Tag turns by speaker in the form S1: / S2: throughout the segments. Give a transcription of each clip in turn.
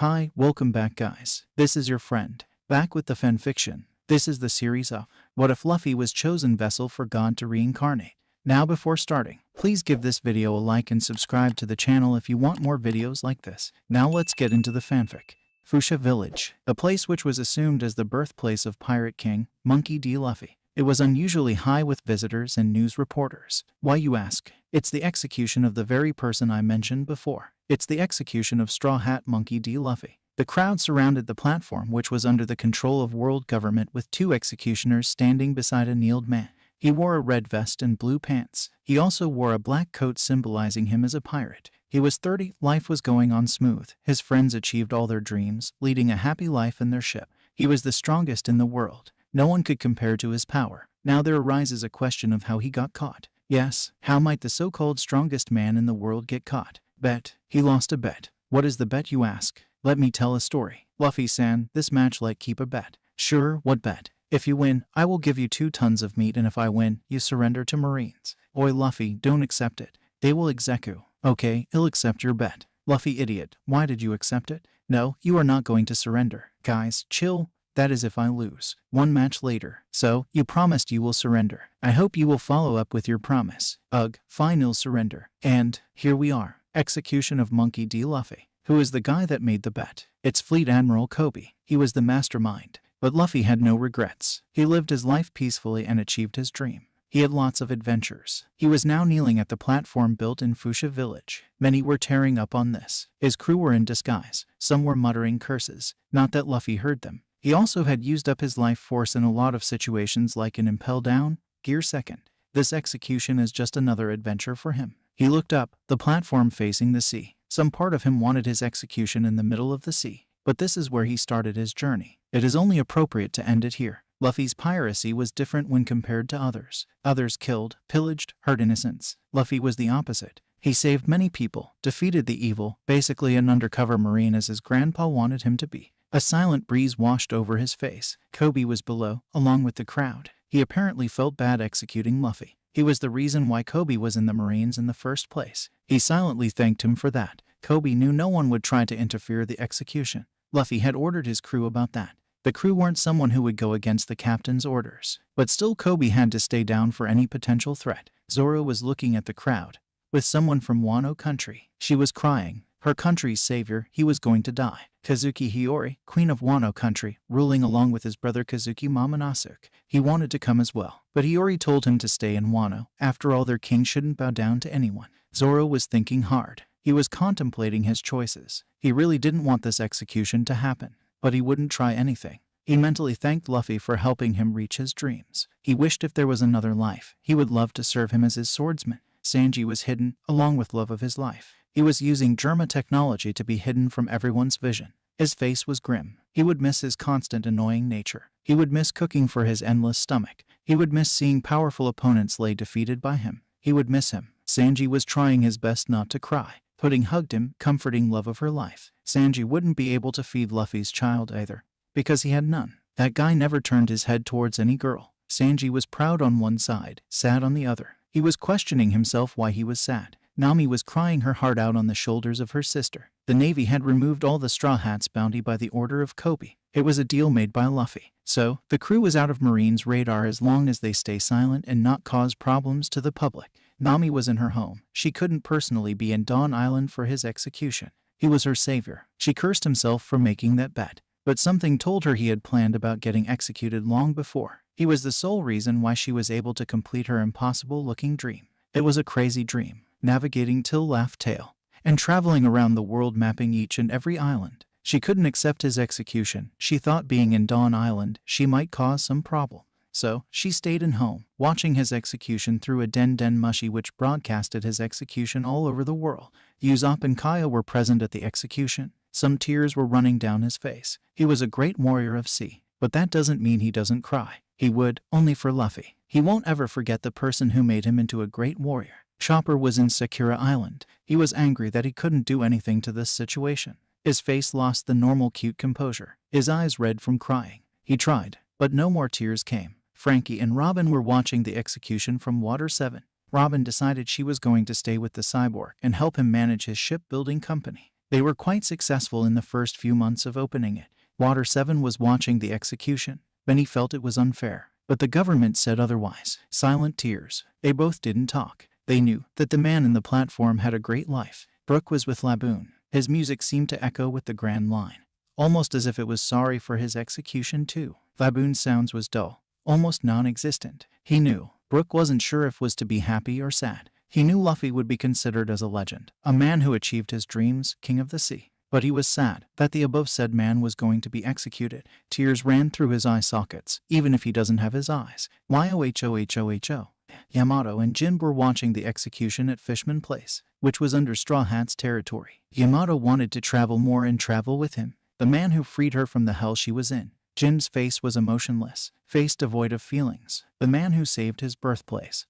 S1: Hi, welcome back guys. This is your friend, back with the fanfiction. This is the series of What If Luffy Was Chosen Vessel for God to Reincarnate. Now before starting, please give this video a like and subscribe to the channel if you want more videos like this. Now let's get into the fanfic. Fusha Village, a place which was assumed as the birthplace of Pirate King, Monkey D. Luffy. It was unusually high with visitors and news reporters. Why, you ask? It's the execution of the very person I mentioned before. It's the execution of Straw Hat Monkey D. Luffy. The crowd surrounded the platform, which was under the control of world government, with two executioners standing beside a kneeled man. He wore a red vest and blue pants. He also wore a black coat symbolizing him as a pirate. He was 30, life was going on smooth. His friends achieved all their dreams, leading a happy life in their ship. He was the strongest in the world. No one could compare to his power. Now there arises a question of how he got caught. Yes, how might the so-called strongest man in the world get caught? Bet. He lost a bet. What is the bet, you ask? Let me tell a story. Luffy-san, this match like keep a bet. Sure, what bet? If you win, I will give you 2 tons of meat, and if I win, you surrender to Marines. Oi Luffy, don't accept it. They will execute. Okay, I'll accept your bet. Luffy, idiot, why did you accept it? No, you are not going to surrender. Guys, chill. That is if I lose. 1 match later. So, you promised you will surrender. I hope you will follow up with your promise. Ugh, fine, I'll surrender. And, here we are. Execution of Monkey D. Luffy. Who is the guy that made the bet? It's Fleet Admiral Kobe. He was the mastermind. But Luffy had no regrets. He lived his life peacefully and achieved his dream. He had lots of adventures. He was now kneeling at the platform built in Fusha Village. Many were tearing up on this. His crew were in disguise. Some were muttering curses. Not that Luffy heard them. He also had used up his life force in a lot of situations, like in Impel Down, Gear 2nd. This execution is just another adventure for him. He looked up, the platform facing the sea. Some part of him wanted his execution in the middle of the sea. But this is where he started his journey. It is only appropriate to end it here. Luffy's piracy was different when compared to others. Others killed, pillaged, hurt innocents. Luffy was the opposite. He saved many people, defeated the evil, basically an undercover marine as his grandpa wanted him to be. A silent breeze washed over his face. Kobe was below, along with the crowd. He apparently felt bad executing Luffy. He was the reason why Kobe was in the Marines in the first place. He silently thanked him for that. Kobe knew no one would try to interfere the execution. Luffy had ordered his crew about that. The crew weren't someone who would go against the captain's orders. But still, Kobe had to stay down for any potential threat. Zoro was looking at the crowd. With someone from Wano country. She was crying. Her country's savior, he was going to die. Kazuki Hiyori, queen of Wano country, ruling along with his brother Kazuki Momonosuke. He wanted to come as well, but Hiyori told him to stay in Wano. After all, their king shouldn't bow down to anyone. Zoro was thinking hard. He was contemplating his choices. He really didn't want this execution to happen, but he wouldn't try anything. He mentally thanked Luffy for helping him reach his dreams. He wished if there was another life, he would love to serve him as his swordsman. Sanji was hidden, along with love of his life. He was using Germa technology to be hidden from everyone's vision. His face was grim. He would miss his constant annoying nature. He would miss cooking for his endless stomach. He would miss seeing powerful opponents lay defeated by him. He would miss him. Sanji was trying his best not to cry. Pudding hugged him, comforting love of her life. Sanji wouldn't be able to feed Luffy's child either, because he had none. That guy never turned his head towards any girl. Sanji was proud on one side, sad on the other. He was questioning himself why he was sad. Nami was crying her heart out on the shoulders of her sister. The Navy had removed all the Straw Hats' bounty by the order of Kobe. It was a deal made by Luffy. So, the crew was out of Marines' radar as long as they stay silent and not cause problems to the public. Nami was in her home. She couldn't personally be in Dawn Island for his execution. He was her savior. She cursed himself for making that bet. But something told her he had planned about getting executed long before. He was the sole reason why she was able to complete her impossible-looking dream. It was a crazy dream. Navigating till Laugh Tale, and traveling around the world, mapping each and every island. She couldn't accept his execution. She thought being in Dawn Island, she might cause some problem. So, she stayed in home, watching his execution through a Den Mushi, which broadcasted his execution all over the world. Usopp and Kaya were present at the execution. Some tears were running down his face. He was a great warrior of sea, but that doesn't mean he doesn't cry. He would, only for Luffy. He won't ever forget the person who made him into a great warrior. Chopper was in Sakura Island. He was angry that he couldn't do anything to this situation. His face lost the normal cute composure. His eyes red from crying. He tried, but no more tears came. Frankie and Robin were watching the execution from Water 7. Robin decided she was going to stay with the cyborg and help him manage his shipbuilding company. They were quite successful in the first few months of opening it. Water 7 was watching the execution. Benny felt it was unfair, but the government said otherwise. Silent tears. They both didn't talk. They knew that the man in the platform had a great life. Brook was with Laboon. His music seemed to echo with the grand line, almost as if it was sorry for his execution too. Laboon's sounds was dull, almost non-existent. He knew. Brook wasn't sure if was to be happy or sad. He knew Luffy would be considered as a legend, a man who achieved his dreams, king of the sea. But he was sad that the above-said man was going to be executed. Tears ran through his eye sockets, even if he doesn't have his eyes. Yoho. Yamato and Jin were watching the execution at Fishman Place, which was under Straw Hat's territory. Yamato wanted to travel more and travel with him, the man who freed her from the hell she was in. Jin's face was emotionless, face devoid of feelings, the man who saved his birthplace,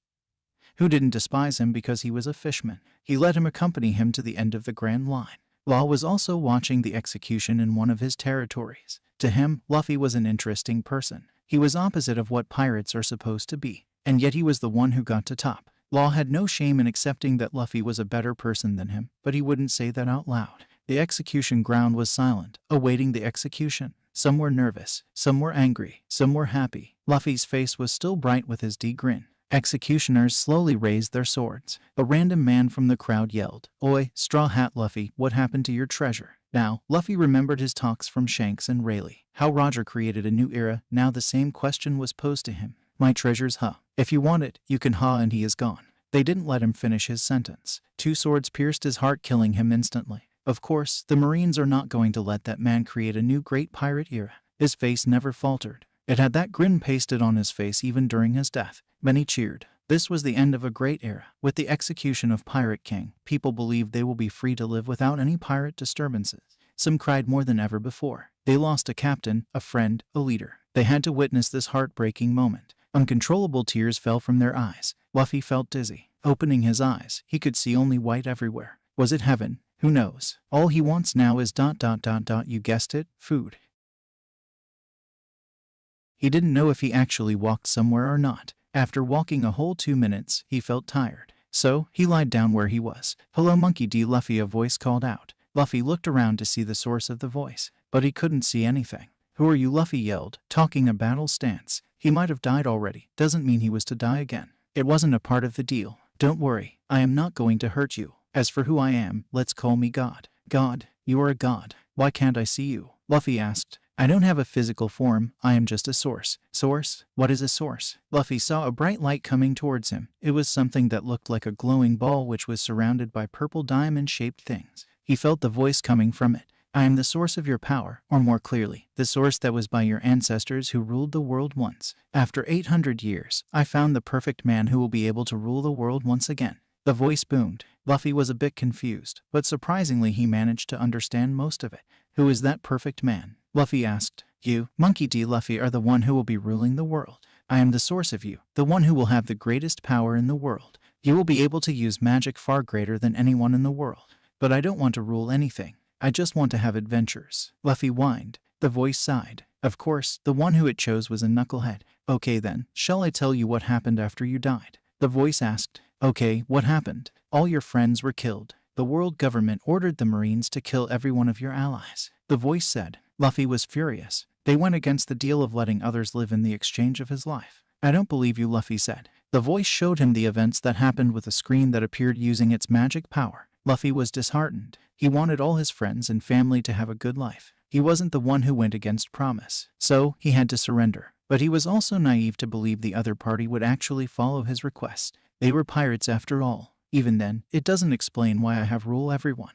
S1: who didn't despise him because he was a fishman. He let him accompany him to the end of the grand line. Law was also watching the execution in one of his territories. To him, Luffy was an interesting person. He was opposite of what pirates are supposed to be, and yet he was the one who got to top. Law had no shame in accepting that Luffy was a better person than him, but he wouldn't say that out loud. The execution ground was silent, awaiting the execution. Some were nervous, some were angry, some were happy. Luffy's face was still bright with his grin. Executioners slowly raised their swords. A random man from the crowd yelled, "Oi, Straw Hat Luffy, what happened to your treasure?" Now, Luffy remembered his talks from Shanks and Rayleigh, how Roger created a new era. Now the same question was posed to him. "My treasure's huh. If you want it, you can ha," and he is gone. They didn't let him finish his sentence. Two swords pierced his heart, killing him instantly. Of course, the Marines are not going to let that man create a new great pirate era. His face never faltered. It had that grin pasted on his face even during his death. Many cheered. This was the end of a great era. With the execution of Pirate King, people believed they will be free to live without any pirate disturbances. Some cried more than ever before. They lost a captain, a friend, a leader. They had to witness this heartbreaking moment. Uncontrollable tears fell from their eyes. Luffy felt dizzy. Opening his eyes, he could see only white everywhere. Was it heaven? Who knows? All he wants now is ... You guessed it, food. He didn't know if he actually walked somewhere or not. After walking a whole 2 minutes, he felt tired. So, he lied down where he was. "Hello Monkey D. Luffy," a voice called out. Luffy looked around to see the source of the voice, but he couldn't see anything. "Who are you?" Luffy yelled, talking a battle stance. He might have died already, doesn't mean he was to die again. It wasn't a part of the deal. "Don't worry, I am not going to hurt you. As for who I am, let's call me God." "God? You are a god. Why can't I see you?" Luffy asked. "I don't have a physical form, I am just a source." "Source? What is a source?" Luffy saw a bright light coming towards him. It was something that looked like a glowing ball which was surrounded by purple diamond-shaped things. He felt the voice coming from it. "I am the source of your power, or more clearly, the source that was by your ancestors who ruled the world once. After 800 years, I found the perfect man who will be able to rule the world once again." The voice boomed. Luffy was a bit confused, but surprisingly he managed to understand most of it. "Who is that perfect man?" Luffy asked. "You, Monkey D. Luffy, are the one who will be ruling the world. I am the source of you, the one who will have the greatest power in the world. You will be able to use magic far greater than anyone in the world. But I don't want to rule anything. I just want to have adventures." Luffy whined. The voice sighed. Of course, the one who it chose was a knucklehead. "Okay then, shall I tell you what happened after you died?" The voice asked. "Okay, what happened?" "All your friends were killed. The world government ordered the Marines to kill every one of your allies," the voice said. Luffy was furious. They went against the deal of letting others live in the exchange of his life. "I don't believe you," Luffy said. The voice showed him the events that happened with a screen that appeared using its magic power. Luffy was disheartened. He wanted all his friends and family to have a good life. He wasn't the one who went against promise, so he had to surrender. But he was also naive to believe the other party would actually follow his request. They were pirates after all. Even then, it doesn't explain why I have rule everyone.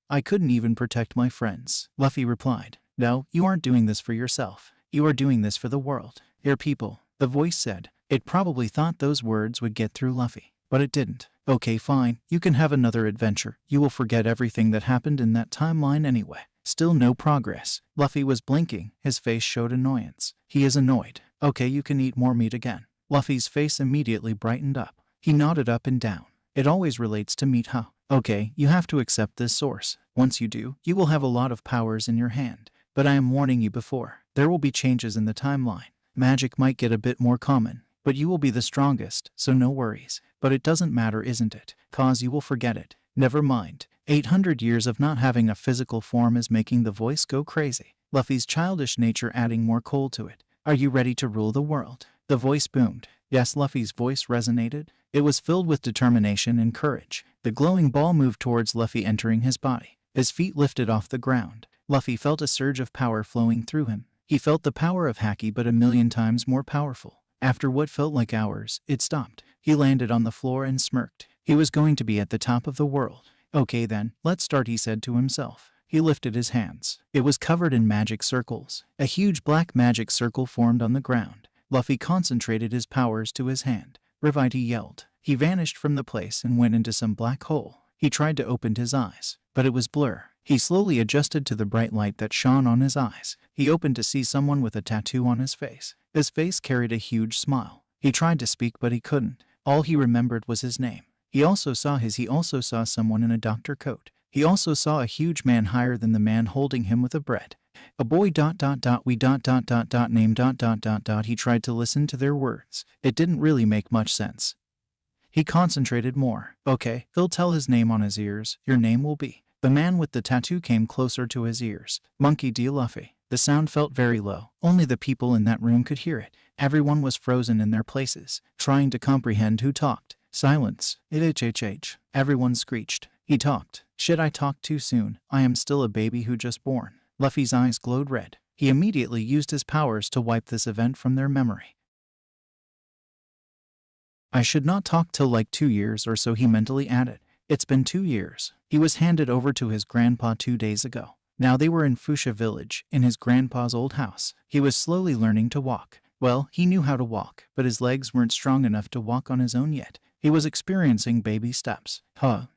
S1: I couldn't even protect my friends," Luffy replied. "No, you aren't doing this for yourself. You are doing this for the world. Your people," the voice said. It probably thought those words would get through Luffy, but it didn't. "Okay, fine, you can have another adventure. You will forget everything that happened in that timeline anyway." Still no progress. Luffy was blinking. His face showed annoyance. He is annoyed. "Okay, you can eat more meat again." Luffy's face immediately brightened up. He nodded up and down. "It always relates to meat, huh? Okay, you have to accept this source. Once you do, you will have a lot of powers in your hand. But I am warning you before. There will be changes in the timeline. Magic might get a bit more common, but you will be the strongest, so no worries. But it doesn't matter, isn't it? 'Cause you will forget it. Never mind. 800 years of not having a physical form is making the voice go crazy. Luffy's childish nature adding more coal to it. Are you ready to rule the world? The voice boomed. Yes, Luffy's voice resonated. It was filled with determination and courage. The glowing ball moved towards Luffy, entering his body. His feet lifted off the ground. Luffy felt a surge of power flowing through him. He felt the power of Haki, but a million times more powerful. After what felt like hours, it stopped. He landed on the floor and smirked. He was going to be at the top of the world. Okay then, let's start, he said to himself. He lifted his hands. It was covered in magic circles. A huge black magic circle formed on the ground. Luffy concentrated his powers to his hand. Revive, he yelled. He vanished from the place and went into some black hole. He tried to open his eyes, but it was blur. He slowly adjusted to the bright light that shone on his eyes. He opened to see someone with a tattoo on his face. His face carried a huge smile. He tried to speak, but he couldn't. All he remembered was his name. He also saw someone in a doctor coat. He also saw a huge man higher than the man holding him with a bread. A boy ... we ... name ... He tried to listen to their words. It didn't really make much sense. He concentrated more. Okay, he'll tell his name on his ears. Your name will be... The man with the tattoo came closer to his ears. Monkey D. Luffy. The sound felt very low. Only the people in that room could hear it. Everyone was frozen in their places, trying to comprehend who talked. Silence. HHH. Everyone screeched. He talked. Shit, I talked too soon. I am still a baby who just born. Luffy's eyes glowed red. He immediately used his powers to wipe this event from their memory. I should not talk till like 2 years or so, he mentally added. It's been 2 years. He was handed over to his grandpa 2 days ago. Now they were in Fusha village, in his grandpa's old house. He was slowly learning to walk. Well, he knew how to walk, but his legs weren't strong enough to walk on his own yet. He was experiencing baby steps.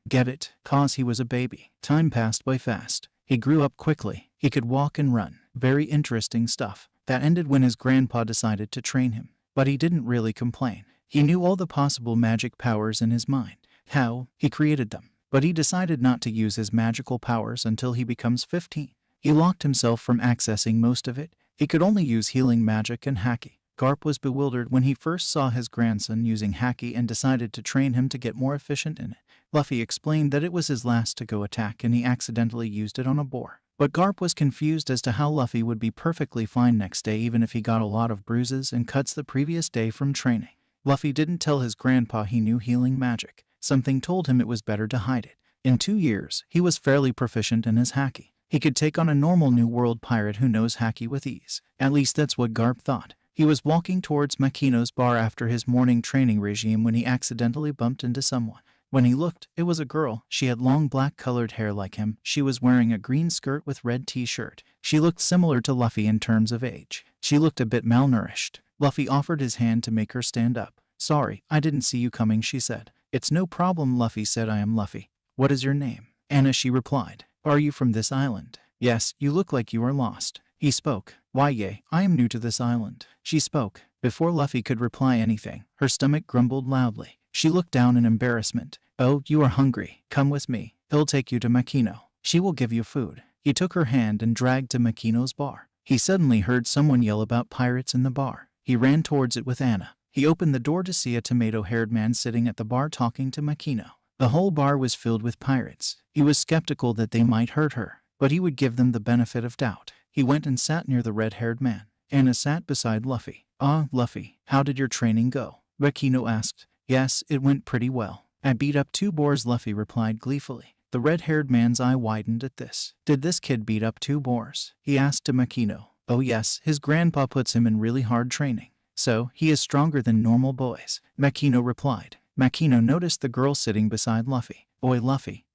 S1: Get it? 'Cause he was a baby. Time passed by fast. He grew up quickly. He could walk and run. Very interesting stuff. That ended when his grandpa decided to train him. But he didn't really complain. He knew all the possible magic powers in his mind. How? He created them. But he decided not to use his magical powers until he becomes 15. He locked himself from accessing most of it. He could only use healing magic and Haki. Garp was bewildered when he first saw his grandson using Haki and decided to train him to get more efficient in it. Luffy explained that it was his last to-go attack and he accidentally used it on a boar. But Garp was confused as to how Luffy would be perfectly fine next day even if he got a lot of bruises and cuts the previous day from training. Luffy didn't tell his grandpa he knew healing magic. Something told him it was better to hide it. In 2 years, he was fairly proficient in his Haki. He could take on a normal New World pirate who knows Haki with ease. At least that's what Garp thought. He was walking towards Makino's bar after his morning training regime when he accidentally bumped into someone. When he looked, it was a girl. She had long black-colored hair like him. She was wearing a green skirt with red t-shirt. She looked similar to Luffy in terms of age. She looked a bit malnourished. Luffy offered his hand to make her stand up. Sorry, I didn't see you coming, she said. It's no problem, Luffy said. I am Luffy. What is your name? Anna, she replied. Are you from this island? Yes, you look like you are lost. He spoke. Why, yay, I am new to this island. She spoke. Before Luffy could reply anything, her stomach grumbled loudly. She looked down in embarrassment. Oh, you are hungry. Come with me. He'll take you to Makino. She will give you food. He took her hand and dragged to Makino's bar. He suddenly heard someone yell about pirates in the bar. He ran towards it with Anna. He opened the door to see a tomato-haired man sitting at the bar talking to Makino. The whole bar was filled with pirates. He was skeptical that they might hurt her, but he would give them the benefit of doubt. He went and sat near the red-haired man. Anna sat beside Luffy. Ah, Luffy, how did your training go? Makino asked. Yes, it went pretty well. I beat up 2 boars, Luffy replied gleefully. The red-haired man's eye widened at this. Did this kid beat up 2 boars? He asked to Makino. Oh yes, his grandpa puts him in really hard training. So, he is stronger than normal boys. Makino replied. Makino noticed the girl sitting beside Luffy. Oi, Luffy.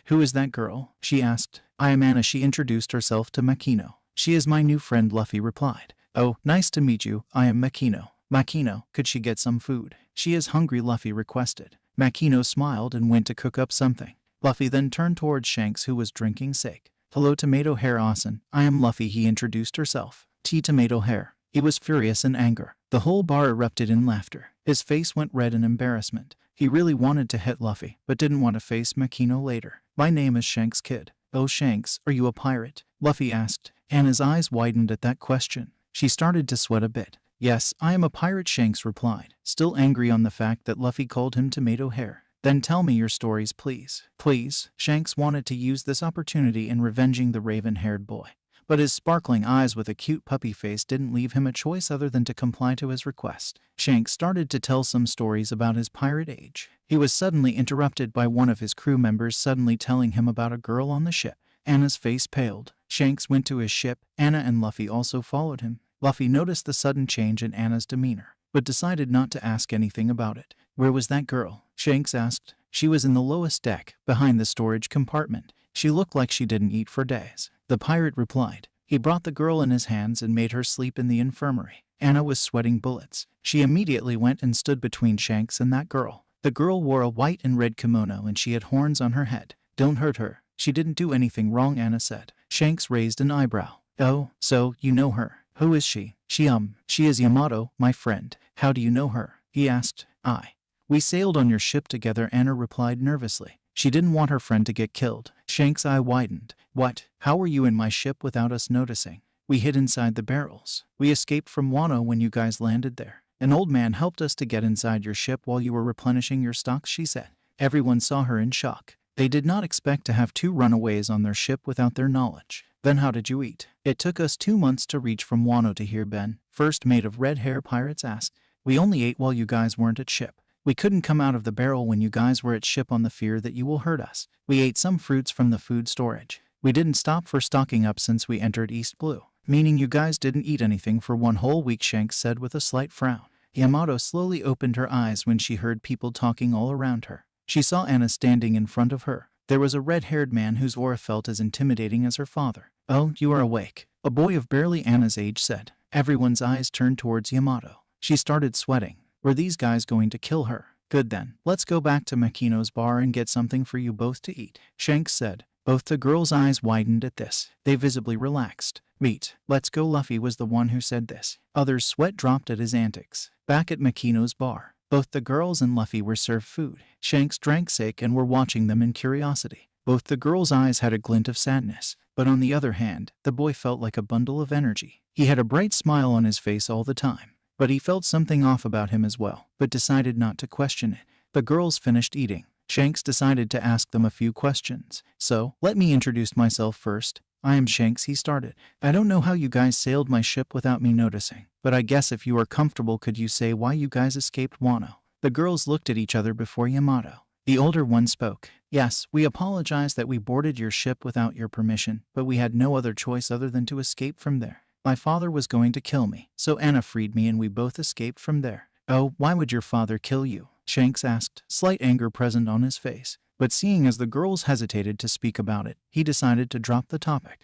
S1: Who is that girl? She asked. I am Anna, she introduced herself to Makino. She is my new friend, Luffy replied. Oh, nice to meet you, I am Makino. Makino, could she get some food? She is hungry, Luffy requested. Makino smiled and went to cook up something. Luffy then turned towards Shanks, who was drinking sake. Hello, Tomato Hair Asen. I am Luffy, he introduced herself. T Tomato Hair. He was furious in anger. The whole bar erupted in laughter. His face went red in embarrassment. He really wanted to hit Luffy, but didn't want to face Makino later. My name is Shanks, kid. Oh, Shanks, are you a pirate? Luffy asked. Anna's eyes widened at that question. She started to sweat a bit. Yes, I am a pirate, Shanks replied, still angry on the fact that Luffy called him Tomato Hair. Then tell me your stories, please. Please. Shanks wanted to use this opportunity in revenging the raven-haired boy. But his sparkling eyes with a cute puppy face didn't leave him a choice other than to comply to his request. Shanks started to tell some stories about his pirate age. He was suddenly interrupted by one of his crew members suddenly telling him about a girl on the ship. Anna's face paled. Shanks went to his ship. Anna and Luffy also followed him. Luffy noticed the sudden change in Anna's demeanor, but decided not to ask anything about it. Where was that girl? Shanks asked. She was in the lowest deck, behind the storage compartment. She looked like she didn't eat for days. The pirate replied. He brought the girl in his hands and made her sleep in the infirmary. Anna was sweating bullets. She immediately went and stood between Shanks and that girl. The girl wore a white and red kimono and she had horns on her head. Don't hurt her. She didn't do anything wrong, Anna said. Shanks raised an eyebrow. Oh, so you know her. Who is she? She is Yamato, my friend. How do you know her? He asked. We sailed on your ship together, Anna replied nervously. She didn't want her friend to get killed. Shanks' eye widened. What? How were you in my ship without us noticing? We hid inside the barrels. We escaped from Wano when you guys landed there. An old man helped us to get inside your ship while you were replenishing your stocks, she said. Everyone saw her in shock. They did not expect to have 2 runaways on their ship without their knowledge. Then how did you eat? It took us 2 months to reach from Wano to here, Ben, first mate of red hair pirates asked. We only ate while you guys weren't at ship. We couldn't come out of the barrel when you guys were at ship on the fear that you will hurt us. We ate some fruits from the food storage. We didn't stop for stocking up since we entered East Blue. Meaning you guys didn't eat anything for 1 whole week, Shanks said with a slight frown. Yamato slowly opened her eyes when she heard people talking all around her. She saw Anna standing in front of her. There was a red-haired man whose aura felt as intimidating as her father. Oh, you are awake. A boy of barely Anna's age said. Everyone's eyes turned towards Yamato. She started sweating. Were these guys going to kill her? Good then. Let's go back to Makino's bar and get something for you both to eat, Shanks said. Both the girls' eyes widened at this. They visibly relaxed. Meet. Let's go. Luffy was the one who said this. Others' sweat dropped at his antics. Back at Makino's bar, both the girls and Luffy were served food. Shanks drank sake and were watching them in curiosity. Both the girls' eyes had a glint of sadness, but on the other hand, the boy felt like a bundle of energy. He had a bright smile on his face all the time. But he felt something off about him as well, but decided not to question it. The girls finished eating. Shanks decided to ask them a few questions. So, let me introduce myself first. I am Shanks, he started. I don't know how you guys sailed my ship without me noticing, but I guess if you are comfortable, could you say why you guys escaped Wano? The girls looked at each other before Yamato. The older one spoke. Yes, we apologize that we boarded your ship without your permission, but we had no other choice other than to escape from there. My father was going to kill me, so Anna freed me and we both escaped from there. Oh, why would your father kill you? Shanks asked, slight anger present on his face. But seeing as the girls hesitated to speak about it, he decided to drop the topic.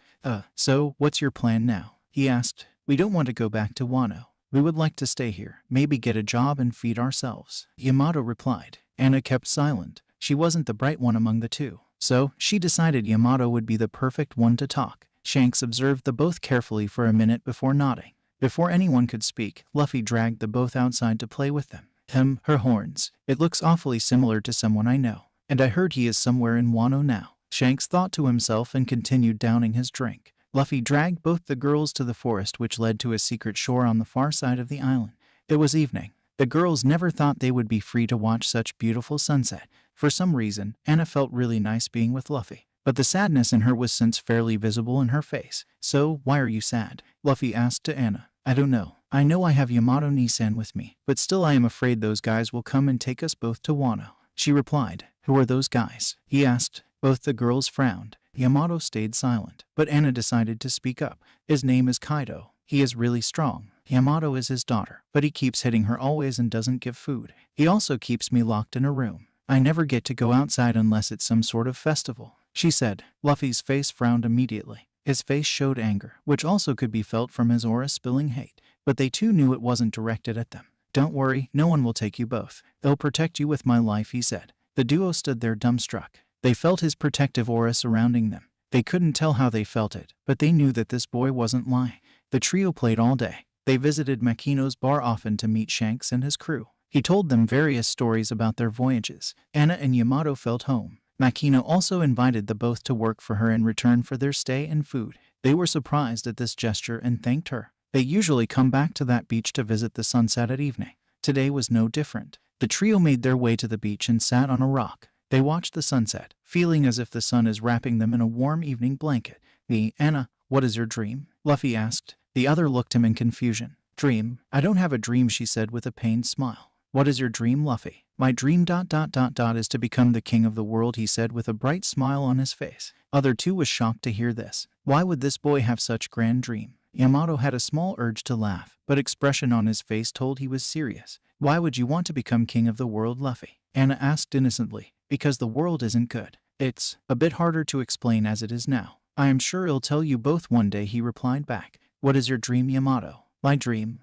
S1: So, what's your plan now? He asked. We don't want to go back to Wano. We would like to stay here, maybe get a job and feed ourselves. Yamato replied. Anna kept silent. She wasn't the bright one among the two, so she decided Yamato would be the perfect one to talk. Shanks observed the both carefully for a minute before nodding. Before anyone could speak, Luffy dragged the both outside to play with them. Her horns. It looks awfully similar to someone I know. And I heard he is somewhere in Wano now. Shanks thought to himself and continued downing his drink. Luffy dragged both the girls to the forest which led to a secret shore on the far side of the island. It was evening. The girls never thought they would be free to watch such beautiful sunset. For some reason, Anna felt really nice being with Luffy. But the sadness in her was since fairly visible in her face. So, why are you sad? Luffy asked to Anna. I don't know. I know I have Yamato-Nisan with me, but still I am afraid those guys will come and take us both to Wano. She replied. Who are those guys? He asked. Both the girls frowned. Yamato stayed silent, but Anna decided to speak up. His name is Kaido. He is really strong. Yamato is his daughter, but he keeps hitting her always and doesn't give food. He also keeps me locked in a room. I never get to go outside unless it's some sort of festival, she said. Luffy's face frowned immediately. His face showed anger, which also could be felt from his aura spilling hate, but they too knew it wasn't directed at them. Don't worry, no one will take you both. They'll protect you with my life, he said. The duo stood there dumbstruck. They felt his protective aura surrounding them. They couldn't tell how they felt it, but they knew that this boy wasn't lying. The trio played all day. They visited Makino's bar often to meet Shanks and his crew. He told them various stories about their voyages. Anna and Yamato felt home. Makino also invited the both to work for her in return for their stay and food. They were surprised at this gesture and thanked her. They usually come back to that beach to visit the sunset at evening. Today was no different. The trio made their way to the beach and sat on a rock. They watched the sunset, feeling as if the sun is wrapping them in a warm evening blanket. Anna, what is your dream? Luffy asked. The other looked him in confusion. Dream? I don't have a dream, she said with a pained smile. What is your dream, Luffy? My dream ... is to become the king of the world, he said with a bright smile on his face. Other two was shocked to hear this. Why would this boy have such grand dream? Yamato had a small urge to laugh, but expression on his face told he was serious. Why would you want to become king of the world, Luffy? Anna asked innocently. Because the world isn't good. It's a bit harder to explain as it is now. I am sure I'll tell you both one day, he replied back. What is your dream, Yamato? My dream?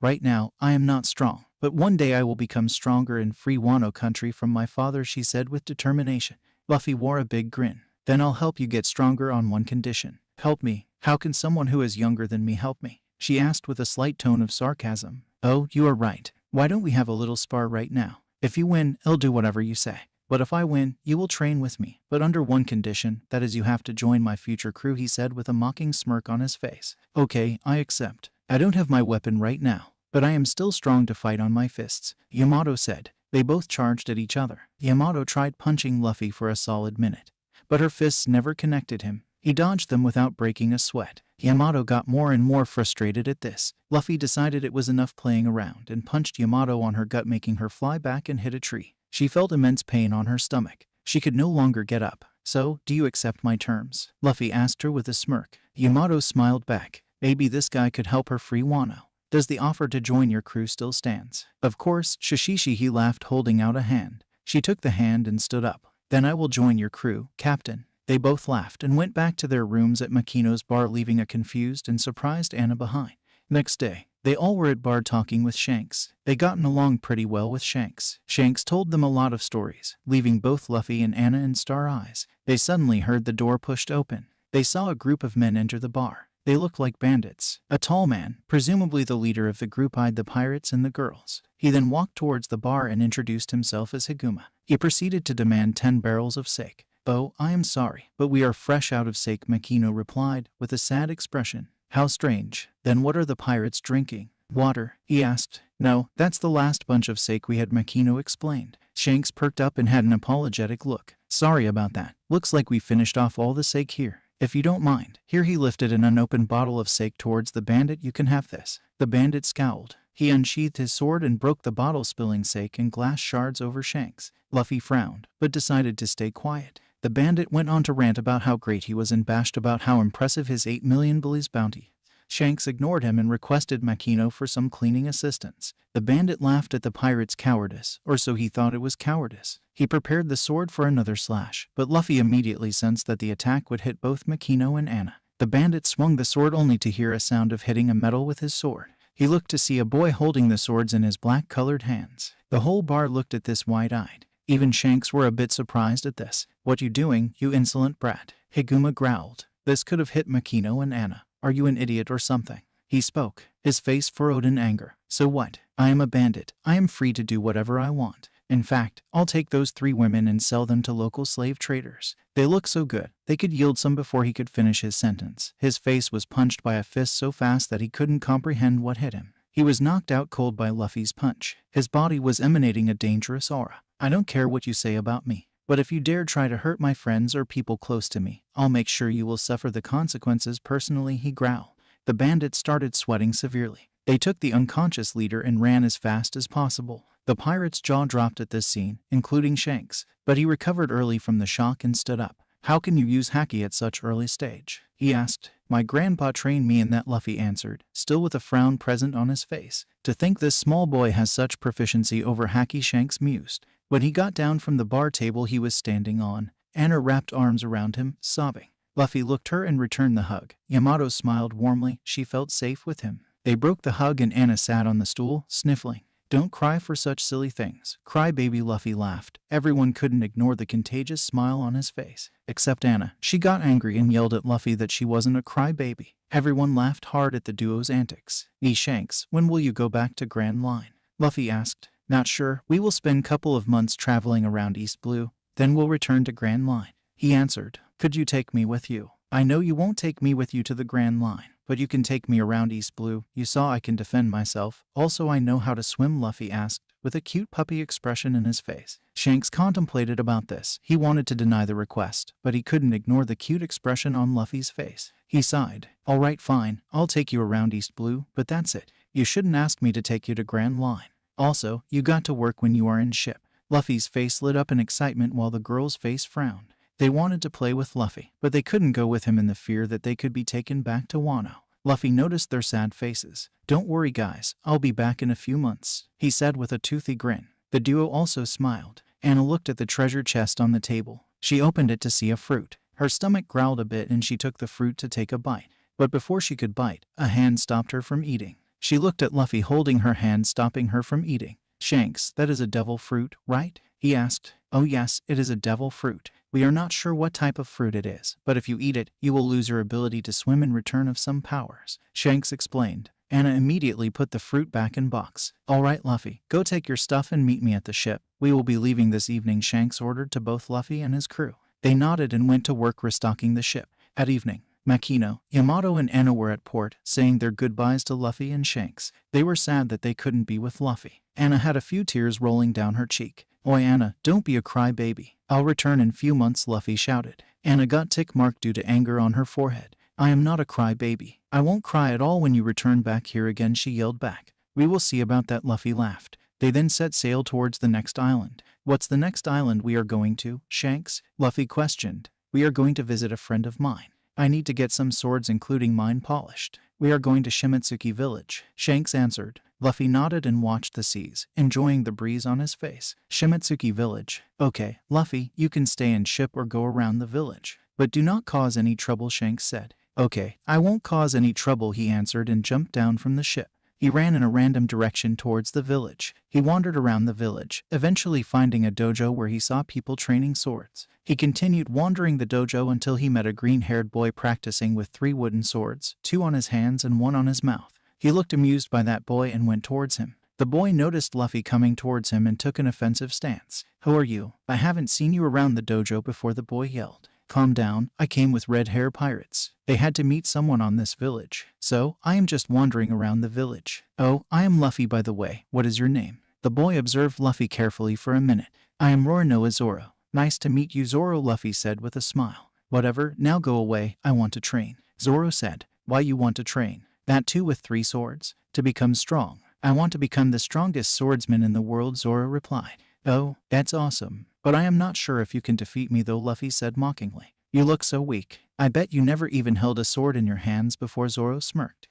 S1: Right now, I am not strong. But one day I will become stronger and free Wano country from my father, she said with determination. Luffy wore a big grin. Then I'll help you get stronger on one condition. Help me? How can someone who is younger than me help me? She asked with a slight tone of sarcasm. Oh, you are right. Why don't we have a little spar right now? If you win, I'll do whatever you say. But if I win, you will train with me. But under one condition, that is you have to join my future crew, he said with a mocking smirk on his face. Okay, I accept. I don't have my weapon right now, but I am still strong to fight on my fists, Yamato said. They both charged at each other. Yamato tried punching Luffy for a solid minute, but her fists never connected him. He dodged them without breaking a sweat. Yamato got more and more frustrated at this. Luffy decided it was enough playing around and punched Yamato on her gut, making her fly back and hit a tree. She felt immense pain on her stomach. She could no longer get up. So, do you accept my terms? Luffy asked her with a smirk. Yamato smiled back. Maybe this guy could help her free Wano. Does the offer to join your crew still stands? Of course, Shishishi, he laughed, holding out a hand. She took the hand and stood up. Then I will join your crew, Captain. They both laughed and went back to their rooms at Makino's bar, leaving a confused and surprised Anna behind. Next day, they all were at bar talking with Shanks. They gotten along pretty well with Shanks. Shanks told them a lot of stories, leaving both Luffy and Anna in star eyes. They suddenly heard the door pushed open. They saw a group of men enter the bar. They looked like bandits. A tall man, presumably the leader of the group, eyed the pirates and the girls. He then walked towards the bar and introduced himself as Higuma. He proceeded to demand 10 barrels of sake. Oh, I am sorry, but we are fresh out of sake, Makino replied, with a sad expression. How strange. Then what are the pirates drinking? Water, he asked. No, that's the last bunch of sake we had, Makino explained. Shanks perked up and had an apologetic look. Sorry about that. Looks like we finished off all the sake here. If you don't mind. Here he lifted an unopened bottle of sake towards the bandit. You can have this. The bandit scowled. He unsheathed his sword and broke the bottle, spilling sake and glass shards over Shanks. Luffy frowned, but decided to stay quiet. The bandit went on to rant about how great he was and bashed about how impressive his 8 million bullies bounty. Shanks ignored him and requested Makino for some cleaning assistance. The bandit laughed at the pirate's cowardice, or so he thought it was cowardice. He prepared the sword for another slash, but Luffy immediately sensed that the attack would hit both Makino and Anna. The bandit swung the sword only to hear a sound of hitting a metal with his sword. He looked to see a boy holding the swords in his black-colored hands. The whole bar looked at this wide-eyed. Even Shanks were a bit surprised at this. What you doing, you insolent brat? Higuma growled. This could have hit Makino and Anna. Are you an idiot or something? He spoke, his face furrowed in anger. So what? I am a bandit. I am free to do whatever I want. In fact, I'll take those 3 women and sell them to local slave traders. They look so good, they could yield some. Before he could finish his sentence, his face was punched by a fist so fast that he couldn't comprehend what hit him. He was knocked out cold by Luffy's punch. His body was emanating a dangerous aura. I don't care what you say about me, but if you dare try to hurt my friends or people close to me, I'll make sure you will suffer the consequences personally, he growled. The bandits started sweating severely. They took the unconscious leader and ran as fast as possible. The pirate's jaw dropped at this scene, including Shanks, but he recovered early from the shock and stood up. How can you use haki at such early stage? He asked. My grandpa trained me in that, Luffy answered, still with a frown present on his face. To think this small boy has such proficiency over haki, Shanks mused. When he got down from the bar table he was standing on, Anna wrapped arms around him, sobbing. Luffy looked her and returned the hug. Yamato smiled warmly. She felt safe with him. They broke the hug and Anna sat on the stool, sniffling. Don't cry for such silly things. Cry baby, Luffy laughed. Everyone couldn't ignore the contagious smile on his face. Except Anna. She got angry and yelled at Luffy that she wasn't a crybaby. Everyone laughed hard at the duo's antics. Shanks, when will you go back to Grand Line? Luffy asked. Not sure. We will spend couple of months traveling around East Blue. Then we'll return to Grand Line. He answered. Could you take me with you? I know you won't take me with you to the Grand Line, but you can take me around East Blue. You saw I can defend myself. Also I know how to swim, Luffy asked. with a cute puppy expression in his face. Shanks contemplated about this. He wanted to deny the request, but he couldn't ignore the cute expression on Luffy's face. He sighed. Alright, fine, I'll take you around East Blue, but that's it. You shouldn't ask me to take you to Grand Line. Also, you got to work when you are in ship. Luffy's face lit up in excitement while the girl's face frowned. They wanted to play with Luffy, but they couldn't go with him in the fear that they could be taken back to Wano. Luffy noticed their sad faces. Don't worry guys, I'll be back in a few months, he said with a toothy grin. The duo also smiled. Anna looked at the treasure chest on the table. She opened it to see a fruit. Her stomach growled a bit and she took the fruit to take a bite. But before she could bite, a hand stopped her from eating. She looked at Luffy holding her hand, stopping her from eating. Shanks, that is a devil fruit, right? He asked. Oh yes, it is a devil fruit. We are not sure what type of fruit it is, but if you eat it, you will lose your ability to swim in return of some powers, Shanks explained. Anna immediately put the fruit back in box. Alright Luffy, go take your stuff and meet me at the ship. We will be leaving this evening, Shanks ordered to both Luffy and his crew. They nodded and went to work restocking the ship. At evening, Makino, Yamato and Anna were at port, saying their goodbyes to Luffy and Shanks. They were sad that they couldn't be with Luffy. Anna had a few tears rolling down her cheek. Oi Anna, don't be a crybaby. I'll return in few months, Luffy shouted. Anna got tick mark due to anger on her forehead. I am not a crybaby. I won't cry at all when you return back here again, she yelled back. We will see about that, Luffy laughed. They then set sail towards the next island. What's the next island we are going to, Shanks? Luffy questioned. We are going to visit a friend of mine. I need to get some swords including mine polished. We are going to Shimotsuki village, Shanks answered. Luffy nodded and watched the seas, enjoying the breeze on his face. Shimotsuki village. Okay, Luffy, you can stay in ship or go around the village. But do not cause any trouble, Shanks said. Okay, I won't cause any trouble, he answered and jumped down from the ship. He ran in a random direction towards the village. He wandered around the village, eventually finding a dojo where he saw people training swords. He continued wandering the dojo until he met a green-haired boy practicing with 3 wooden swords, 2 on his hands and 1 on his mouth. He looked amused by that boy and went towards him. The boy noticed Luffy coming towards him and took an offensive stance. Who are you? I haven't seen you around the dojo before, the boy yelled. Calm down, I came with red hair pirates. They had to meet someone on this village. So, I am just wandering around the village. Oh, I am Luffy by the way. What is your name? The boy observed Luffy carefully for a minute. I am Roronoa Zoro. Nice to meet you, Zoro, Luffy said with a smile. Whatever, now go away, I want to train. Zoro said. Why you want to train? That too with 3 swords? To become strong. I want to become the strongest swordsman in the world, Zoro replied. Oh, that's awesome. But I am not sure if you can defeat me though, Luffy said mockingly. You look so weak. I bet you never even held a sword in your hands before, Zoro smirked.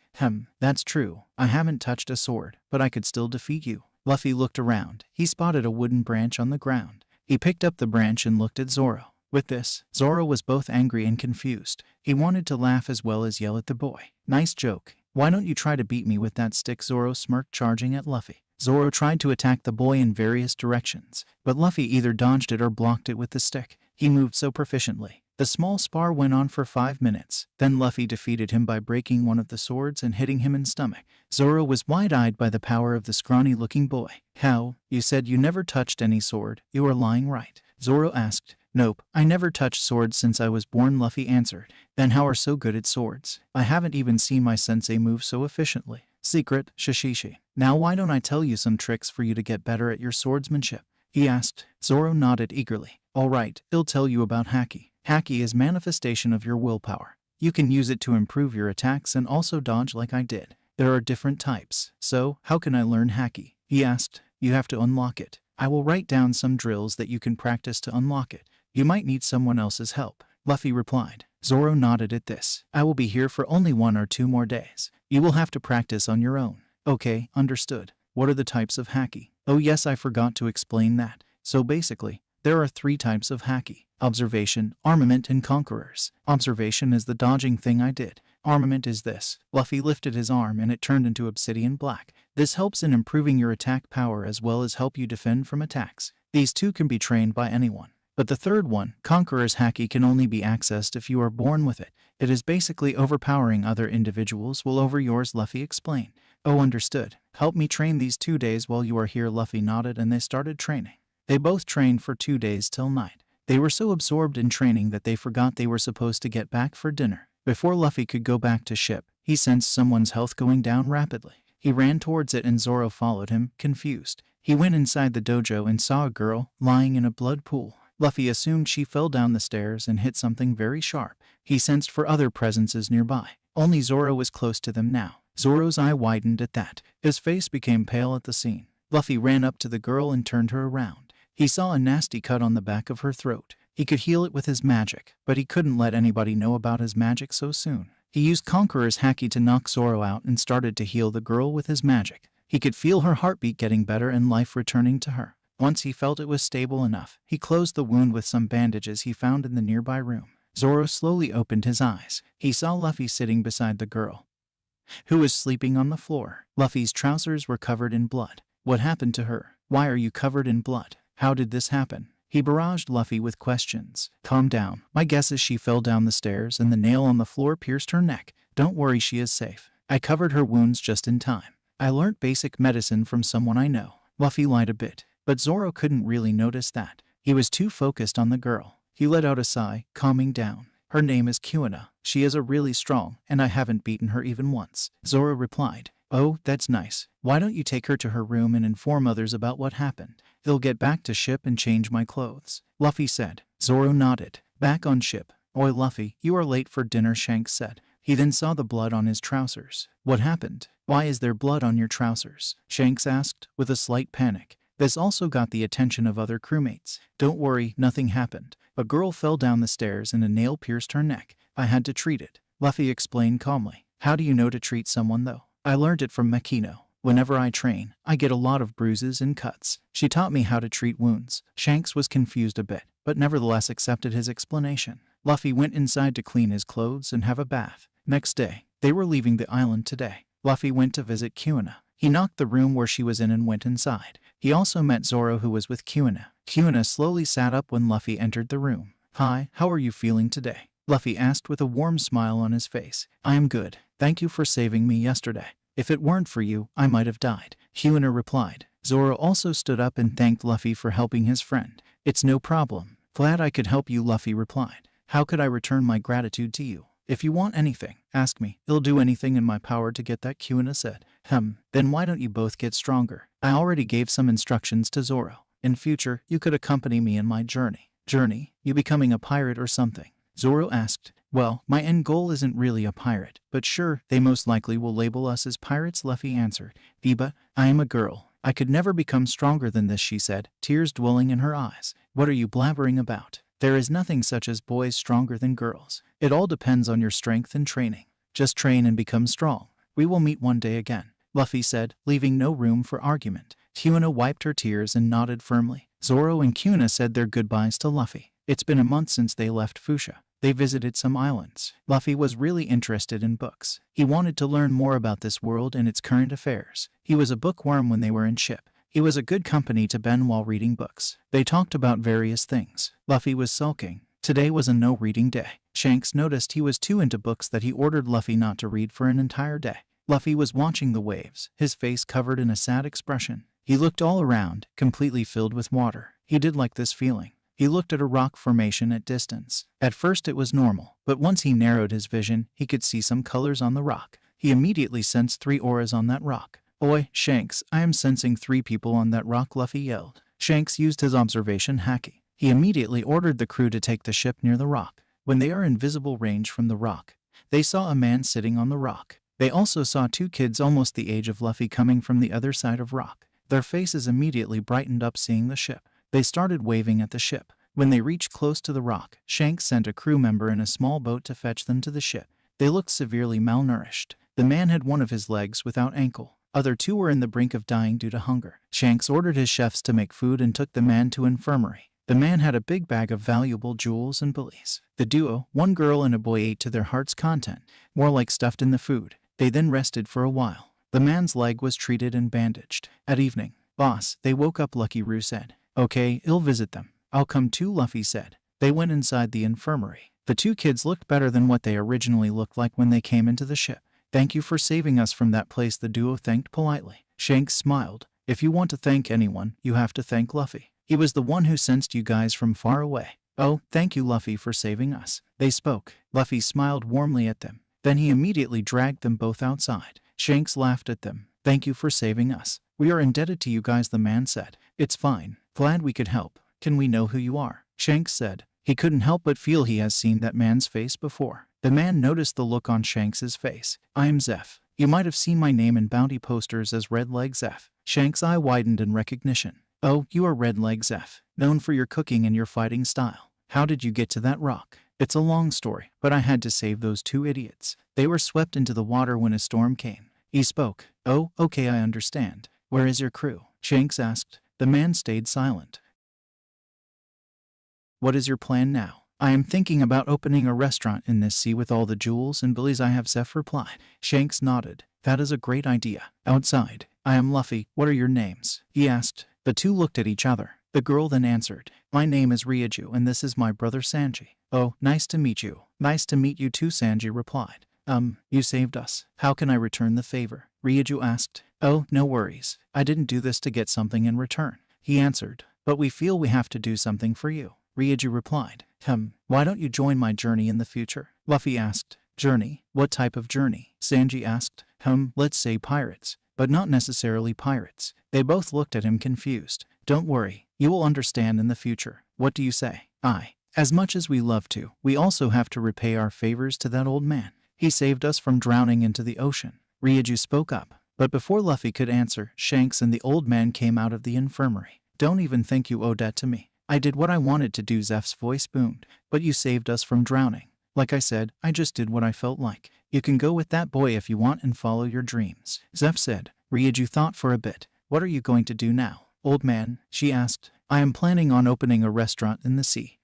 S1: That's true. I haven't touched a sword, but I could still defeat you. Luffy looked around. He spotted a wooden branch on the ground. He picked up the branch and looked at Zoro. With this, Zoro was both angry and confused. He wanted to laugh as well as yell at the boy. Nice joke. Why don't you try to beat me with that stick, Zoro smirked, charging at Luffy. Zoro tried to attack the boy in various directions, but Luffy either dodged it or blocked it with the stick. He moved so proficiently. The small spar went on for 5 minutes. Then Luffy defeated him by breaking one of the swords and hitting him in stomach. Zoro was wide-eyed by the power of the scrawny-looking boy. How? You said you never touched any sword. You are lying, right? Zoro asked. Nope, I never touched swords since I was born, Luffy answered. Then how are so good at swords? I haven't even seen my sensei move so efficiently. Secret, Shishishi. Now why don't I tell you some tricks for you to get better at your swordsmanship? He asked. Zoro nodded eagerly. Alright, I'll tell you about Haki. Haki is manifestation of your willpower. You can use it to improve your attacks and also dodge like I did. There are different types. So, how can I learn Haki? He asked. You have to unlock it. I will write down some drills that you can practice to unlock it. You might need someone else's help, Luffy replied. Zoro nodded at this. I will be here for only 1 or 2 more days. You will have to practice on your own. Okay, understood. What are the types of Haki? Oh yes, I forgot to explain that. So basically, there are 3 types of Haki. Observation, Armament, and Conquerors. Observation is the dodging thing I did. Armament is this. Luffy lifted his arm and it turned into obsidian black. This helps in improving your attack power as well as help you defend from attacks. These 2 can be trained by anyone. But the third one, Conqueror's Haki, can only be accessed if you are born with it. It is basically overpowering other individuals will over yours, Luffy explained. Oh, understood. Help me train these 2 days while you are here, Luffy nodded, and they started training. They both trained for 2 days till night. They were so absorbed in training that they forgot they were supposed to get back for dinner. Before Luffy could go back to ship, he sensed someone's health going down rapidly. He ran towards it and Zoro followed him, confused. He went inside the dojo and saw a girl lying in a blood pool. Luffy assumed she fell down the stairs and hit something very sharp. He sensed for other presences nearby. Only Zoro was close to them now. Zoro's eye widened at that. His face became pale at the scene. Luffy ran up to the girl and turned her around. He saw a nasty cut on the back of her throat. He could heal it with his magic, but he couldn't let anybody know about his magic so soon. He used Conqueror's Haki to knock Zoro out and started to heal the girl with his magic. He could feel her heartbeat getting better and life returning to her. Once he felt it was stable enough, he closed the wound with some bandages he found in the nearby room. Zoro slowly opened his eyes. He saw Luffy sitting beside the girl, who was sleeping on the floor. Luffy's trousers were covered in blood. What happened to her? Why are you covered in blood? How did this happen? He barraged Luffy with questions. Calm down. My guess is she fell down the stairs and the nail on the floor pierced her neck. Don't worry, she is safe. I covered her wounds just in time. I learnt basic medicine from someone I know. Luffy lied a bit, but Zoro couldn't really notice that. He was too focused on the girl. He let out a sigh, calming down. Her name is Kuina. She is a really strong, and I haven't beaten her even once. Zoro replied. Oh, that's nice. Why don't you take her to her room and inform others about what happened? They'll get back to ship and change my clothes, Luffy said. Zoro nodded. Back on ship. Oi, Luffy, you are late for dinner, Shanks said. He then saw the blood on his trousers. What happened? Why is there blood on your trousers? Shanks asked, with a slight panic. This also got the attention of other crewmates. Don't worry, nothing happened. A girl fell down the stairs and a nail pierced her neck. I had to treat it, Luffy explained calmly. How do you know to treat someone though? I learned it from Makino. Whenever I train, I get a lot of bruises and cuts. She taught me how to treat wounds. Shanks was confused a bit, but nevertheless accepted his explanation. Luffy went inside to clean his clothes and have a bath. Next day, they were leaving the island today. Luffy went to visit Kuina. He knocked the room where she was in and went inside. He also met Zoro, who was with Kuina. Kuina slowly sat up when Luffy entered the room. Hi, how are you feeling today? Luffy asked with a warm smile on his face. I am good. Thank you for saving me yesterday. If it weren't for you, I might have died, Kuina replied. Zoro also stood up and thanked Luffy for helping his friend. It's no problem. Glad I could help you, Luffy replied. How could I return my gratitude to you? If you want anything, ask me. I'll do anything in my power to get that, Kuina said. Then why don't you both get stronger? I already gave some instructions to Zoro. In future, you could accompany me in my journey. Journey? You becoming a pirate or something? Zoro asked. Well, my end goal isn't really a pirate, but sure, they most likely will label us as pirates, Luffy answered. But I am a girl. I could never become stronger than this, she said, tears dwelling in her eyes. What are you blabbering about? There is nothing such as boys stronger than girls. It all depends on your strength and training. Just train and become strong. We will meet one day again, Luffy said, leaving no room for argument. Kuina wiped her tears and nodded firmly. Zoro and Kuina said their goodbyes to Luffy. It's been a month since they left Fusha. They visited some islands. Luffy was really interested in books. He wanted to learn more about this world and its current affairs. He was a bookworm when they were in ship. He was a good company to Ben while reading books. They talked about various things. Luffy was sulking. Today was a no-reading day. Shanks noticed he was too into books that he ordered Luffy not to read for an entire day. Luffy was watching the waves, his face covered in a sad expression. He looked all around, completely filled with water. He did like this feeling. He looked at a rock formation at distance. At first it was normal, but once he narrowed his vision, he could see some colors on the rock. He immediately sensed 3 auras on that rock. Oi, Shanks, I am sensing 3 people on that rock, Luffy yelled. Shanks used his observation haki. He immediately ordered the crew to take the ship near the rock. When they are in visible range from the rock, they saw a man sitting on the rock. They also saw 2 kids almost the age of Luffy coming from the other side of rock. Their faces immediately brightened up seeing the ship. They started waving at the ship. When they reached close to the rock, Shanks sent a crew member in a small boat to fetch them to the ship. They looked severely malnourished. The man had one of his legs without ankle. Other 2 were in the brink of dying due to hunger. Shanks ordered his chefs to make food and took the man to infirmary. The man had a big bag of valuable jewels and bullies. The duo, 1 girl and a boy, ate to their heart's content, more like stuffed in the food. They then rested for a while. The man's leg was treated and bandaged. At evening, boss, they woke up, Lucky Roo said. Okay, I'll visit them. I'll come too, Luffy said. They went inside the infirmary. The 2 kids looked better than what they originally looked like when they came into the ship. Thank you for saving us from that place, the duo thanked politely. Shanks smiled. If you want to thank anyone, you have to thank Luffy. He was the one who sensed you guys from far away. Oh, thank you, Luffy, for saving us. They spoke. Luffy smiled warmly at them. Then he immediately dragged them both outside. Shanks laughed at them. Thank you for saving us. We are indebted to you guys, the man said. It's fine. Glad we could help. Can we know who you are? Shanks said. He couldn't help but feel he has seen that man's face before. The man noticed the look on Shanks's face. I am Zeph. You might have seen my name in bounty posters as Red Leg Zeph. Shanks' eye widened in recognition. Oh, you are Red Leg Zeph, known for your cooking and your fighting style. How did you get to that rock? It's a long story, but I had to save those two idiots. They were swept into the water when a storm came. He spoke. Oh, okay, I understand. Where is your crew? Shanks asked. The man stayed silent. What is your plan now? I am thinking about opening a restaurant in this sea with all the jewels and billies I have, Zeph replied. Shanks nodded. That is a great idea. Outside. I am Luffy. What are your names? He asked. The two looked at each other. The girl then answered. My name is Ryuju and this is my brother Sanji. Oh, nice to meet you. Nice to meet you too, Sanji replied. You saved us. How can I return the favor? Ryuju asked. Oh, no worries. I didn't do this to get something in return. He answered. But we feel we have to do something for you. Ryuju replied. Why don't you join my journey in the future? Luffy asked. Journey? What type of journey? Sanji asked. Let's say pirates. But not necessarily pirates. They both looked at him confused. Don't worry. You will understand in the future. What do you say? As much as we love to, we also have to repay our favors to that old man. He saved us from drowning into the ocean. Ryuju spoke up. But before Luffy could answer, Shanks and the old man came out of the infirmary. Don't even think you owe that to me. I did what I wanted to do, Zeph's voice boomed. But you saved us from drowning. Like I said, I just did what I felt like. You can go with that boy if you want and follow your dreams, Zeph said. Ryuju thought for a bit. What are you going to do now? Old man, she asked. I am planning on opening a restaurant in the sea.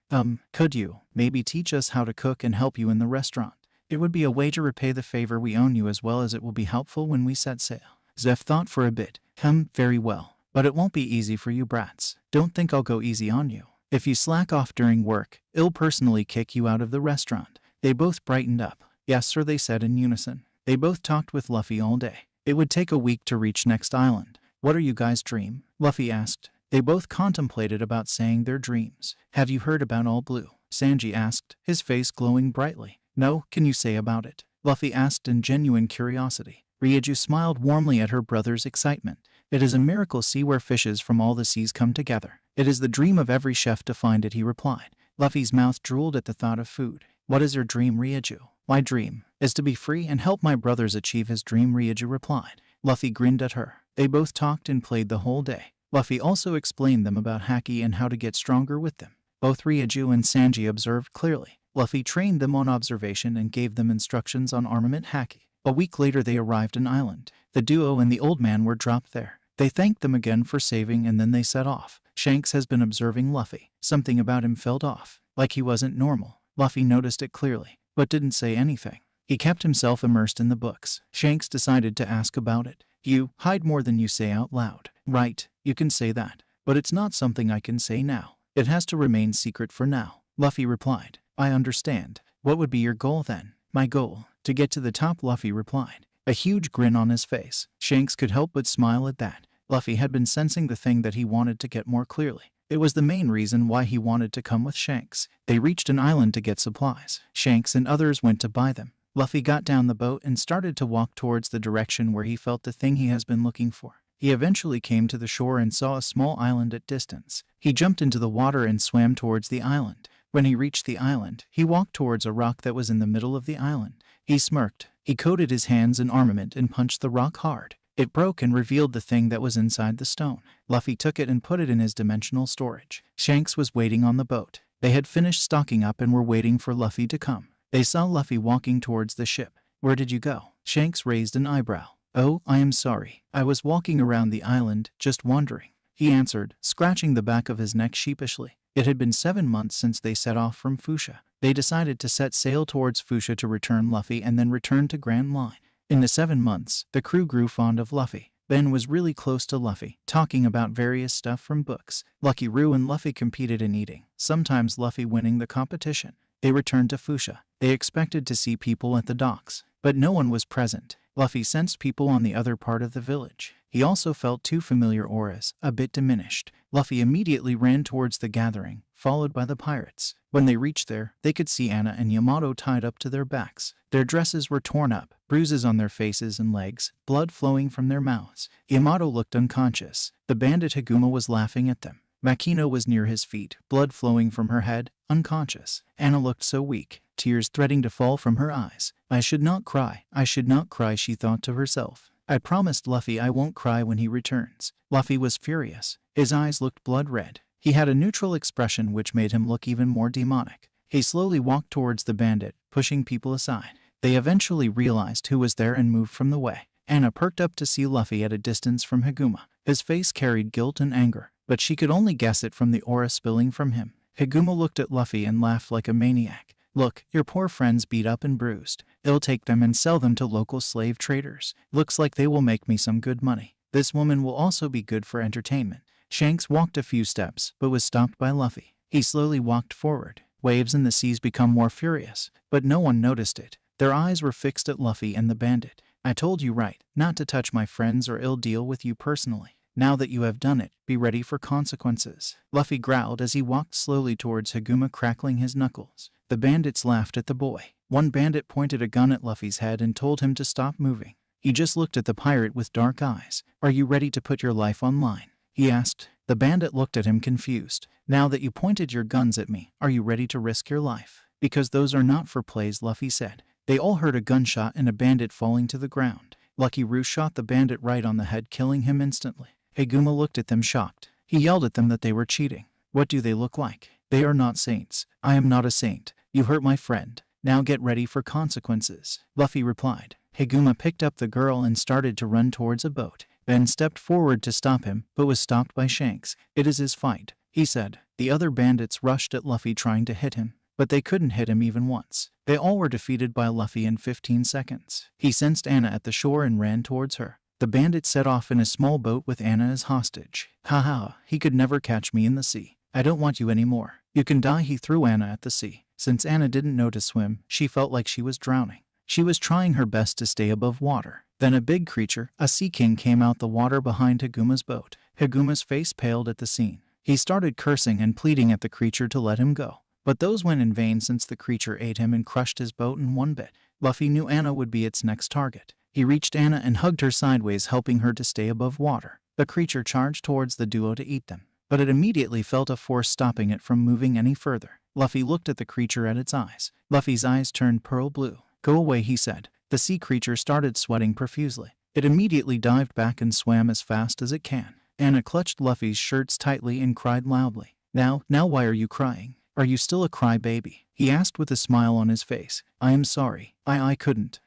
S1: Could you maybe teach us how to cook and help you in the restaurant? It would be a way to repay the favor we owe you as well as it will be helpful when we set sail. Zeph thought for a bit. Very well. But it won't be easy for you brats. Don't think I'll go easy on you. If you slack off during work, I'll personally kick you out of the restaurant. They both brightened up. Yes, sir, they said in unison. They both talked with Luffy all day. It would take a week to reach next island. What are you guys' dream? Luffy asked. They both contemplated about saying their dreams. Have you heard about All Blue? Sanji asked, his face glowing brightly. No, can you say about it? Luffy asked in genuine curiosity. Ryuju smiled warmly at her brother's excitement. It is a miracle sea where fishes from all the seas come together. It is the dream of every chef to find it, he replied. Luffy's mouth drooled at the thought of food. What is your dream, Ryuju? My dream is to be free and help my brothers achieve his dream, Ryuju replied. Luffy grinned at her. They both talked and played the whole day. Luffy also explained them about haki and how to get stronger with them. Both Ryuju and Sanji observed clearly. Luffy trained them on observation and gave them instructions on armament haki. A week later they arrived an island. The duo and the old man were dropped there. They thanked them again for saving and then they set off. Shanks has been observing Luffy. Something about him felt off, like he wasn't normal. Luffy noticed it clearly, but didn't say anything. He kept himself immersed in the books. Shanks decided to ask about it. You hide more than you say out loud. Right, you can say that, but it's not something I can say now. It has to remain secret for now, Luffy replied. I understand. What would be your goal then? My goal? To get to the top, Luffy replied. A huge grin on his face. Shanks could help but smile at that. Luffy had been sensing the thing that he wanted to get more clearly. It was the main reason why he wanted to come with Shanks. They reached an island to get supplies. Shanks and others went to buy them. Luffy got down the boat and started to walk towards the direction where he felt the thing he has been looking for. He eventually came to the shore and saw a small island at distance. He jumped into the water and swam towards the island. When he reached the island, he walked towards a rock that was in the middle of the island. He smirked. He coated his hands in armament and punched the rock hard. It broke and revealed the thing that was inside the stone. Luffy took it and put it in his dimensional storage. Shanks was waiting on the boat. They had finished stocking up and were waiting for Luffy to come. They saw Luffy walking towards the ship. Where did you go? Shanks raised an eyebrow. Oh, I am sorry. I was walking around the island, just wandering, he answered, scratching the back of his neck sheepishly. It had been 7 months since they set off from Fusha. They decided to set sail towards Fusha to return Luffy and then return to Grand Line. In the 7 months, the crew grew fond of Luffy. Ben was really close to Luffy, talking about various stuff from books. Lucky Roo and Luffy competed in eating, sometimes Luffy winning the competition. They returned to Fusha. They expected to see people at the docks, but no one was present. Luffy sensed people on the other part of the village. He also felt two familiar auras, a bit diminished. Luffy immediately ran towards the gathering, followed by the pirates. When they reached there, they could see Anna and Yamato tied up to their backs. Their dresses were torn up, bruises on their faces and legs, blood flowing from their mouths. Yamato looked unconscious. The bandit Higuma was laughing at them. Makino was near his feet, blood flowing from her head, unconscious. Anna looked so weak, tears threatening to fall from her eyes. I should not cry, she thought to herself. I promised Luffy I won't cry when he returns. Luffy was furious. His eyes looked blood red. He had a neutral expression which made him look even more demonic. He slowly walked towards the bandit, pushing people aside. They eventually realized who was there and moved from the way. Anna perked up to see Luffy at a distance from Higuma. His face carried guilt and anger, but she could only guess it from the aura spilling from him. Higuma looked at Luffy and laughed like a maniac. Look, your poor friends beat up and bruised. I'll take them and sell them to local slave traders. Looks like they will make me some good money. This woman will also be good for entertainment. Shanks walked a few steps, but was stopped by Luffy. He slowly walked forward. Waves in the seas become more furious, but no one noticed it. Their eyes were fixed at Luffy and the bandit. I told you right, not to touch my friends or ill deal with you personally. Now that you have done it, be ready for consequences. Luffy growled as he walked slowly towards Higuma, crackling his knuckles. The bandits laughed at the boy. One bandit pointed a gun at Luffy's head and told him to stop moving. He just looked at the pirate with dark eyes. Are you ready to put your life on line? He asked. The bandit looked at him confused. Now that you pointed your guns at me, are you ready to risk your life? Because those are not for plays, Luffy said. They all heard a gunshot and a bandit falling to the ground. Lucky Roo shot the bandit right on the head, killing him instantly. Higuma looked at them shocked. He yelled at them that they were cheating. What do they look like? They are not saints. I am not a saint. You hurt my friend. Now get ready for consequences. Luffy replied. Higuma picked up the girl and started to run towards a boat. Ben stepped forward to stop him, but was stopped by Shanks. It is his fight, he said. The other bandits rushed at Luffy trying to hit him, but they couldn't hit him even once. They all were defeated by Luffy in 15 seconds. He sensed Anna at the shore and ran towards her. The bandit set off in a small boat with Anna as hostage. Haha, he could never catch me in the sea. I don't want you anymore. You can die. He threw Anna at the sea. Since Anna didn't know to swim, she felt like she was drowning. She was trying her best to stay above water. Then a big creature, a sea king, came out the water behind Higuma's boat. Higuma's face paled at the scene. He started cursing and pleading at the creature to let him go. But those went in vain since the creature ate him and crushed his boat in one bit. Luffy knew Anna would be its next target. He reached Anna and hugged her sideways, helping her to stay above water. The creature charged towards the duo to eat them, but it immediately felt a force stopping it from moving any further. Luffy looked at the creature at its eyes. Luffy's eyes turned pearl blue. Go away, he said. The sea creature started sweating profusely. It immediately dived back and swam as fast as it can. Anna clutched Luffy's shirts tightly and cried loudly. Now why are you crying? Are you still a crybaby? He asked with a smile on his face. I am sorry. I couldn't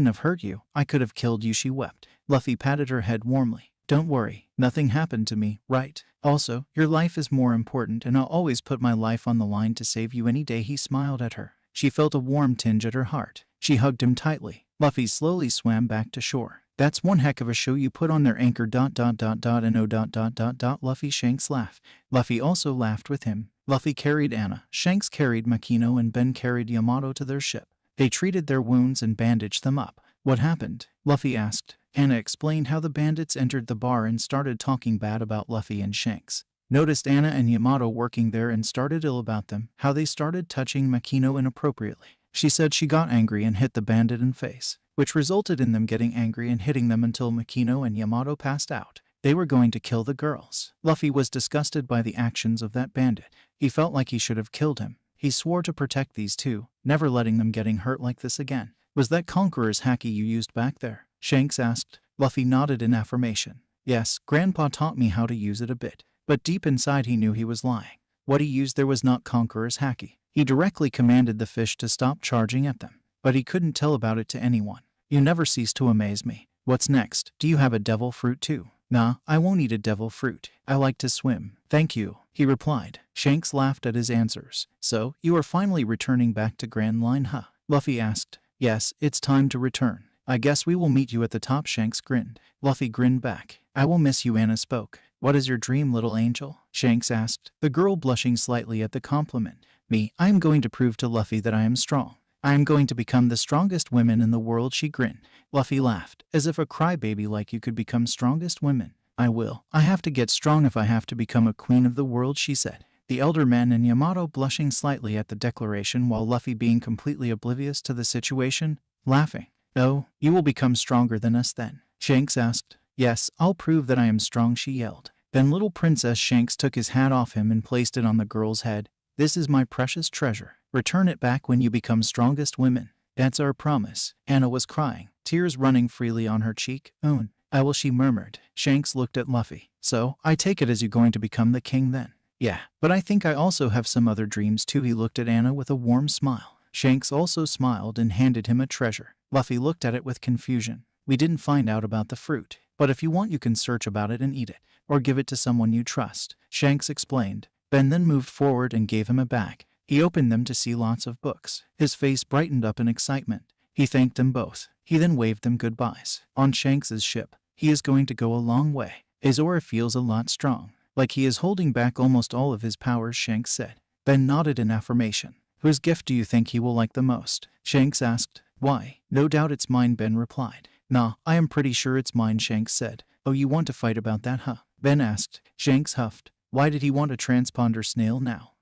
S1: have hurt you. I could have killed you, she wept. Luffy patted her head warmly. Don't worry. Nothing happened to me, right? Also, your life is more important and I'll always put my life on the line to save you any day. He smiled at her. She felt a warm tinge at her heart. She hugged him tightly. Luffy slowly swam back to shore. That's one heck of a show you put on there, anchor ... and ... Luffy. Shanks laughed. Luffy also laughed with him. Luffy carried Anna, Shanks carried Makino, and Ben carried Yamato to their ship. They treated their wounds and bandaged them up. What happened? Luffy asked. Anna explained how the bandits entered the bar and started talking bad about Luffy and Shanks. Noticed Anna and Yamato working there and started ill about them, how they started touching Makino inappropriately. She said she got angry and hit the bandit in face, which resulted in them getting angry and hitting them until Makino and Yamato passed out. They were going to kill the girls. Luffy was disgusted by the actions of that bandit. He felt like he should have killed him. He swore to protect these two, never letting them getting hurt like this again. Was that Conqueror's haki you used back there? Shanks asked. Luffy nodded in affirmation. Yes, Grandpa taught me how to use it a bit. But deep inside he knew he was lying. What he used there was not Conqueror's haki. He directly commanded the fish to stop charging at them. But he couldn't tell about it to anyone. You never cease to amaze me. What's next? Do you have a devil fruit too? Nah, I won't eat a devil fruit. I like to swim. Thank you, he replied. Shanks laughed at his answers. So, you are finally returning back to Grand Line, huh? Luffy asked. Yes, it's time to return. I guess we will meet you at the top, Shanks grinned. Luffy grinned back. I will miss you, Anna spoke. What is your dream, little angel? Shanks asked, the girl blushing slightly at the compliment. Me, I am going to prove to Luffy that I am strong. I am going to become the strongest woman in the world, she grinned. Luffy laughed, as if a crybaby like you could become strongest women. I will. I have to get strong if I have to become a queen of the world, she said. The elder man and Yamato blushing slightly at the declaration while Luffy being completely oblivious to the situation, laughing. "Oh, you will become stronger than us then?" Shanks asked. "Yes, I'll prove that I am strong," she yelled. Then little Princess Shanks took his hat off him and placed it on the girl's head. "This is my precious treasure. Return it back when you become strongest women. That's our promise." Anna was crying, tears running freely on her cheek. "I will," she murmured. Shanks looked at Luffy. "So, I take it as you're going to become the king then?" "Yeah, but I think I also have some other dreams too." He looked at Anna with a warm smile. Shanks also smiled and handed him a treasure. Luffy looked at it with confusion. "We didn't find out about the fruit, but if you want you can search about it and eat it, or give it to someone you trust," Shanks explained. Ben then moved forward and gave him a bag. He opened them to see lots of books. His face brightened up in excitement. He thanked them both. He then waved them goodbyes. On Shanks's ship, he is going to go a long way. His aura feels a lot strong, like he is holding back almost all of his powers, Shanks said. Ben nodded in affirmation. "Whose gift do you think he will like the most?" Shanks asked. "Why, no doubt it's mine," Ben replied. "Nah, I am pretty sure it's mine," Shanks said. "Oh, you want to fight about that, huh?" Ben asked. Shanks huffed. Why did he want a transponder snail now?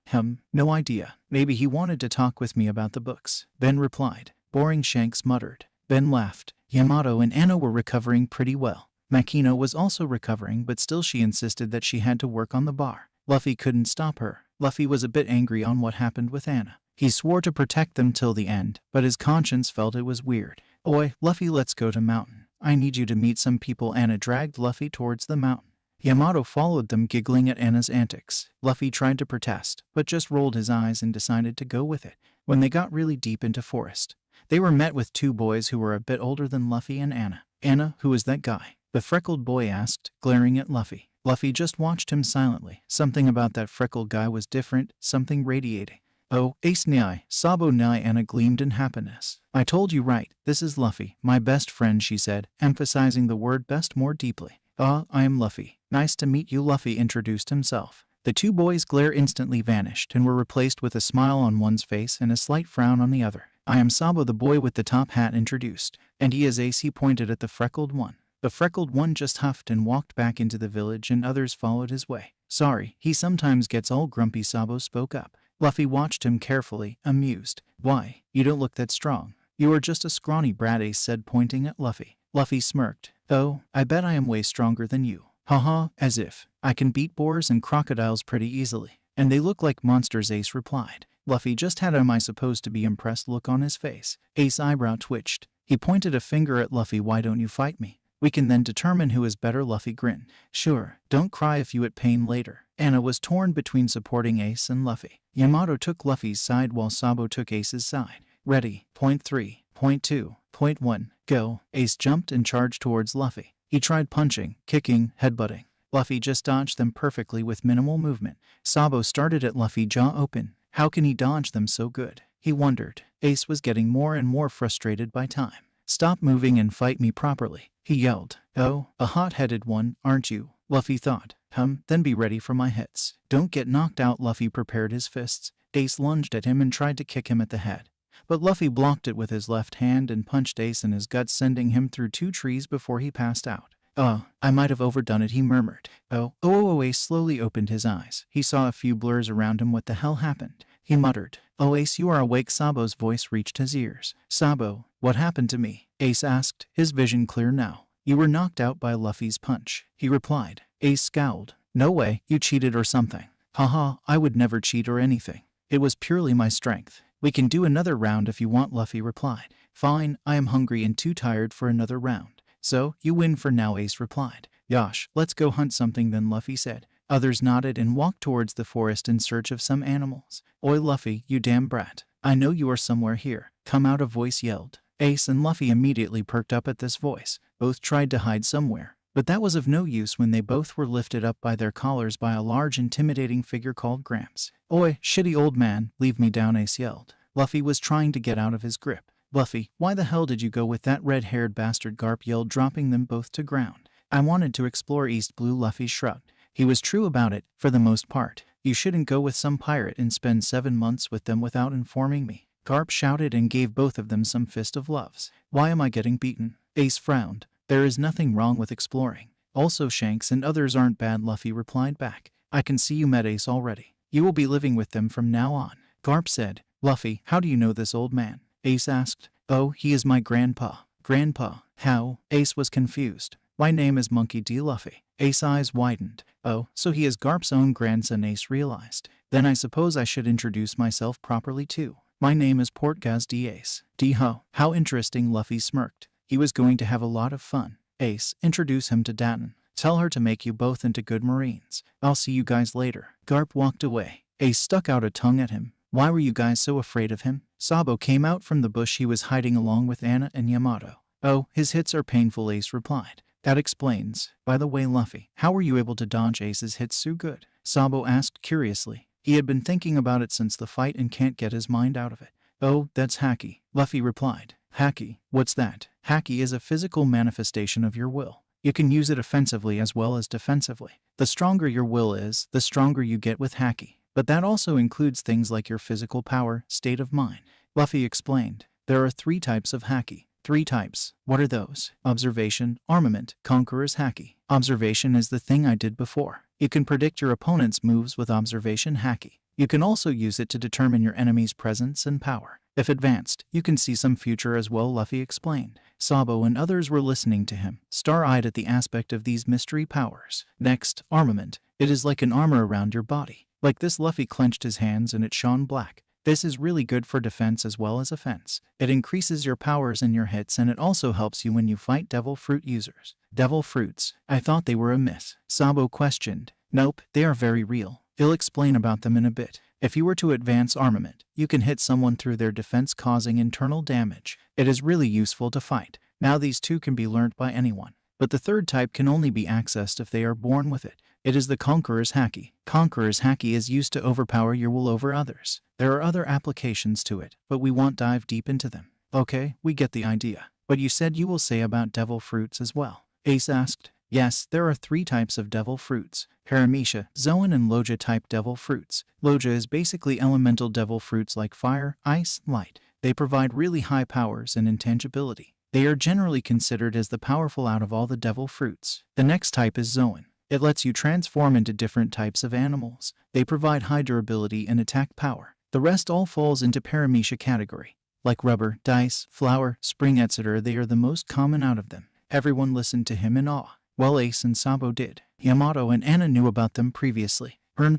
S1: No idea. Maybe he wanted to talk with me about the books," Ben replied. Boring, Shanks muttered. Ben laughed. Yamato and Anna were recovering pretty well. Makino was also recovering, but still she insisted that she had to work on the bar. Luffy couldn't stop her. Luffy was a bit angry on what happened with Anna. He swore to protect them till the end, but his conscience felt it was weird. "Oi, Luffy, let's go to mountain. I need you to meet some people." Anna dragged Luffy towards the mountain. Yamato followed them, giggling at Anna's antics. Luffy tried to protest, but just rolled his eyes and decided to go with it. When they got really deep into forest, they were met with two boys who were a bit older than Luffy and Anna. "Anna, who is that guy?" the freckled boy asked, glaring at Luffy. Luffy just watched him silently. Something about that freckled guy was different, something radiating. "Oh, Ace Nyai, Sabo Nyai." Anna gleamed in happiness. "I told you right, this is Luffy, my best friend," she said, emphasizing the word best more deeply. "Ah, I am Luffy. Nice to meet you." Luffy introduced himself. The two boys' glare instantly vanished and were replaced with a smile on one's face and a slight frown on the other. "I am Sabo," the boy with the top hat introduced. "And he is Ace." He pointed at the freckled one. The freckled one just huffed and walked back into the village, and others followed his way. "Sorry, he sometimes gets all grumpy," Sabo spoke up. Luffy watched him carefully, amused. "Why, you don't look that strong. You are just a scrawny brat," Ace said, pointing at Luffy. Luffy smirked. "Oh, I bet I am way stronger than you." "Haha, as if. I can beat boars and crocodiles pretty easily. And they look like monsters," Ace replied. Luffy just had "am I supposed to be impressed" look on his face. Ace's eyebrow twitched. He pointed a finger at Luffy. "Why don't you fight me? We can then determine who is better." Luffy grinned. "Sure, don't cry if you at pain later." Anna was torn between supporting Ace and Luffy. Yamato took Luffy's side while Sabo took Ace's side. "Ready, point 3, point 2, point 1, go." Ace jumped and charged towards Luffy. He tried punching, kicking, headbutting. Luffy just dodged them perfectly with minimal movement. Sabo started at Luffy, jaw open. How can he dodge them so good? He wondered. Ace was getting more and more frustrated by time. "Stop moving and fight me properly," he yelled. "Oh, a hot-headed one, aren't you?" Luffy thought. Then be ready for my hits. Don't get knocked out." Luffy prepared his fists. Ace lunged at him and tried to kick him at the head. But Luffy blocked it with his left hand and punched Ace in his gut, sending him through 2 trees before he passed out. I might have overdone it," he murmured. Ace slowly opened his eyes. He saw a few blurs around him. "What the hell happened?" he muttered. "Oh, Ace, you are awake." Sabo's voice reached his ears. "Sabo, what happened to me?" Ace asked, his vision clear now. "You were knocked out by Luffy's punch," he replied. Ace scowled. "No way, you cheated or something." "Haha, I would never cheat or anything. It was purely my strength." "We can do another round if you want," Luffy replied. "Fine, I am hungry and too tired for another round." "So, you win for now," Ace replied. "Yosh, let's go hunt something then," Luffy said. Others nodded and walked towards the forest in search of some animals. "Oi, Luffy, you damn brat. I know you are somewhere here. Come out," a voice yelled. Ace and Luffy immediately perked up at this voice. Both tried to hide somewhere, but that was of no use when they both were lifted up by their collars by a large intimidating figure called Gramps. "Oi, shitty old man, leave me down," Ace yelled. Luffy was trying to get out of his grip. "Luffy, why the hell did you go with that red-haired bastard?" Garp yelled, dropping them both to ground. "I wanted to explore East Blue," Luffy shrugged. He was true about it, for the most part. "You shouldn't go with some pirate and spend 7 months with them without informing me." Garp shouted and gave both of them some fist of loves. "Why am I getting beaten?" Ace frowned. "There is nothing wrong with exploring. Also, Shanks and others aren't bad," Luffy replied back. "I can see you met Ace already. You will be living with them from now on. Garp said. Luffy, how do you know this old man? Ace asked. Oh, he is my grandpa. Grandpa? How? Ace was confused. My name is Monkey D. Luffy. Ace's eyes widened. Oh, so he is Garp's own grandson, Ace realized. Then I suppose I should introduce myself properly too. My name is Portgaz D. Ace. D-ho. How interesting, Luffy smirked. He was going to have a lot of fun. Ace, introduce him to Daten. Tell her to make you both into good Marines. I'll see you guys later. Garp walked away. Ace stuck out a tongue at him. Why were you guys so afraid of him? Sabo came out from the bush he was hiding along with Anna and Yamato. Oh, his hits are painful, Ace replied. That explains. By the way, Luffy, how were you able to dodge Ace's hits so good? Sabo asked curiously. He had been thinking about it since the fight and can't get his mind out of it. Oh, that's Haki, Luffy replied. Haki? What's that? Haki is a physical manifestation of your will. You can use it offensively as well as defensively. The stronger your will is, the stronger you get with Haki. But that also includes things like your physical power, state of mind. Luffy explained. There are 3 types of Haki. 3 types. What are those? Observation, Armament, Conqueror's Haki. Observation is the thing I did before. You can predict your opponent's moves with Observation Haki. You can also use it to determine your enemy's presence and power. If advanced, you can see some future as well, Luffy explained. Sabo and others were listening to him, star-eyed at the aspect of these mystery powers. Next, Armament. It is like an armor around your body. Like this, Luffy clenched his hands and it shone black. This is really good for defense as well as offense. It increases your powers and your hits, and it also helps you when you fight Devil Fruit users. Devil Fruits? I thought they were a myth. Sabo questioned. Nope, they are very real. He'll explain about them in a bit. If you were to advance Armament, you can hit someone through their defense, causing internal damage. It is really useful to fight. Now these 2 can be learnt by anyone. But the 3rd type can only be accessed if they are born with it. It is the Conqueror's Haki. Conqueror's Haki is used to overpower your will over others. There are other applications to it, but we won't dive deep into them. Okay, we get the idea. But you said you will say about Devil Fruits as well. Ace asked. Yes, there are 3 types of Devil Fruits. Paramecia, Zoan and Loja type Devil Fruits. Loja is basically elemental Devil Fruits like fire, ice, light. They provide really high powers and intangibility. They are generally considered as the powerful out of all the Devil Fruits. The next type is Zoan. It lets you transform into different types of animals. They provide high durability and attack power. The rest all falls into Paramecia category. Like rubber, dice, flower, spring, etc. They are the most common out of them. Everyone listened to him in awe. Well, Ace and Sabo did. Yamato and Anna knew about them previously. Uhhh,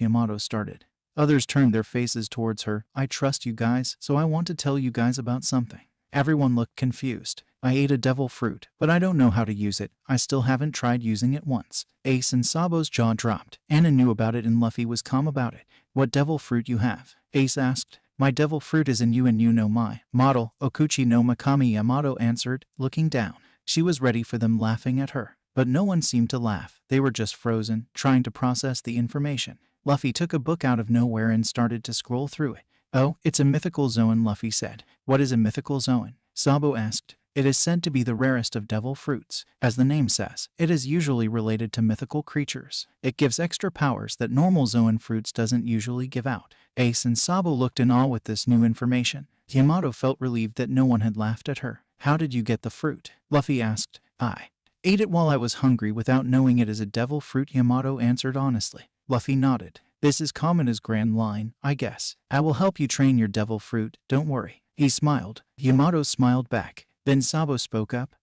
S1: Yamato started. Others turned their faces towards her. I trust you guys, so I want to tell you guys about something. Everyone looked confused. I ate a devil fruit, but I don't know how to use it. I still haven't tried using it once. Ace and Sabo's jaw dropped. Anna knew about it and Luffy was calm about it. What devil fruit you have? Ace asked. My devil fruit is in you and you know my model, Okuchi no Makami, Yamato answered, looking down. She was ready for them laughing at her. But no one seemed to laugh. They were just frozen, trying to process the information. Luffy took a book out of nowhere and started to scroll through it. Oh, it's a mythical zoan, Luffy said. What is a mythical zoan? Sabo asked. It is said to be the rarest of devil fruits. As the name says, it is usually related to mythical creatures. It gives extra powers that normal zoan fruits doesn't usually give out. Ace and Sabo looked in awe with this new information. Yamato felt relieved that no one had laughed at her. How did you get the fruit? Luffy asked. I ate it while I was hungry without knowing it is a devil fruit, Yamato answered honestly. Luffy nodded. This is common as Grand Line, I guess. I will help you train your devil fruit, don't worry. He smiled. Yamato smiled back. Then Sabo spoke up.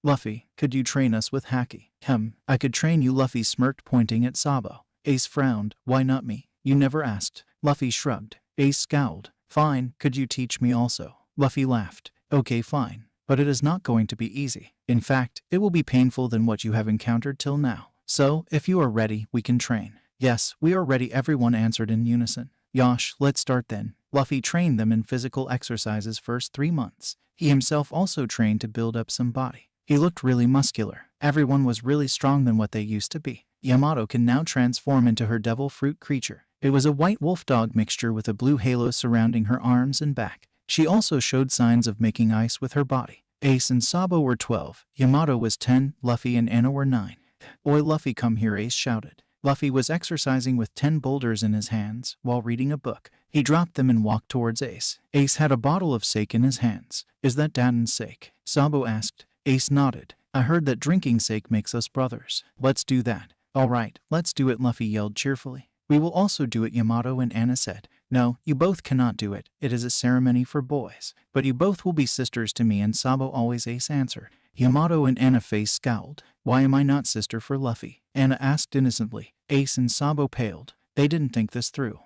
S1: Luffy, could you train us with Haki? I could train you, Luffy smirked, pointing at Sabo. Ace frowned. Why not me? You never asked. Luffy shrugged. Ace scowled. Fine, could you teach me also? Luffy laughed. Okay, fine. But it is not going to be easy. In fact, it will be painful than what you have encountered till now. So, if you are ready, we can train. Yes, we are ready, everyone answered in unison. Yosh, let's start then. Luffy trained them in physical exercises first 3 months. He himself also trained to build up some body. He looked really muscular. Everyone was really strong than what they used to be. Yamato can now transform into her devil fruit creature. It was a white wolf dog mixture with a blue halo surrounding her arms and back. She also showed signs of making ice with her body. Ace and Sabo were 12. Yamato was 10. Luffy and Anna were 9. Oi, Luffy, come here, Ace shouted. Luffy was exercising with 10 boulders in his hands while reading a book. He dropped them and walked towards Ace. Ace had a bottle of sake in his hands. Is that Daten's sake? Sabo asked. Ace nodded. I heard that drinking sake makes us brothers. Let's do that. Alright, let's do it, Luffy yelled cheerfully. We will also do it, Yamato and Anna said. No, you both cannot do it. It is a ceremony for boys. But you both will be sisters to me, and Sabo always, Ace answered. Yamato and Anna face scowled. Why am I not sister for Luffy? Anna asked innocently. Ace and Sabo paled. They didn't think this through.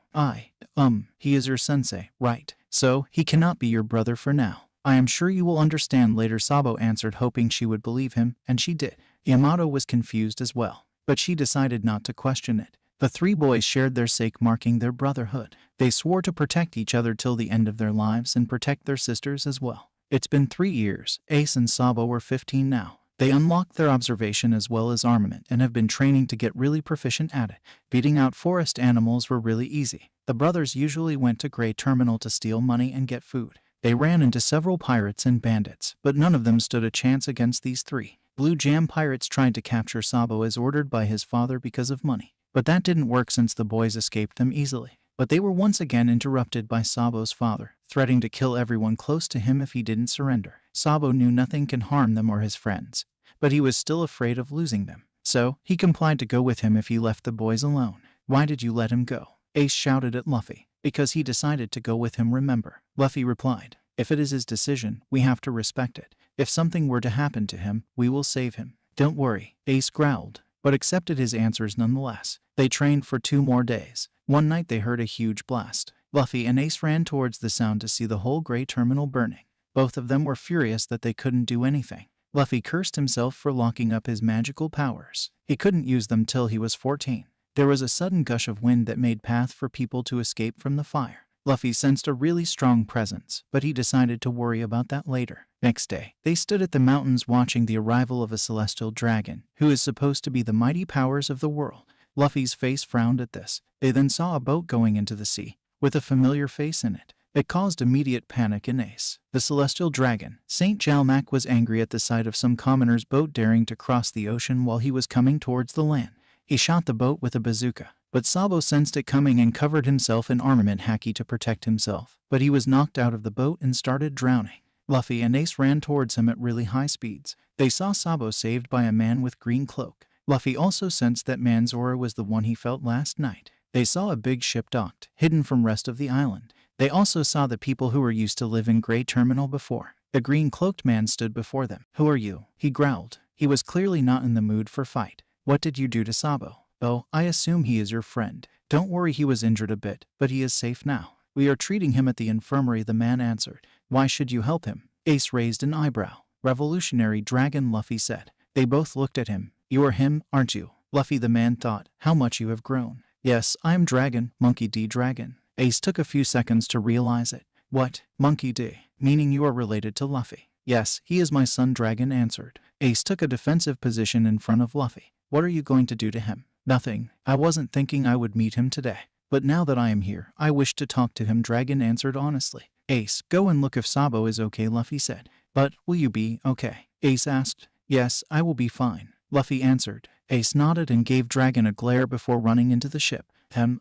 S1: He is your sensei, right? So, he cannot be your brother for now. I am sure you will understand later, Sabo answered, hoping she would believe him, and she did. Yamato was confused as well, but she decided not to question it. The three boys shared their sake, marking their brotherhood. They swore to protect each other till the end of their lives and protect their sisters as well. It's been 3 years. Ace and Sabo were 15 now. They unlocked their observation as well as armament and have been training to get really proficient at it. Beating out forest animals were really easy. The brothers usually went to Grey Terminal to steal money and get food. They ran into several pirates and bandits, but none of them stood a chance against these three. Blue Jam pirates tried to capture Sabo as ordered by his father because of money. But that didn't work since the boys escaped them easily. But they were once again interrupted by Sabo's father, threatening to kill everyone close to him if he didn't surrender. Sabo knew nothing can harm them or his friends, but he was still afraid of losing them. So, he complied to go with him if he left the boys alone. Why did you let him go? Ace shouted at Luffy. Because he decided to go with him, remember. Luffy replied. If it is his decision, we have to respect it. If something were to happen to him, we will save him. Don't worry, Ace growled, but accepted his answers nonetheless. They trained for 2 more days. One night they heard a huge blast. Luffy and Ace ran towards the sound to see the whole Grey Terminal burning. Both of them were furious that they couldn't do anything. Luffy cursed himself for locking up his magical powers. He couldn't use them till he was 14. There was a sudden gush of wind that made path for people to escape from the fire. Luffy sensed a really strong presence, but he decided to worry about that later. Next day, they stood at the mountains watching the arrival of a celestial dragon, who is supposed to be the mighty powers of the world. Luffy's face frowned at this. They then saw a boat going into the sea, with a familiar face in it. It caused immediate panic in Ace. The celestial dragon, Saint Jalmac, was angry at the sight of some commoner's boat daring to cross the ocean while he was coming towards the land. He shot the boat with a bazooka, but Sabo sensed it coming and covered himself in armament haki to protect himself. But he was knocked out of the boat and started drowning. Luffy and Ace ran towards him at really high speeds. They saw Sabo saved by a man with green cloak. Luffy also sensed that man Zoro was the one he felt last night. They saw a big ship docked, hidden from rest of the island. They also saw the people who were used to live in Grey Terminal before. The green-cloaked man stood before them. Who are you? He growled. He was clearly not in the mood for fight. What did you do to Sabo? Oh, I assume he is your friend. Don't worry, he was injured a bit, but he is safe now. We are treating him at the infirmary, the man answered. Why should you help him? Ace raised an eyebrow. Revolutionary Dragon, Luffy said. They both looked at him. You are him, aren't you? Luffy, the man thought. How much you have grown. Yes, I am Dragon, Monkey D. Dragon. Ace took a few seconds to realize it. What? Monkey D? Meaning you are related to Luffy? Yes, he is my son, Dragon answered. Ace took a defensive position in front of Luffy. What are you going to do to him? Nothing. I wasn't thinking I would meet him today. But now that I am here, I wish to talk to him, Dragon answered honestly. Ace, go and look if Sabo is okay, Luffy said. But, will you be okay? Ace asked. Yes, I will be fine, Luffy answered. Ace nodded and gave Dragon a glare before running into the ship.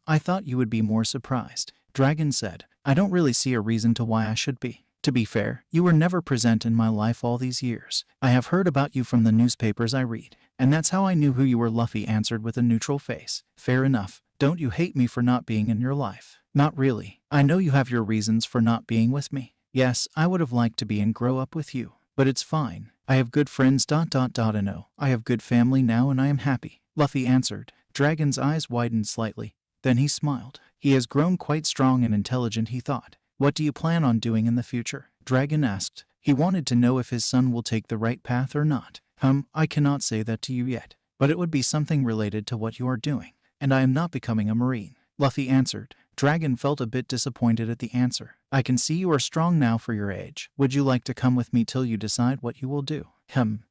S1: I thought you would be more surprised, Dragon said. I don't really see a reason to why I should be. To be fair, you were never present in my life all these years. I have heard about you from the newspapers I read, and that's how I knew who you were, Luffy answered with a neutral face. Fair enough. Don't you hate me for not being in your life? Not really. I know you have your reasons for not being with me. Yes, I would have liked to be and grow up with you, but it's fine. I have good friends ... and no, I have good family now and I am happy, Luffy answered. Dragon's eyes widened slightly. Then he smiled. He has grown quite strong and intelligent, he thought. What do you plan on doing in the future? Dragon asked. He wanted to know if his son will take the right path or not. I cannot say that to you yet, but it would be something related to what you are doing. And I am not becoming a marine, Luffy answered. Dragon felt a bit disappointed at the answer. I can see you are strong now for your age. Would you like to come with me till you decide what you will do?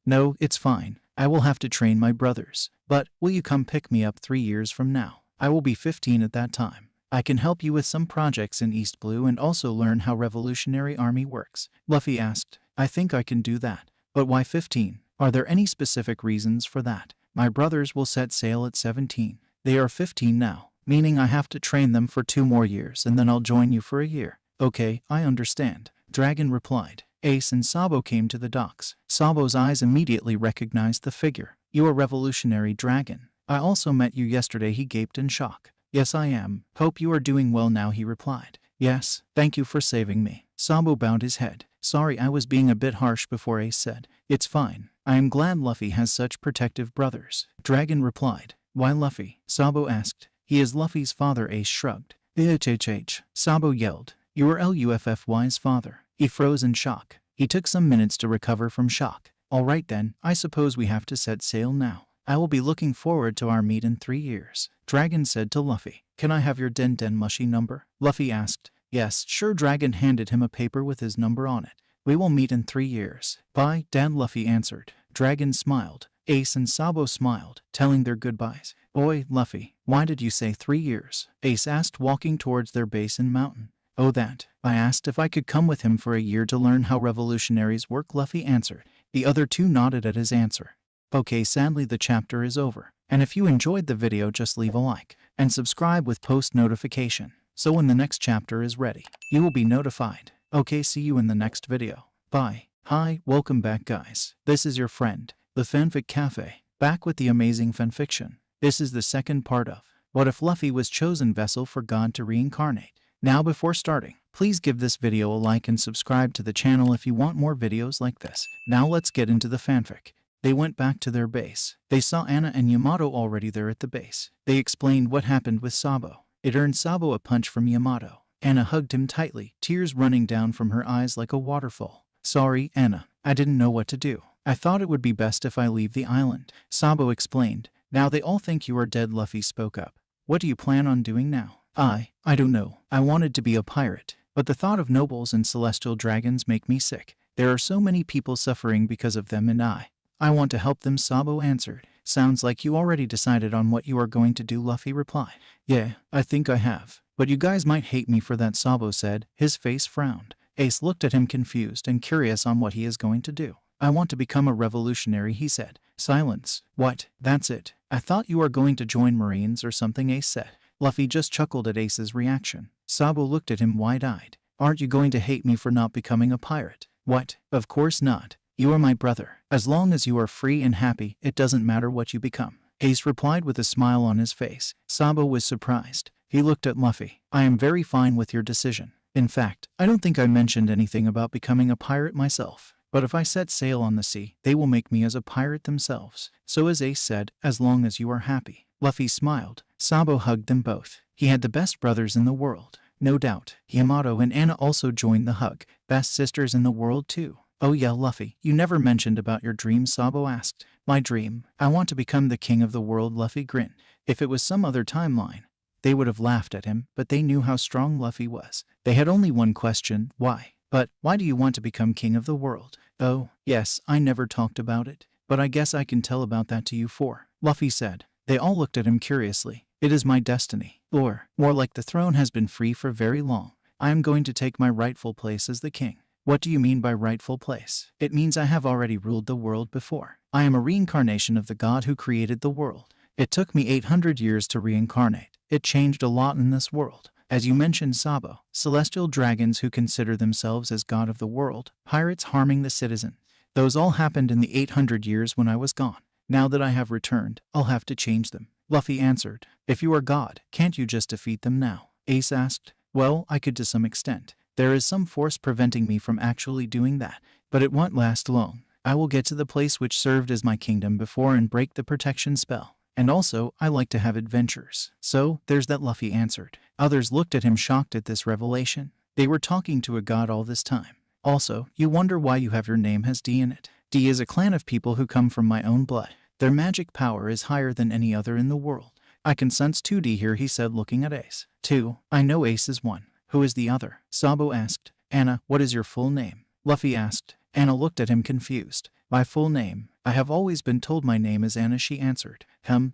S1: No, it's fine. I will have to train my brothers. But, will you come pick me up 3 years from now? I will be 15 at that time. I can help you with some projects in East Blue and also learn how Revolutionary Army works. Luffy asked. I think I can do that. But why 15? Are there any specific reasons for that? My brothers will set sail at 17. They are 15 now, meaning I have to train them for 2 more years and then I'll join you for a year. Okay, I understand, Dragon replied. Ace and Sabo came to the docks. Sabo's eyes immediately recognized the figure. You are Revolutionary Dragon. I also met you yesterday, he gaped in shock. Yes, I am. Hope you are doing well now, he replied. Yes, thank you for saving me. Sabo bowed his head. Sorry, I was being a bit harsh before, Ace said. It's fine. I am glad Luffy has such protective brothers. Dragon replied. Why Luffy? Sabo asked. He is Luffy's father, Ace shrugged. HHH. Sabo yelled. You are Luffy's father. He froze in shock. He took some minutes to recover from shock. All right then, I suppose we have to set sail now. I will be looking forward to our meet in 3 years. Dragon said to Luffy. Can I have your Den Mushy number? Luffy asked. Yes, sure. Dragon handed him a paper with his number on it. We will meet in 3 years. Bye, Dan, Luffy answered. Dragon smiled. Ace and Sabo smiled, telling their goodbyes. Oi, Luffy, why did you say 3 years? Ace asked, walking towards their base in mountain. Oh, that. I asked if I could come with him for a year to learn how revolutionaries work, Luffy answered. The other two nodded at his answer. Okay, sadly the chapter is over. And if you enjoyed the video, just leave a like and subscribe with post notification. So when the next chapter is ready, you will be notified. Okay, see you in the next video. Bye. Hi, welcome back guys. This is your friend, the Fanfic Cafe, back with the amazing fanfiction. This is the second part of What If Luffy Was Chosen Vessel for God to Reincarnate. Now before starting, please give this video a like and subscribe to the channel if you want more videos like this. Now let's get into the fanfic. They went back to their base. They saw Anna and Yamato already there at the base. They explained what happened with Sabo. It earned Sabo a punch from Yamato. Anna hugged him tightly, tears running down from her eyes like a waterfall. Sorry, Anna. I didn't know what to do. I thought it would be best if I leave the island. Sabo explained. Now they all think you are dead, Luffy spoke up. What do you plan on doing now? I don't know. I wanted to be a pirate, but the thought of nobles and celestial dragons make me sick. There are so many people suffering because of them, and I want to help them, Sabo answered. Sounds like you already decided on what you are going to do, Luffy replied. Yeah, I think I have. But you guys might hate me for that, Sabo said. His face frowned. Ace looked at him confused and curious on what he is going to do. I want to become a revolutionary, he said. Silence. What? That's it. I thought you were going to join Marines or something, Ace said. Luffy just chuckled at Ace's reaction. Sabo looked at him wide-eyed. Aren't you going to hate me for not becoming a pirate? What? Of course not. You are my brother. As long as you are free and happy, it doesn't matter what you become. Ace replied with a smile on his face. Sabo was surprised. He looked at Luffy. I am very fine with your decision. In fact, I don't think I mentioned anything about becoming a pirate myself. But if I set sail on the sea, they will make me as a pirate themselves. So as Ace said, as long as you are happy. Luffy smiled. Sabo hugged them both. He had the best brothers in the world. No doubt. Yamato and Anna also joined the hug. Best sisters in the world too. Oh yeah, Luffy, you never mentioned about your dream, Sabo asked. My dream? I want to become the king of the world, Luffy grinned. If it was some other timeline, they would have laughed at him, but they knew how strong Luffy was. They had only one question, why? But why do you want to become king of the world? Oh, yes, I never talked about it, but I guess I can tell about that to you for, Luffy said. They all looked at him curiously. It is my destiny. Or, more like the throne has been free for very long. I am going to take my rightful place as the king. What do you mean by rightful place? It means I have already ruled the world before. I am a reincarnation of the god who created the world. It took me 800 years to reincarnate. It changed a lot in this world. As you mentioned, Sabo, celestial dragons who consider themselves as god of the world, pirates harming the citizen. Those all happened in the 800 years when I was gone. Now that I have returned, I'll have to change them. Luffy answered. If you are God, can't you just defeat them now? Ace asked. Well, I could to some extent. There is some force preventing me from actually doing that, but it won't last long. I will get to the place which served as my kingdom before and break the protection spell. And also, I like to have adventures. So, there's that, Luffy answered. Others looked at him shocked at this revelation. They were talking to a god all this time. Also, you wonder why you have your name has D in it. D is a clan of people who come from my own blood. Their magic power is higher than any other in the world. I can sense 2D here, he said, looking at Ace. 2. I know Ace is one. Who is the other? Sabo asked. Anna, what is your full name? Luffy asked. Anna looked at him confused. My full name? I have always been told my name is Anna, she answered.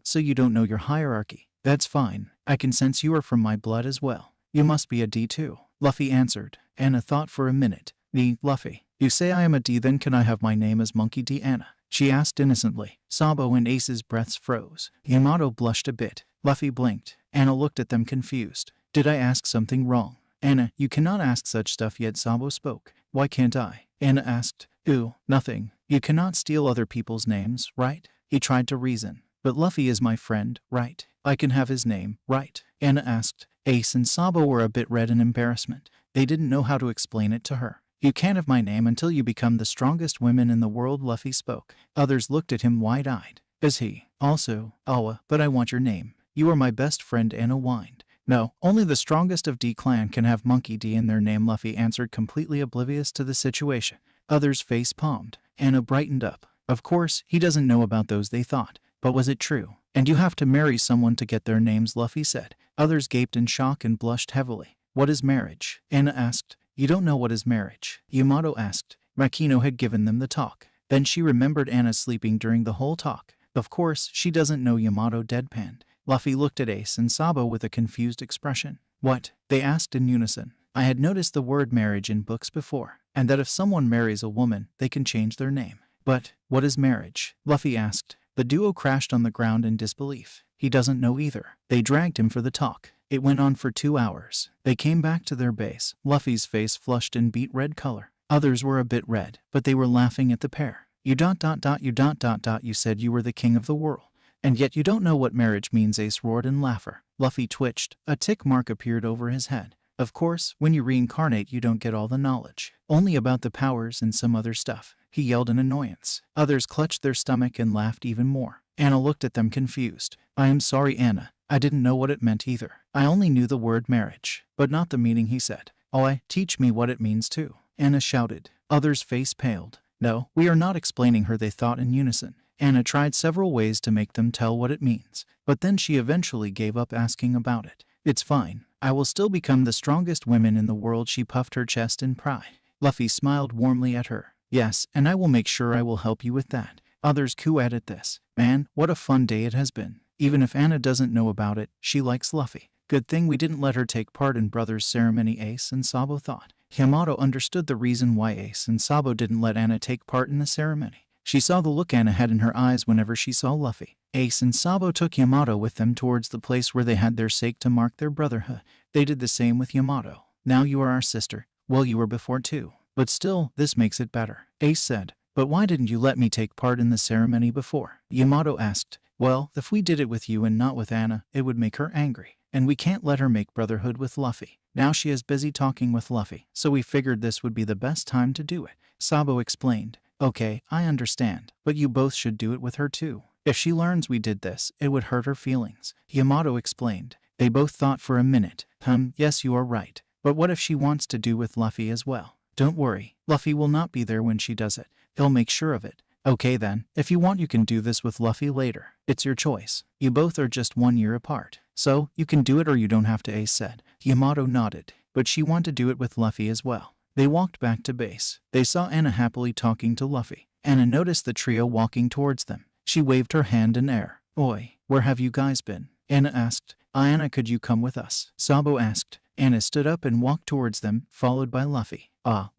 S1: So you don't know your hierarchy. That's fine. I can sense you are from my blood as well. You must be a D too. Luffy answered. Anna thought for a minute. D, Luffy. You say I am a D, then can I have my name as Monkey D, Anna? She asked innocently. Sabo and Ace's breaths froze. Yamato blushed a bit. Luffy blinked. Anna looked at them confused. Did I ask something wrong? Anna, you cannot ask such stuff yet, Sabo spoke. Why can't I? Anna asked. Nothing. You cannot steal other people's names, right? He tried to reason. But Luffy is my friend, right? I can have his name, right? Anna asked. Ace and Sabo were a bit red in embarrassment. They didn't know how to explain it to her. You can't have my name until you become the strongest women in the world, Luffy spoke. Others looked at him wide-eyed. Is he? Also, Awa, but I want your name. You are my best friend, Anna whined. No, only the strongest of D-Clan can have Monkey D in their name, Luffy answered, completely oblivious to the situation. Others face-palmed. Anna brightened up. Of course, he doesn't know about those, they thought. But was it true? And you have to marry someone to get their names, Luffy said. Others gaped in shock and blushed heavily. What is marriage? Anna asked. You don't know what is marriage? Yamato asked. Makino had given them the talk. Then she remembered Anna sleeping during the whole talk. Of course, she doesn't know, Yamato deadpanned. Luffy looked at Ace and Sabo with a confused expression. What? They asked in unison. I had noticed the word marriage in books before, and that if someone marries a woman, they can change their name. But, what is marriage? Luffy asked. The duo crashed on the ground in disbelief. He doesn't know either. They dragged him for the talk. It went on for 2 hours. They came back to their base. Luffy's face flushed in beet red color. Others were a bit red, but they were laughing at the pair. You said you were the king of the world. And yet you don't know what marriage means, Ace roared in laughter. Luffy twitched. A tick mark appeared over his head. Of course, when you reincarnate you don't get all the knowledge. Only about the powers and some other stuff. He yelled in annoyance. Others clutched their stomach and laughed even more. Anna looked at them confused. I am sorry, Anna. I didn't know what it meant either. I only knew the word marriage, but not the meaning, he said. Oh, teach me what it means too. Anna shouted. Others' face paled. No, we are not explaining her, they thought in unison. Anna tried several ways to make them tell what it means, but then she eventually gave up asking about it. It's fine. I will still become the strongest woman in the world, she puffed her chest in pride. Luffy smiled warmly at her. Yes, and I will make sure I will help you with that. Others cooed at this. Man, what a fun day it has been. Even if Anna doesn't know about it, she likes Luffy. Good thing we didn't let her take part in Brothers' ceremony, Ace and Sabo thought. Yamato understood the reason why Ace and Sabo didn't let Anna take part in the ceremony. She saw the look Anna had in her eyes whenever she saw Luffy. Ace and Sabo took Yamato with them towards the place where they had their sake to mark their brotherhood. They did the same with Yamato. Now you are our sister. Well, you were before too. But still, this makes it better. Ace said. But why didn't you let me take part in the ceremony before? Yamato asked. Well, if we did it with you and not with Anna, it would make her angry. And we can't let her make brotherhood with Luffy. Now she is busy talking with Luffy, so we figured this would be the best time to do it. Sabo explained. Okay, I understand, but you both should do it with her too. If she learns we did this, it would hurt her feelings. Yamato explained. They both thought for a minute. Yes, you are right. But what if she wants to do with Luffy as well? Don't worry, Luffy will not be there when she does it. He'll make sure of it. Okay then, if you want you can do this with Luffy later. It's your choice. You both are just 1 year apart. So, you can do it or you don't have to, Ace said. Yamato nodded, but she wanted to do it with Luffy as well. They walked back to base. They saw Anna happily talking to Luffy. Anna noticed the trio walking towards them. She waved her hand in air. Oi, where have you guys been? Anna asked. Anna, could you come with us? Sabo asked. Anna stood up and walked towards them, followed by Luffy.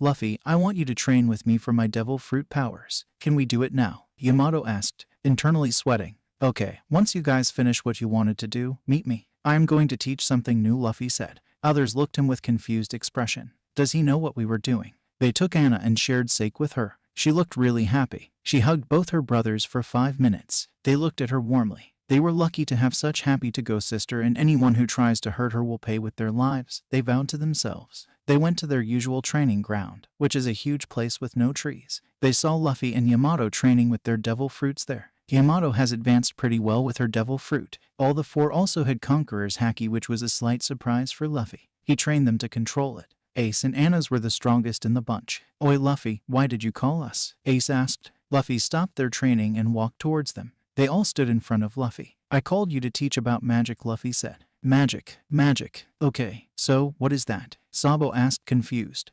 S1: Luffy, I want you to train with me for my devil fruit powers. Can we do it now? Yamato asked, internally sweating. Okay, once you guys finish what you wanted to do, meet me. I am going to teach something new, Luffy said. Others looked him with confused expression. Does he know what we were doing? They took Anna and shared sake with her. She looked really happy. She hugged both her brothers for 5 minutes. They looked at her warmly. They were lucky to have such happy-to-go sister, and anyone who tries to hurt her will pay with their lives, they vowed to themselves. They went to their usual training ground, which is a huge place with no trees. They saw Luffy and Yamato training with their devil fruits there. Yamato has advanced pretty well with her devil fruit. All the 4 also had Conqueror's Haki, which was a slight surprise for Luffy. He trained them to control it. Ace and Anna's were the strongest in the bunch. Oi Luffy, why did you call us? Ace asked. Luffy stopped their training and walked towards them. They all stood in front of Luffy. I called you to teach about magic, Luffy said. Magic. Okay, so what is that? Sabo asked, confused.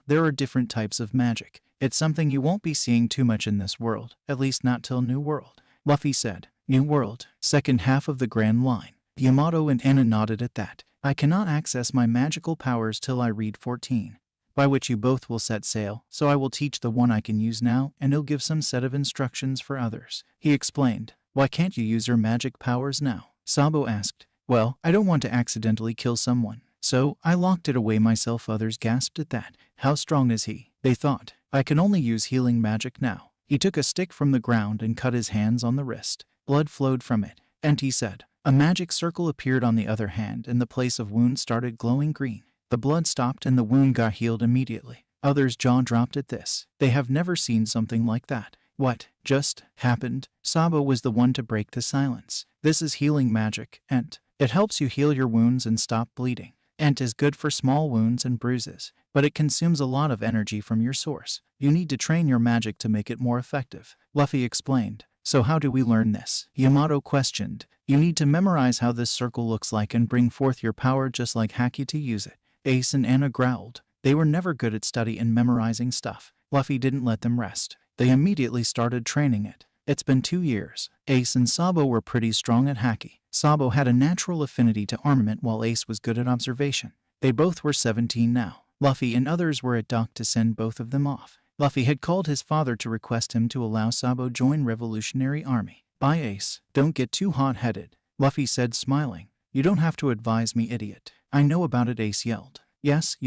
S1: There are different types of magic. It's something you won't be seeing too much in this world, at least not till New World. Luffy said. New World, second half of the Grand Line. Yamato and Anna nodded at that. I cannot access my magical powers till I read 14. By which you both will set sail, so I will teach the one I can use now, and he'll give some set of instructions for others. He explained. Why can't you use your magic powers now? Sabo asked. Well, I don't want to accidentally kill someone, so I locked it away myself. Others gasped at that. How strong is he? They thought. I can only use healing magic now. He took a stick from the ground and cut his hands on the wrist. Blood flowed from it, and he said. A magic circle appeared on the other hand and the place of wound started glowing green. The blood stopped and the wound got healed immediately. Others' jaw dropped at this. They have never seen something like that. What just happened? Sabo was the one to break the silence. This is healing magic, Ent. It helps you heal your wounds and stop bleeding. Ent is good for small wounds and bruises, but it consumes a lot of energy from your source. You need to train your magic to make it more effective. Luffy explained. So how do we learn this? Yamato questioned. You need to memorize how this circle looks like and bring forth your power just like Haki to use it. Ace and Anna growled. They were never good at study and memorizing stuff. Luffy didn't let them rest. They immediately started training it. It's been 2 years. Ace and Sabo were pretty strong at Haki. Sabo had a natural affinity to armament while Ace was good at observation. They both were 17 now. Luffy and others were at dock to send both of them off. Luffy had called his father to request him to allow Sabo join Revolutionary Army. Bye Ace, don't get too hot-headed, Luffy said smiling. You don't have to advise me, idiot. I know about it, Ace yelled. Yes,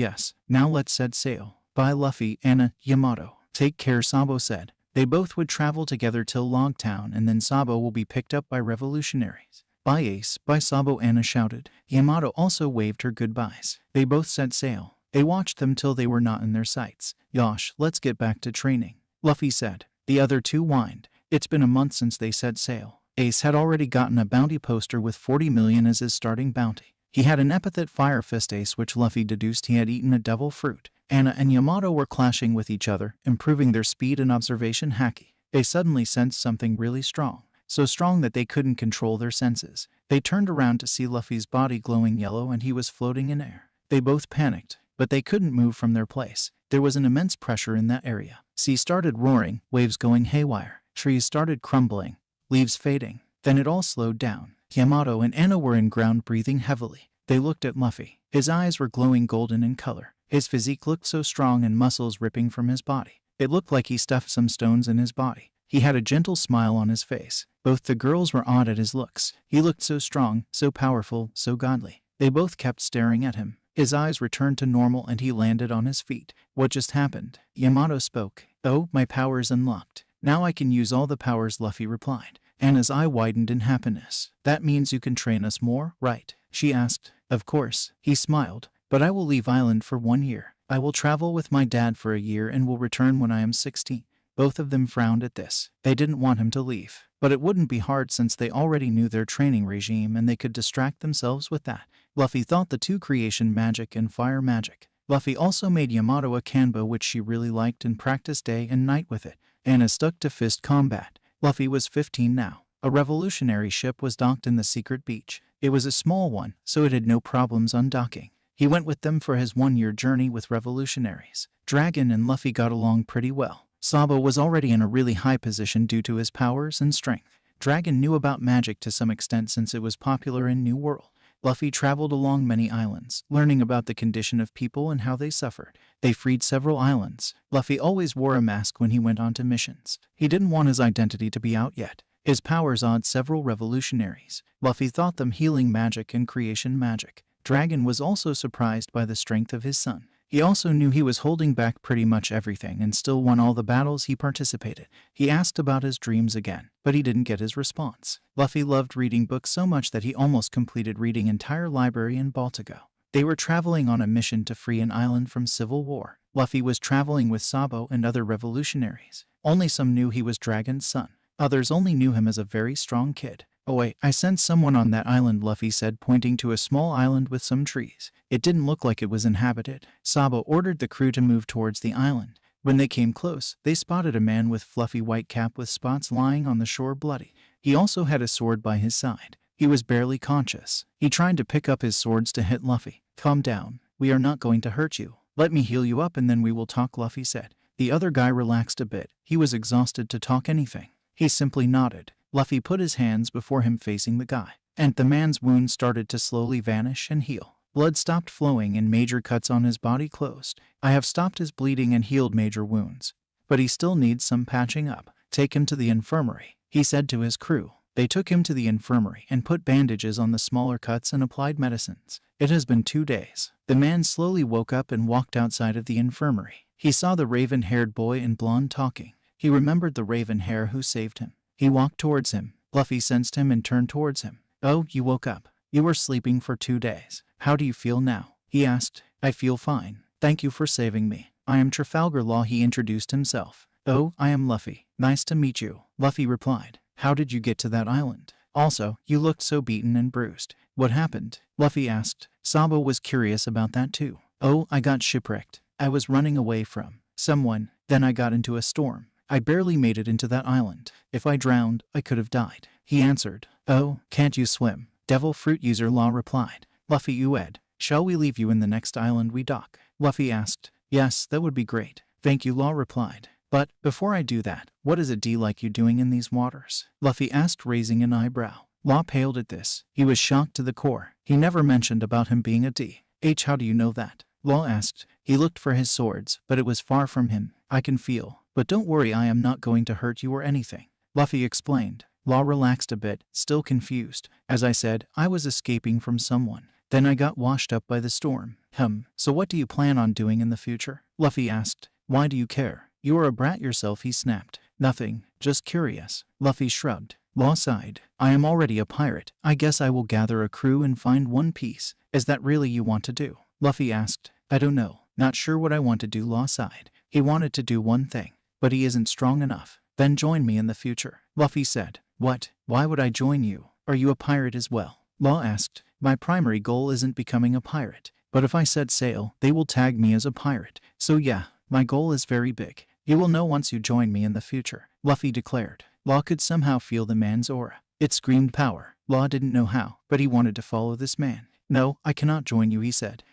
S1: now let's set sail. Bye Luffy, Anna, Yamato. Take care, Sabo said. They both would travel together till Logtown and then Sabo will be picked up by revolutionaries. Bye Ace, bye Sabo, Anna shouted. Yamato also waved her goodbyes. They both set sail. They watched them till they were not in their sights. Yosh, let's get back to training, Luffy said. The other two whined. It's been a month since they set sail. Ace had already gotten a bounty poster with 40 million as his starting bounty. He had an epithet Fire Fist Ace, which Luffy deduced he had eaten a devil fruit. Anna and Yamato were clashing with each other, improving their speed and observation haki. They suddenly sensed something really strong. So strong that they couldn't control their senses. They turned around to see Luffy's body glowing yellow and he was floating in air. They both panicked, but they couldn't move from their place. There was an immense pressure in that area. Sea started roaring, waves going haywire. Trees started crumbling, leaves fading. Then it all slowed down. Yamato and Anna were in ground breathing heavily. They looked at Luffy. His eyes were glowing golden in color. His physique looked so strong and muscles ripping from his body. It looked like he stuffed some stones in his body. He had a gentle smile on his face. Both the girls were awed at his looks. He looked so strong, so powerful, so godly. They both kept staring at him. His eyes returned to normal and he landed on his feet. What just happened? Yamato spoke. Oh, my power's unlocked. Now I can use all the powers, Luffy replied. Anna's eye widened in happiness. That means you can train us more, right? She asked. Of course. He smiled. But I will leave island for 1 year. I will travel with my dad for a year and will return when I am 16. Both of them frowned at this. They didn't want him to leave. But it wouldn't be hard since they already knew their training regime and they could distract themselves with that. Luffy thought the two creation magic and fire magic. Luffy also made Yamato a kanbo which she really liked and practiced day and night with it. Anna stuck to fist combat. Luffy was 15 now. A revolutionary ship was docked in the secret beach. It was a small one, so it had no problems undocking. He went with them for his 1-year journey with revolutionaries. Dragon and Luffy got along pretty well. Sabo was already in a really high position due to his powers and strength. Dragon knew about magic to some extent since it was popular in New World. Luffy traveled along many islands, learning about the condition of people and how they suffered. They freed several islands. Luffy always wore a mask when he went on to missions. He didn't want his identity to be out yet. His powers awed several revolutionaries. Luffy thought them healing magic and creation magic. Dragon was also surprised by the strength of his son. He also knew he was holding back pretty much everything and still won all the battles he participated. He asked about his dreams again, but he didn't get his response. Luffy loved reading books so much that he almost completed reading entire library in Baltigo. They were traveling on a mission to free an island from civil war. Luffy was traveling with Sabo and other revolutionaries. Only some knew he was Dragon's son. Others only knew him as a very strong kid. Oh wait, I sent someone on that island, Luffy said, pointing to a small island with some trees. It didn't look like it was inhabited. Sabo ordered the crew to move towards the island. When they came close, they spotted a man with fluffy white cap with spots lying on the shore bloody. He also had a sword by his side. He was barely conscious. He tried to pick up his swords to hit Luffy. Calm down. We are not going to hurt you. Let me heal you up and then we will talk, Luffy said. The other guy relaxed a bit. He was exhausted to talk anything. He simply nodded. Luffy put his hands before him facing the guy, and the man's wound started to slowly vanish and heal. Blood stopped flowing and major cuts on his body closed. I have stopped his bleeding and healed major wounds, but he still needs some patching up. Take him to the infirmary, he said to his crew. They took him to the infirmary and put bandages on the smaller cuts and applied medicines. It has been 2 days. The man slowly woke up and walked outside of the infirmary. He saw the raven-haired boy in blonde talking. He remembered the raven hair who saved him. He walked towards him. Luffy sensed him and turned towards him. Oh, you woke up. You were sleeping for 2 days. How do you feel now? He asked. I feel fine. Thank you for saving me. I am Trafalgar Law. He introduced himself. Oh, I am Luffy. Nice to meet you. Luffy replied. How did you get to that island? Also, you looked so beaten and bruised. What happened? Luffy asked. Sabo was curious about that too. Oh, I got shipwrecked. I was running away from someone. Then I got into a storm. I barely made it into that island. If I drowned, I could have died. He answered. Oh, can't you swim? Devil Fruit User Law replied. Luffy Ued, shall we leave you in the next island we dock? Luffy asked. Yes, that would be great. Thank you, Law replied. But, before I do that, what is a D like you doing in these waters? Luffy asked, raising an eyebrow. Law paled at this. He was shocked to the core. He never mentioned about him being a D. How do you know that? Law asked. He looked for his swords, but it was far from him. I can feel. But don't worry, I am not going to hurt you or anything. Luffy explained. Law relaxed a bit, still confused. As I said, I was escaping from someone. Then I got washed up by the storm. So what do you plan on doing in the future? Luffy asked. Why do you care? You are a brat yourself, he snapped. Nothing, just curious. Luffy shrugged. Law sighed. I am already a pirate. I guess I will gather a crew and find One Piece. Is that really you want to do? Luffy asked. I don't know. Not sure what I want to do, Law sighed. He wanted to do one thing, but he isn't strong enough. Then join me in the future. Luffy said. What? Why would I join you? Are you a pirate as well? Law asked. My primary goal isn't becoming a pirate, but if I set sail, they will tag me as a pirate. So yeah, my goal is very big. You will know once you join me in the future, Luffy declared. Law could somehow feel the man's aura. It screamed power. Law didn't know how, but he wanted to follow this man. No, I cannot join you, he said.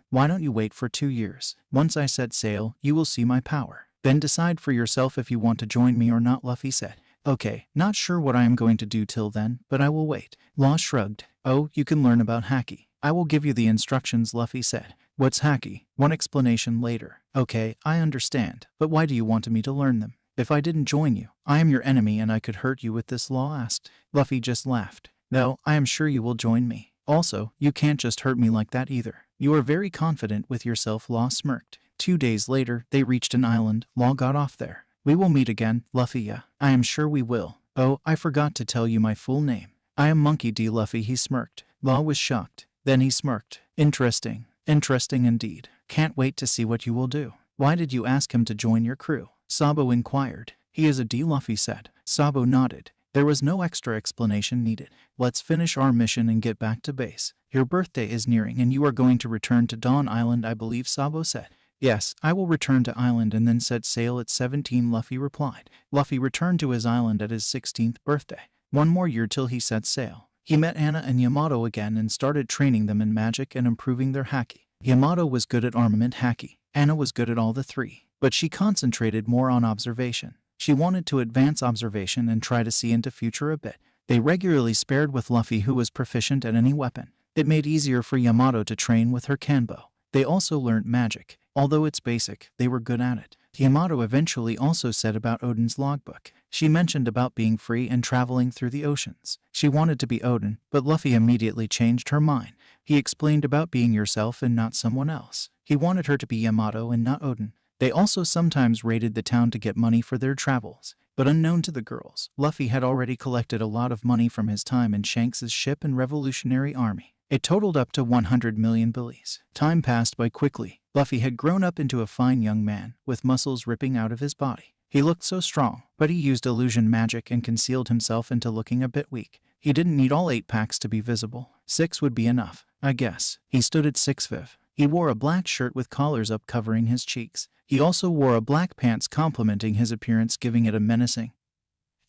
S1: Why don't you wait for 2 years? Once I set sail, you will see my power. Then decide for yourself if you want to join me or not, Luffy said. Okay, not sure what I am going to do till then, but I will wait. Law shrugged. Oh, you can learn about Haki. I will give you the instructions, Luffy said. What's Haki? One explanation later. Okay, I understand, but why do you want me to learn them? If I didn't join you, I am your enemy and I could hurt you with this, Law asked. Luffy just laughed. No, I am sure you will join me. Also, you can't just hurt me like that either. You are very confident with yourself, Law smirked. 2 days later, they reached an island. Law got off there. We will meet again, Luffy. Yeah, I am sure we will. Oh, I forgot to tell you my full name. I am Monkey D. Luffy, he smirked. Law was shocked. Then he smirked. Interesting. Interesting indeed. Can't wait to see what you will do. Why did you ask him to join your crew? Sabo inquired. He is a D, Luffy said. Sabo nodded. There was no extra explanation needed. Let's finish our mission and get back to base. Your birthday is nearing and you are going to return to Dawn Island, I believe, Sabo said. Yes, I will return to island and then set sail at 17, Luffy replied. Luffy returned to his island at his 16th birthday. 1 more year till he set sail. He met Anna and Yamato again and started training them in magic and improving their haki. Yamato was good at armament haki. Anna was good at all the 3, but she concentrated more on observation. She wanted to advance observation and try to see into future a bit. They regularly spared with Luffy, who was proficient at any weapon. It made easier for Yamato to train with her kanbo. They also learnt magic. Although it's basic, they were good at it. Yamato eventually also said about Odin's logbook. She mentioned about being free and traveling through the oceans. She wanted to be Odin, but Luffy immediately changed her mind. He explained about being yourself and not someone else. He wanted her to be Yamato and not Odin. They also sometimes raided the town to get money for their travels. But unknown to the girls, Luffy had already collected a lot of money from his time in Shanks' ship and Revolutionary Army. It totaled up to 100 million billies. Time passed by quickly. Luffy had grown up into a fine young man, with muscles ripping out of his body. He looked so strong, but he used illusion magic and concealed himself into looking a bit weak. He didn't need all 8 packs to be visible. 6 would be enough, I guess. He stood at 6'5". He wore a black shirt with collars up covering his cheeks. He also wore a black pants complementing his appearance, giving it a menacing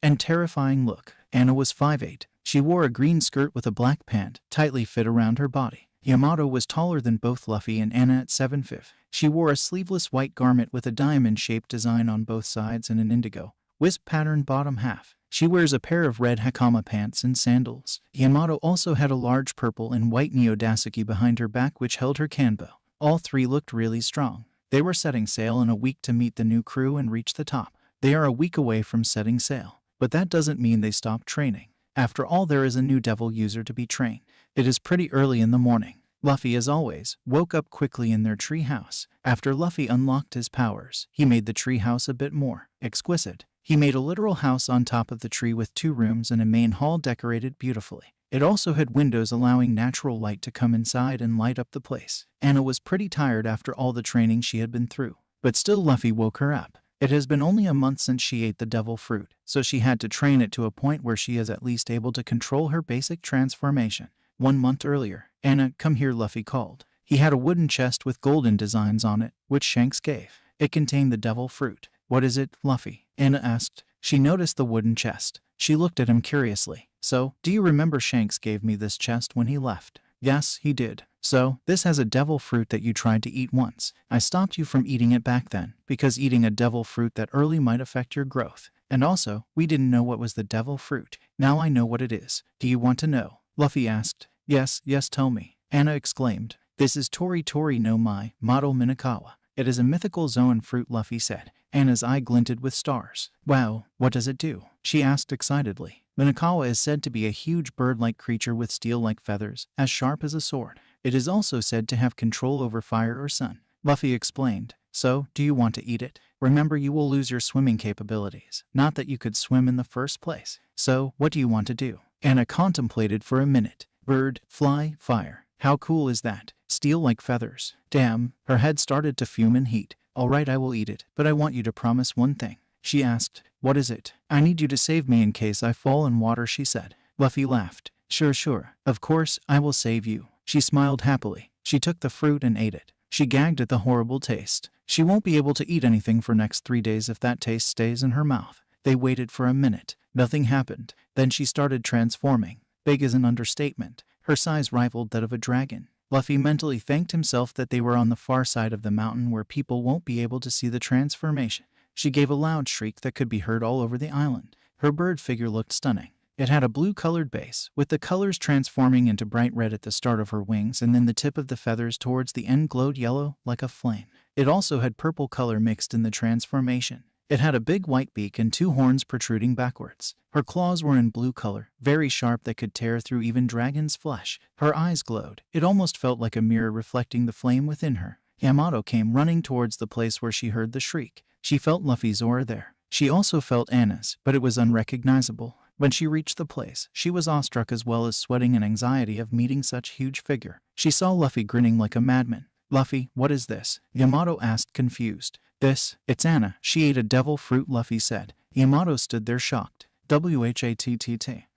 S1: and terrifying look. Anna was 5'8". She wore a green skirt with a black pant, tightly fit around her body. Yamato was taller than both Luffy and Anna at 7'5". She wore a sleeveless white garment with a diamond-shaped design on both sides and an indigo, wisp-patterned bottom half. She wears a pair of red hakama pants and sandals. Yamato also had a large purple and white Neodasuke behind her back which held her kanbo. All 3 looked really strong. They were setting sail in a week to meet the new crew and reach the top. They are a week away from setting sail, but that doesn't mean they stop training. After all, there is a new devil user to be trained. It is pretty early in the morning. Luffy, as always, woke up quickly in their tree house. After Luffy unlocked his powers, he made the tree house a bit more exquisite. He made a literal house on top of the tree with 2 rooms and a main hall decorated beautifully. It also had windows allowing natural light to come inside and light up the place. Anna was pretty tired after all the training she had been through, but still Luffy woke her up. It has been only a month since she ate the devil fruit, so she had to train it to a point where she is at least able to control her basic transformation. 1 month earlier, Anna, come here, Luffy called. He had a wooden chest with golden designs on it, which Shanks gave. It contained the devil fruit. What is it, Luffy? Anna asked. She noticed the wooden chest. She looked at him curiously. So, do you remember Shanks gave me this chest when he left? Yes, he did. So, this has a devil fruit that you tried to eat once. I stopped you from eating it back then, because eating a devil fruit that early might affect your growth. And also, we didn't know what was the devil fruit. Now I know what it is. Do you want to know? Luffy asked. Yes, tell me. Anna exclaimed. This is Tori Tori no Mai, Model Minakawa. It is a mythical zoan fruit, Luffy said. Anna's eye glinted with stars. Wow, what does it do? She asked excitedly. Minakawa is said to be a huge bird-like creature with steel-like feathers, as sharp as a sword. It is also said to have control over fire or sun. Luffy explained. So, do you want to eat it? Remember, you will lose your swimming capabilities. Not that you could swim in the first place. So, what do you want to do? Anna contemplated for a minute. Bird, fly, fire. How cool is that? Steel like feathers. Damn, her head started to fume in heat. All right, I will eat it, but I want you to promise one thing. She asked. What is it? I need you to save me in case I fall in water, she said. Luffy laughed. Sure. Of course, I will save you. She smiled happily. She took the fruit and ate it. She gagged at the horrible taste. She won't be able to eat anything for next 3 days if that taste stays in her mouth. They waited for a minute. Nothing happened. Then she started transforming. Big is an understatement. Her size rivaled that of a dragon. Luffy mentally thanked himself that they were on the far side of the mountain where people won't be able to see the transformation. She gave a loud shriek that could be heard all over the island. Her bird figure looked stunning. It had a blue-colored base, with the colors transforming into bright red at the start of her wings, and then the tip of the feathers towards the end glowed yellow, like a flame. It also had purple color mixed in the transformation. It had a big white beak and 2 horns protruding backwards. Her claws were in blue color, very sharp, that could tear through even dragon's flesh. Her eyes glowed. It almost felt like a mirror reflecting the flame within her. Yamato came running towards the place where she heard the shriek. She felt Luffy's aura there. She also felt Anna's, but it was unrecognizable. When she reached the place, she was awestruck as well as sweating in anxiety of meeting such huge figure. She saw Luffy grinning like a madman. Luffy, what is this? Yamato asked, confused. It's Anna. She ate a devil fruit, Luffy said. Yamato stood there shocked. Whatt.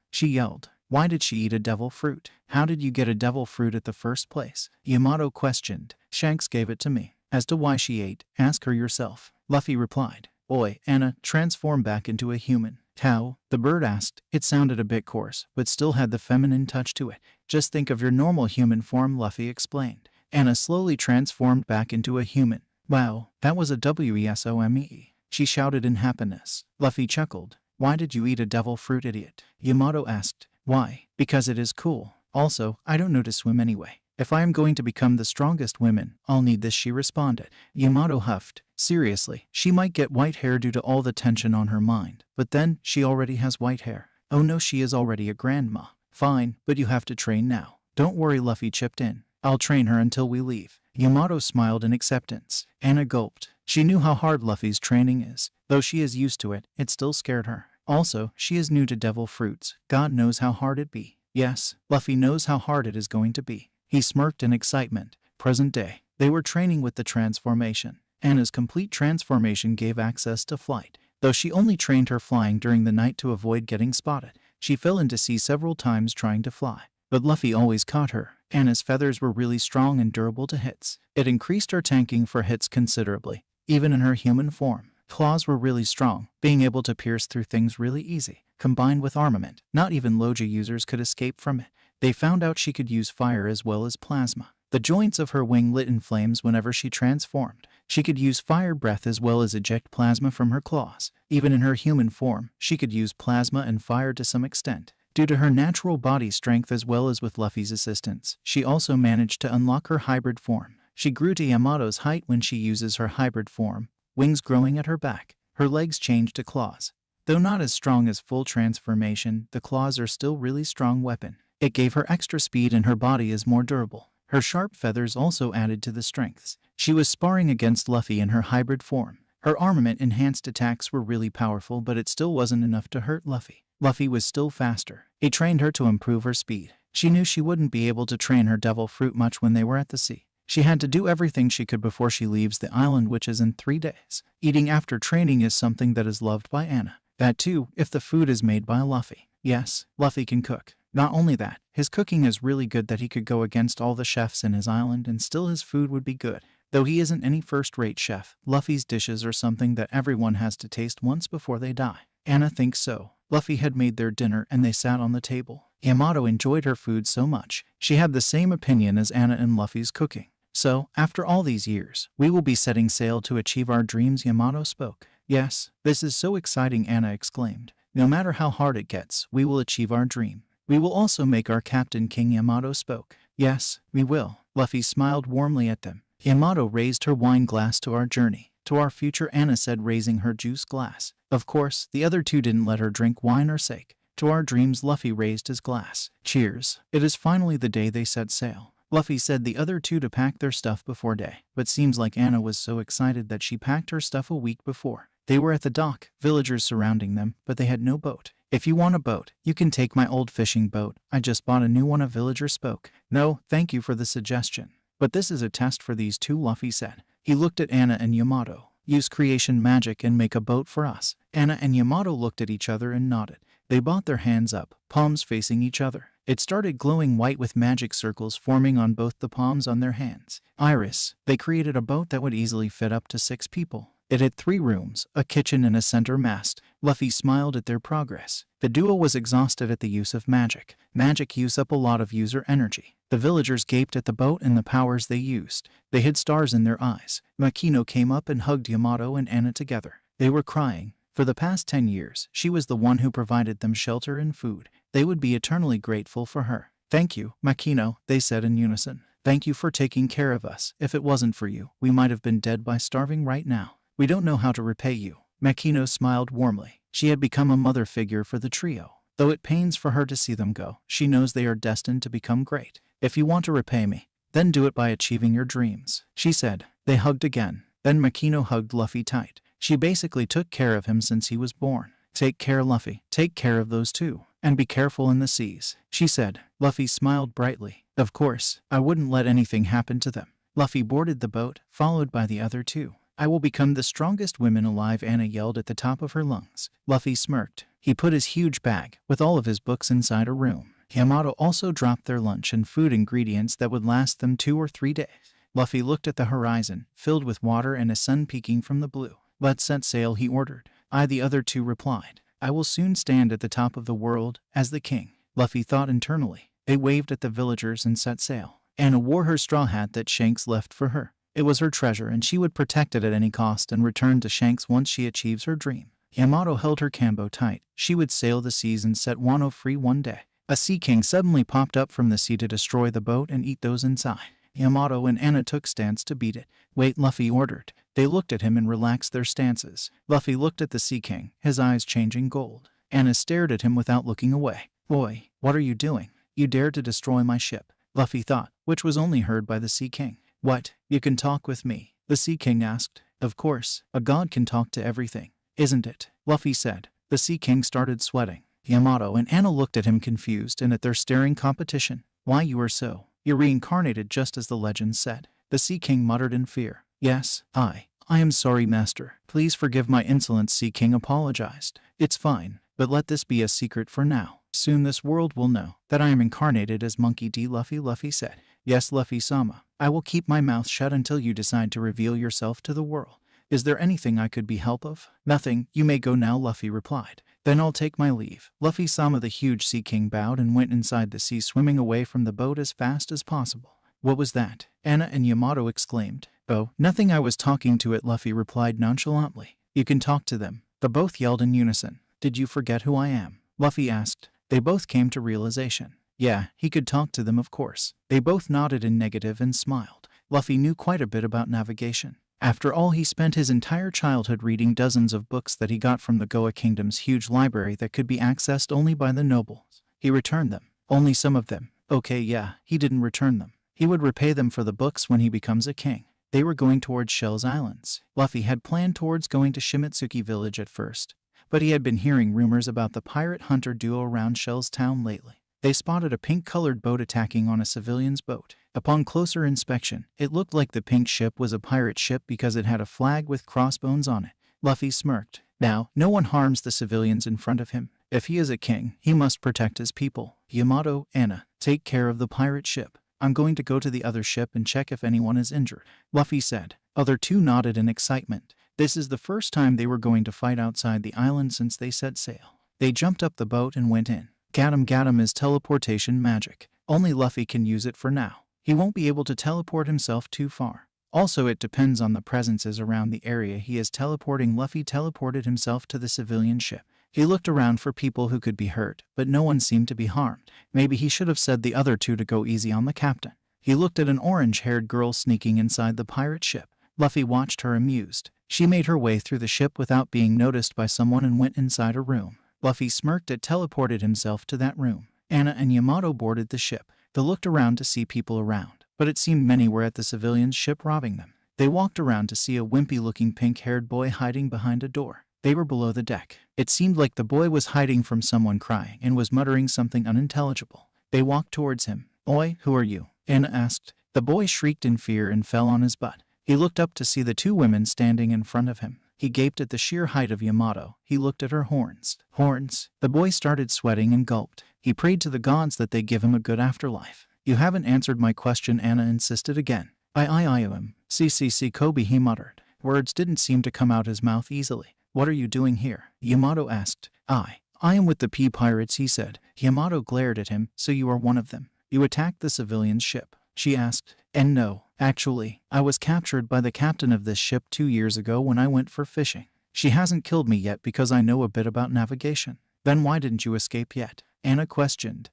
S1: She yelled. Why did she eat a devil fruit? How did you get a devil fruit at the first place? Yamato questioned. Shanks gave it to me. As to why she ate, ask her yourself. Luffy replied. Oi, Anna, transform back into a human. How? The bird asked. It sounded a bit coarse, but still had the feminine touch to it. Just think of your normal human form, Luffy explained. Anna slowly transformed back into a human. Wow, that was a WESOME. She shouted in happiness. Luffy chuckled. Why did you eat a devil fruit, idiot? Yamato asked. Why? Because it is cool. Also, I don't know to swim anyway. If I am going to become the strongest woman, I'll need this, she responded. Yamato huffed. Seriously, she might get white hair due to all the tension on her mind. But then, she already has white hair. Oh no, she is already a grandma. Fine, but you have to train now. Don't worry, Luffy chipped in. I'll train her until we leave. Yamato smiled in acceptance. Anna gulped. She knew how hard Luffy's training is. Though she is used to it, it still scared her. Also, she is new to devil fruits. God knows how hard it be. Yes, Luffy knows how hard it is going to be. He smirked in excitement. Present day. They were training with the transformation. Anna's complete transformation gave access to flight. Though she only trained her flying during the night to avoid getting spotted. She fell into sea several times trying to fly. But Luffy always caught her. Anna's feathers were really strong and durable to hits. It increased her tanking for hits considerably, even in her human form. Claws were really strong, being able to pierce through things really easy. Combined with armament, not even Loja users could escape from it. They found out she could use fire as well as plasma. The joints of her wing lit in flames whenever she transformed. She could use fire breath as well as eject plasma from her claws. Even in her human form, she could use plasma and fire to some extent. Due to her natural body strength as well as with Luffy's assistance, she also managed to unlock her hybrid form. She grew to Yamato's height when she uses her hybrid form, wings growing at her back. Her legs changed to claws. Though not as strong as full transformation, the claws are still really strong weapon. It gave her extra speed and her body is more durable. Her sharp feathers also added to the strengths. She was sparring against Luffy in her hybrid form. Her armament-enhanced attacks were really powerful, but it still wasn't enough to hurt Luffy. Luffy was still faster. He trained her to improve her speed. She knew she wouldn't be able to train her devil fruit much when they were at the sea. She had to do everything she could before she leaves the island, which is in 3 days. Eating after training is something that is loved by Anna. That too, if the food is made by Luffy. Yes, Luffy can cook. Not only that, his cooking is really good that he could go against all the chefs in his island and still his food would be good. Though he isn't any first-rate chef, Luffy's dishes are something that everyone has to taste once before they die. Anna thinks so. Luffy had made their dinner and they sat on the table. Yamato enjoyed her food so much. She had the same opinion as Anna in Luffy's cooking. So, after all these years, we will be setting sail to achieve our dreams, Yamato spoke. Yes, this is so exciting, Anna exclaimed. No matter how hard it gets, we will achieve our dream. We will also make our captain king, Yamato spoke. Yes, we will. Luffy smiled warmly at them. Yamato raised her wine glass to our journey, to our future, Anna said, raising her juice glass. Of course, the other two didn't let her drink wine or sake. To our dreams, Luffy raised his glass. Cheers. It is finally the day they set sail. Luffy said the other two to pack their stuff before day, but seems like Anna was so excited that she packed her stuff a week before. They were at the dock, villagers surrounding them, but they had no boat. If you want a boat, you can take my old fishing boat. I just bought a new one, a villager spoke. No, thank you for the suggestion. But this is a test for these two, Luffy said. He looked at Anna and Yamato. Use creation magic and make a boat for us. Anna and Yamato looked at each other and nodded. They brought their hands up, palms facing each other. It started glowing white with magic circles forming on both the palms on their hands. Iris. They created a boat that would easily fit up to 6 people. It had 3 rooms, a kitchen and a center mast. Luffy smiled at their progress. The duo was exhausted at the use of magic. Magic used up a lot of user energy. The villagers gaped at the boat and the powers they used. They had stars in their eyes. Makino came up and hugged Yamato and Anna together. They were crying. For the past 10 years, she was the one who provided them shelter and food. They would be eternally grateful for her. Thank you, Makino, they said in unison. Thank you for taking care of us. If it wasn't for you, we might have been dead by starving right now. We don't know how to repay you. Makino smiled warmly. She had become a mother figure for the trio. Though it pains for her to see them go, she knows they are destined to become great. If you want to repay me, then do it by achieving your dreams, she said. They hugged again. Then Makino hugged Luffy tight. She basically took care of him since he was born. Take care, Luffy. Take care of those two. And be careful in the seas, she said. Luffy smiled brightly. Of course, I wouldn't let anything happen to them. Luffy boarded the boat, followed by the other two. I will become the strongest woman alive, Anna yelled at the top of her lungs. Luffy smirked. He put his huge bag, with all of his books, inside a room. Yamato also dropped their lunch and food ingredients that would last them 2 or 3 days. Luffy looked at the horizon, filled with water and a sun peeking from the blue. Let's set sail, he ordered. The other two replied. I will soon stand at the top of the world, as the king, Luffy thought internally. They waved at the villagers and set sail. Anna wore her straw hat that Shanks left for her. It was her treasure and she would protect it at any cost and return to Shanks once she achieves her dream. Yamato held her kambo tight. She would sail the seas and set Wano free one day. A sea king suddenly popped up from the sea to destroy the boat and eat those inside. Yamato and Anna took stance to beat it. Wait, Luffy ordered. They looked at him and relaxed their stances. Luffy looked at the Sea King, his eyes changing gold. Anna stared at him without looking away. Boy, what are you doing? You dared to destroy my ship, Luffy thought, which was only heard by the Sea King. What, you can talk with me? The Sea King asked. Of course, a god can talk to everything, isn't it? Luffy said. The Sea King started sweating. Yamato and Anna looked at him confused and at their staring competition. Why, you are so? You're reincarnated just as the legend said. The Sea King muttered in fear. Yes, I am sorry, Master. Please forgive my insolence, Sea King apologized. It's fine, but let this be a secret for now. Soon this world will know that I am incarnated as Monkey D. Luffy said. Yes, Luffy-sama. I will keep my mouth shut until you decide to reveal yourself to the world. Is there anything I could be help of? Nothing. You may go now, Luffy replied. Then I'll take my leave. Luffy-sama. The huge Sea King bowed and went inside the sea, swimming away from the boat as fast as possible. What was that? Anna and Yamato exclaimed. Oh, nothing, I was talking to it, Luffy replied nonchalantly. You can talk to them. They both yelled in unison. Did you forget who I am? Luffy asked. They both came to realization. Yeah, he could talk to them, of course. They both nodded in negative and smiled. Luffy knew quite a bit about navigation. After all, he spent his entire childhood reading dozens of books that he got from the Goa Kingdom's huge library that could be accessed only by the nobles. He returned them. Only some of them. Okay, yeah, he didn't return them. He would repay them for the books when he becomes a king. They were going towards Shell's Islands. Luffy had planned towards going to Shimitsuki village at first, but he had been hearing rumors about the pirate hunter duo around Shell's town lately. They spotted a pink-colored boat attacking on a civilian's boat. Upon closer inspection, it looked like the pink ship was a pirate ship because it had a flag with crossbones on it. Luffy smirked. Now, no one harms the civilians in front of him. If he is a king, he must protect his people. Yamato, Anna, take care of the pirate ship. I'm going to go to the other ship and check if anyone is injured, Luffy said. Other two nodded in excitement. This is the first time they were going to fight outside the island since they set sail. They jumped up the boat and went in. Gatum is teleportation magic. Only Luffy can use it for now. He won't be able to teleport himself too far. Also, it depends on the presences around the area he is teleporting. Luffy teleported himself to the civilian ship. He looked around for people who could be hurt, but no one seemed to be harmed. Maybe he should have said the other two to go easy on the captain. He looked at an orange-haired girl sneaking inside the pirate ship. Luffy watched her amused. She made her way through the ship without being noticed by someone and went inside a room. Luffy smirked and teleported himself to that room. Anna and Yamato boarded the ship. They looked around to see people around, but it seemed many were at the civilian's ship robbing them. They walked around to see a wimpy-looking pink-haired boy hiding behind a door. They were below the deck. It seemed like the boy was hiding from someone crying and was muttering something unintelligible. They walked towards him. "Oi, who are you?" Anna asked. The boy shrieked in fear and fell on his butt. He looked up to see the two women standing in front of him. He gaped at the sheer height of Yamato. He looked at her horns. Horns? The boy started sweating and gulped. He prayed to the gods that they give him a good afterlife. "You haven't answered my question," Anna insisted again. I am. CCC Kobe, he muttered. Words didn't seem to come out his mouth easily. "What are you doing here?" Yamato asked. I am with the P pirates, he said. Yamato glared at him. "So you are one of them? You attacked the civilian's ship?" she asked. "And no, actually, I was captured by the captain of this ship 2 years ago when I went for fishing. She hasn't killed me yet because I know a bit about navigation." "Then why didn't you escape yet?" Anna questioned.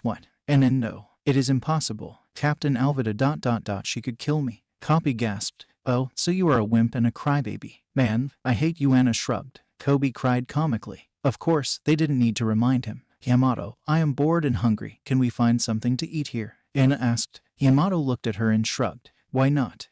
S1: What? And no, it is impossible. Captain Alvida ... She could kill me. Kobe gasped. "Oh, so you are a wimp and a crybaby. Man, I hate you," Anna shrugged. Kobe cried comically. Of course, they didn't need to remind him. "Yamato, I am bored and hungry. Can we find something to eat here?" Anna asked. Yamato looked at her and shrugged. "Why not?"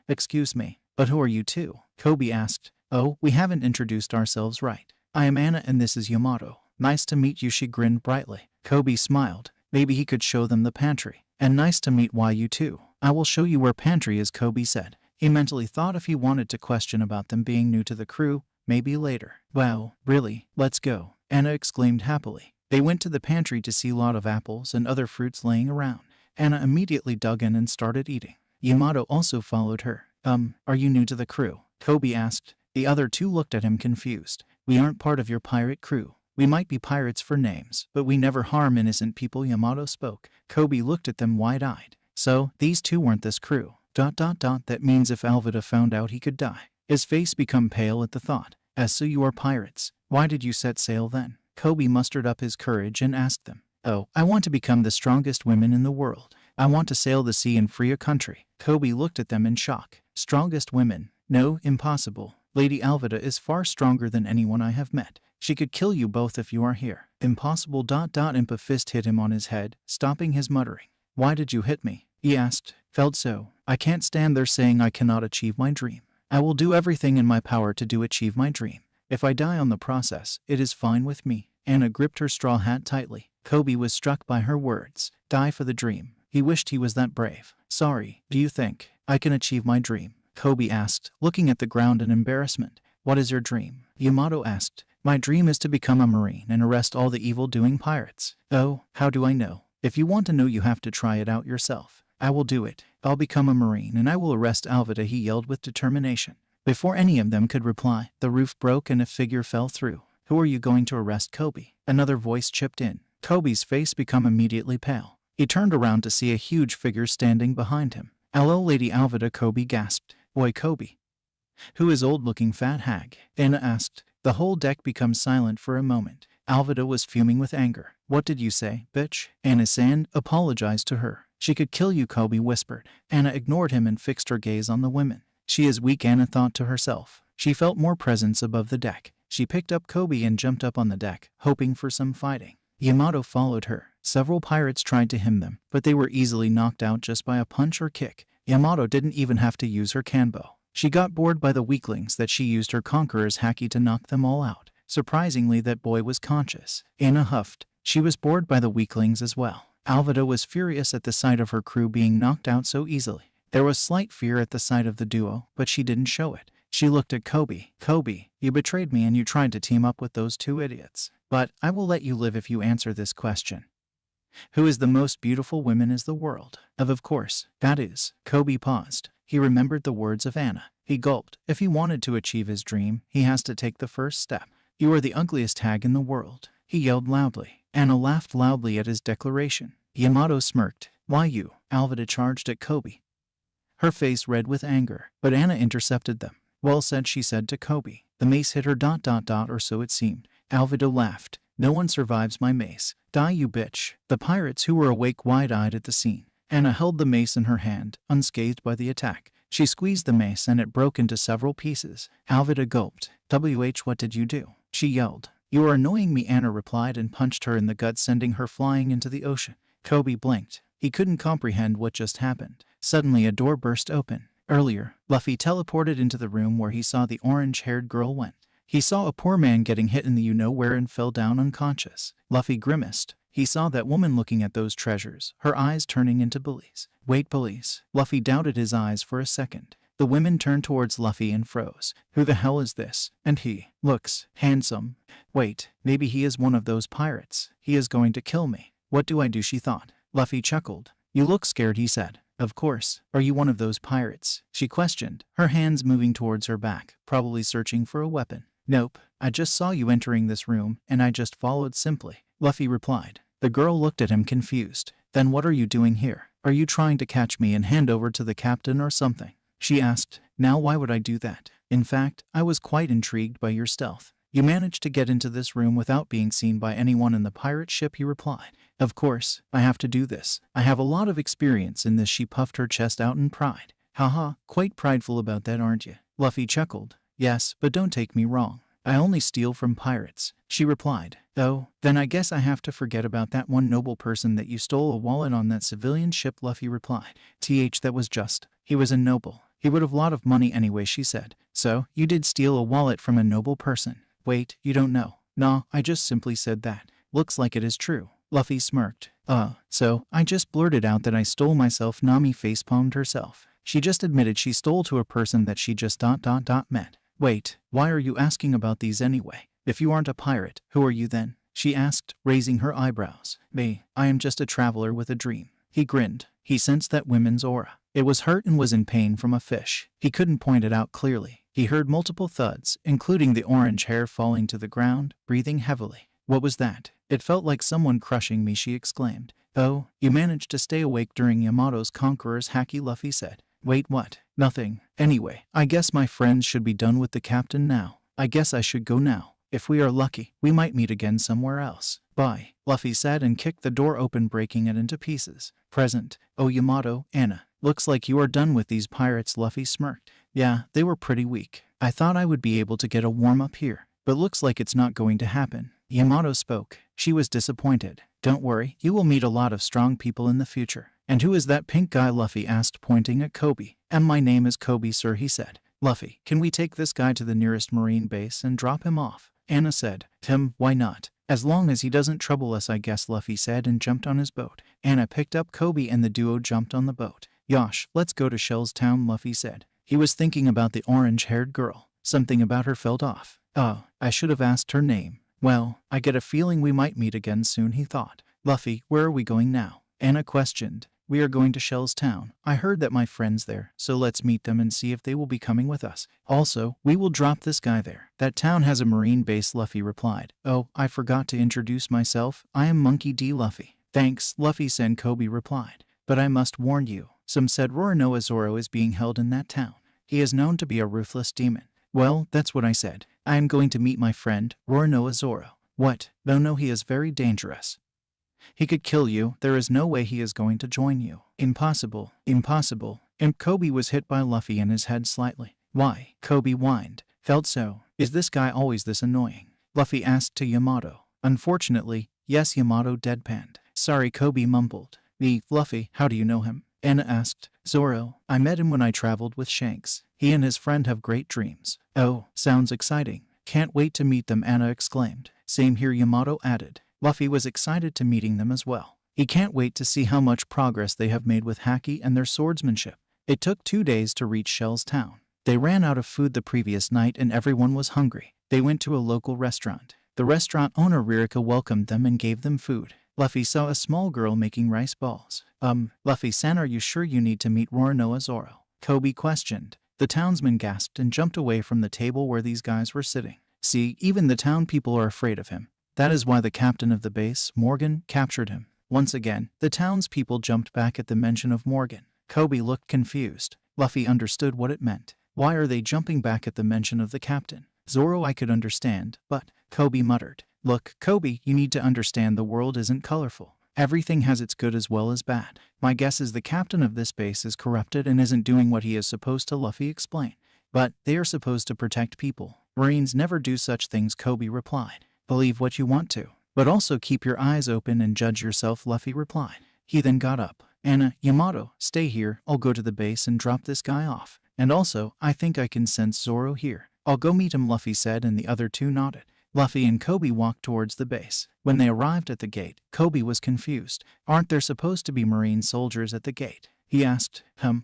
S1: Excuse me, but who are you two?" Kobe asked. "Oh, we haven't introduced ourselves right. I am Anna and this is Yamato." "Nice to meet you," she grinned brightly. Kobe smiled. Maybe he could show them the pantry. "And nice to meet you too. I will show you where pantry is," Kobe said. He mentally thought if he wanted to question about them being new to the crew, maybe later. "Wow, really? Let's go," Anna exclaimed happily. They went to the pantry to see a lot of apples and other fruits laying around. Anna immediately dug in and started eating. Yamato also followed her. Are you new to the crew?" Kobe asked. The other two looked at him confused. "We aren't part of your pirate crew. We might be pirates for names, but we never harm innocent people," Yamato spoke. Kobe looked at them wide-eyed. "So, these two weren't this crew. ... That means if Alvida found out he could die." His face became pale at the thought. So you are pirates. Why did you set sail then?" Kobe mustered up his courage and asked them. "Oh, I want to become the strongest women in the world. I want to sail the sea and free a country." Kobe looked at them in shock. "Strongest women? No, impossible. Lady Alvida is far stronger than anyone I have met. She could kill you both if you are here." "Impossible ... Impa fist hit him on his head, stopping his muttering. "Why did you hit me?" he asked. "Felt so. I can't stand there saying I cannot achieve my dream. I will do everything in my power to achieve my dream. If I die on the process, it is fine with me." Anna gripped her straw hat tightly. Kobe was struck by her words. Die for the dream. He wished he was that brave. "Sorry, do you think I can achieve my dream?" Kobe asked, looking at the ground in embarrassment. "What is your dream?" Yamato asked. "My dream is to become a marine and arrest all the evil-doing pirates." "Oh, how do I know?" "If you want to know, you have to try it out yourself." "I will do it. I'll become a marine and I will arrest Alvida," he yelled with determination. Before any of them could reply, the roof broke and a figure fell through. "Who are you going to arrest, Kobe?" Another voice chipped in. Kobe's face became immediately pale. He turned around to see a huge figure standing behind him. "Hello, Lady Alvida," Kobe gasped. "Boy, Kobe. Who is old-looking fat hag?" Anna asked. The whole deck became silent for a moment. Alvida was fuming with anger. "What did you say, bitch?" Anna-san apologized to her. "She could kill you," Kobe whispered. Anna ignored him and fixed her gaze on the women. She is weak, Anna thought to herself. She felt more presence above the deck. She picked up Kobe and jumped up on the deck, hoping for some fighting. Yamato followed her. Several pirates tried to him them, but they were easily knocked out just by a punch or kick. Yamato didn't even have to use her kanbo. She got bored by the weaklings that she used her conqueror's haki to knock them all out. Surprisingly, that boy was conscious. Anna huffed. She was bored by the weaklings as well. Alvida was furious at the sight of her crew being knocked out so easily. There was slight fear at the sight of the duo, but she didn't show it. She looked at Kobe. Kobe, you betrayed me and you tried to team up with those two idiots. But I will let you live if you answer this question. Who is the most beautiful woman in the world? Of course, that is. Kobe paused. He remembered the words of Anna. He gulped. If he wanted to achieve his dream, he has to take the first step. You are the ugliest hag in the world. He yelled loudly. Anna laughed loudly at his declaration. Yamato smirked. Why you? Alvida charged at Kobe, her face red with anger, but Anna intercepted them. Well said, she said to Kobe. The mace hit her ... or so it seemed. Alvida laughed. No one survives my mace. Die, you bitch. The pirates, who were awake, wide-eyed at the scene. Anna held the mace in her hand, unscathed by the attack. She squeezed the mace and it broke into several pieces. Alvida gulped. What did you do? She yelled. You are annoying me, Anna replied and punched her in the gut, sending her flying into the ocean. Kobe blinked. He couldn't comprehend what just happened. Suddenly a door burst open. Earlier, Luffy teleported into the room where he saw the orange-haired girl went. He saw a poor man getting hit in the you-know-where and fell down unconscious. Luffy grimaced. He saw that woman looking at those treasures, her eyes turning into bullies. Wait, police. Luffy doubted his eyes for a second. The women turned towards Luffy and froze. Who the hell is this? And he looks handsome. Wait, maybe he is one of those pirates. He is going to kill me. What do I do? She thought. Luffy chuckled. You look scared, he said. Of course. Are you one of those pirates? She questioned, her hands moving towards her back, probably searching for a weapon. Nope. I just saw you entering this room, and I just followed simply. Luffy replied. The girl looked at him confused. Then what are you doing here? Are you trying to catch me and hand over to the captain or something? She asked. Now why would I do that? In fact, I was quite intrigued by your stealth. You managed to get into this room without being seen by anyone in the pirate ship, he replied. Of course, I have to do this. I have a lot of experience in this. She puffed her chest out in pride. Haha, quite prideful about that, aren't you? Luffy chuckled. Yes, but don't take me wrong. I only steal from pirates, she replied. Oh, then I guess I have to forget about that one noble person that you stole a wallet on that civilian ship, Luffy replied. That was just. He was a noble. He would have a lot of money anyway, she said. So, you did steal a wallet from a noble person. Wait, you don't know. Nah, I just simply said that. Looks like it is true. Luffy smirked. So, I just blurted out that I stole myself. Nami facepalmed herself. She just admitted she stole to a person that she just ... met. Wait, why are you asking about these anyway? If you aren't a pirate, who are you then? She asked, raising her eyebrows. Me, I am just a traveler with a dream. He grinned. He sensed that woman's aura. It was hurt and was in pain from a fish. He couldn't point it out clearly. He heard multiple thuds, including the orange hair falling to the ground, breathing heavily. What was that? It felt like someone crushing me, she exclaimed. Oh, you managed to stay awake during Yamato's conqueror's haki, Luffy said. Wait, what? Nothing. Anyway, I guess my friends should be done with the captain now. I guess I should go now. If we are lucky, we might meet again somewhere else. Bye, Luffy said and kicked the door open, breaking it into pieces. Present. Oh, Yamato, Anna. Looks like you are done with these pirates, Luffy smirked. Yeah, they were pretty weak. I thought I would be able to get a warm-up here, but looks like it's not going to happen. Yamato spoke. She was disappointed. Don't worry, you will meet a lot of strong people in the future. And who is that pink guy? Luffy asked, pointing at Kobe. And my name is Kobe, sir, he said. Luffy, can we take this guy to the nearest marine base and drop him off? Anna said. Why not? As long as he doesn't trouble us, I guess, Luffy said and jumped on his boat. Anna picked up Kobe and the duo jumped on the boat. Yosh, let's go to Shell's Town, Luffy said. He was thinking about the orange-haired girl. Something about her felt off. Oh, I should have asked her name. Well, I get a feeling we might meet again soon, he thought. Luffy, where are we going now? Anna questioned. We are going to Shell's Town. I heard that my friend's there, so let's meet them and see if they will be coming with us. Also, we will drop this guy there. That town has a marine base, Luffy replied. Oh, I forgot to introduce myself. I am Monkey D. Luffy. Thanks, Luffy said. Kobe replied. But I must warn you. Some said Roronoa Zoro is being held in that town. He is known to be a ruthless demon. Well, that's what I said. I am going to meet my friend, Roronoa Zoro. What? No, he is very dangerous. He could kill you. There is no way he is going to join you. Impossible. Impossible. And Kobe was hit by Luffy in his head slightly. Why? Kobe whined. Felt so. Is this guy always this annoying? Luffy asked to Yamato. Unfortunately, yes, Yamato deadpanned. Sorry, Kobe mumbled. Luffy, how do you know him? Anna asked. Zoro, I met him when I traveled with Shanks. He and his friend have great dreams. Oh, sounds exciting. Can't wait to meet them, Anna exclaimed. Same here, Yamato added. Luffy was excited to meeting them as well. He can't wait to see how much progress they have made with Haki and their swordsmanship. It took 2 days to reach Shell's town. They ran out of food the previous night and everyone was hungry. They went to a local restaurant. The restaurant owner Ririka welcomed them and gave them food. Luffy saw a small girl making rice balls. Luffy-san, are you sure you need to meet Roronoa Zoro? Kobe questioned. The townsman gasped and jumped away from the table where these guys were sitting. See, even the town people are afraid of him. That is why the captain of the base, Morgan, captured him. Once again, the townspeople jumped back at the mention of Morgan. Kobe looked confused. Luffy understood what it meant. Why are they jumping back at the mention of the captain? Zoro, I could understand, but, Kobe muttered. Look, Kobe, you need to understand the world isn't colorful. Everything has its good as well as bad. My guess is the captain of this base is corrupted and isn't doing what he is supposed to, Luffy explained. But they are supposed to protect people. Marines never do such things, Kobe replied. Believe what you want to, but also keep your eyes open and judge yourself, Luffy replied. He then got up. Anna, Yamato, stay here. I'll go to the base and drop this guy off. And also, I think I can sense Zoro here. I'll go meet him, Luffy said, and the other two nodded. Luffy and Kobe walked towards the base. When they arrived at the gate, Kobe was confused. Aren't there supposed to be Marine soldiers at the gate? He asked.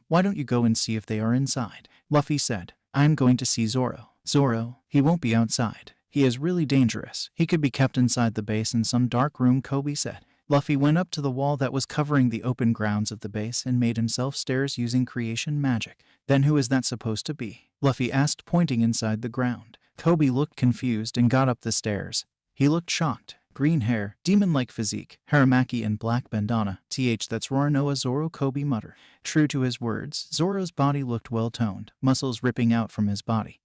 S1: Why don't you go and see if they are inside? Luffy said. I'm going to see Zoro. Zoro, he won't be outside. He is really dangerous. He could be kept inside the base in some dark room, Kobe said. Luffy went up to the wall that was covering the open grounds of the base and made himself stairs using creation magic. Then who is that supposed to be? Luffy asked, pointing inside the ground. Kobe looked confused and got up the stairs. He looked shocked. Green hair, demon-like physique, haramaki and black bandana. That's Roronoa Zoro, Kobe muttered. True to his words, Zoro's body looked well-toned, muscles ripping out from his body.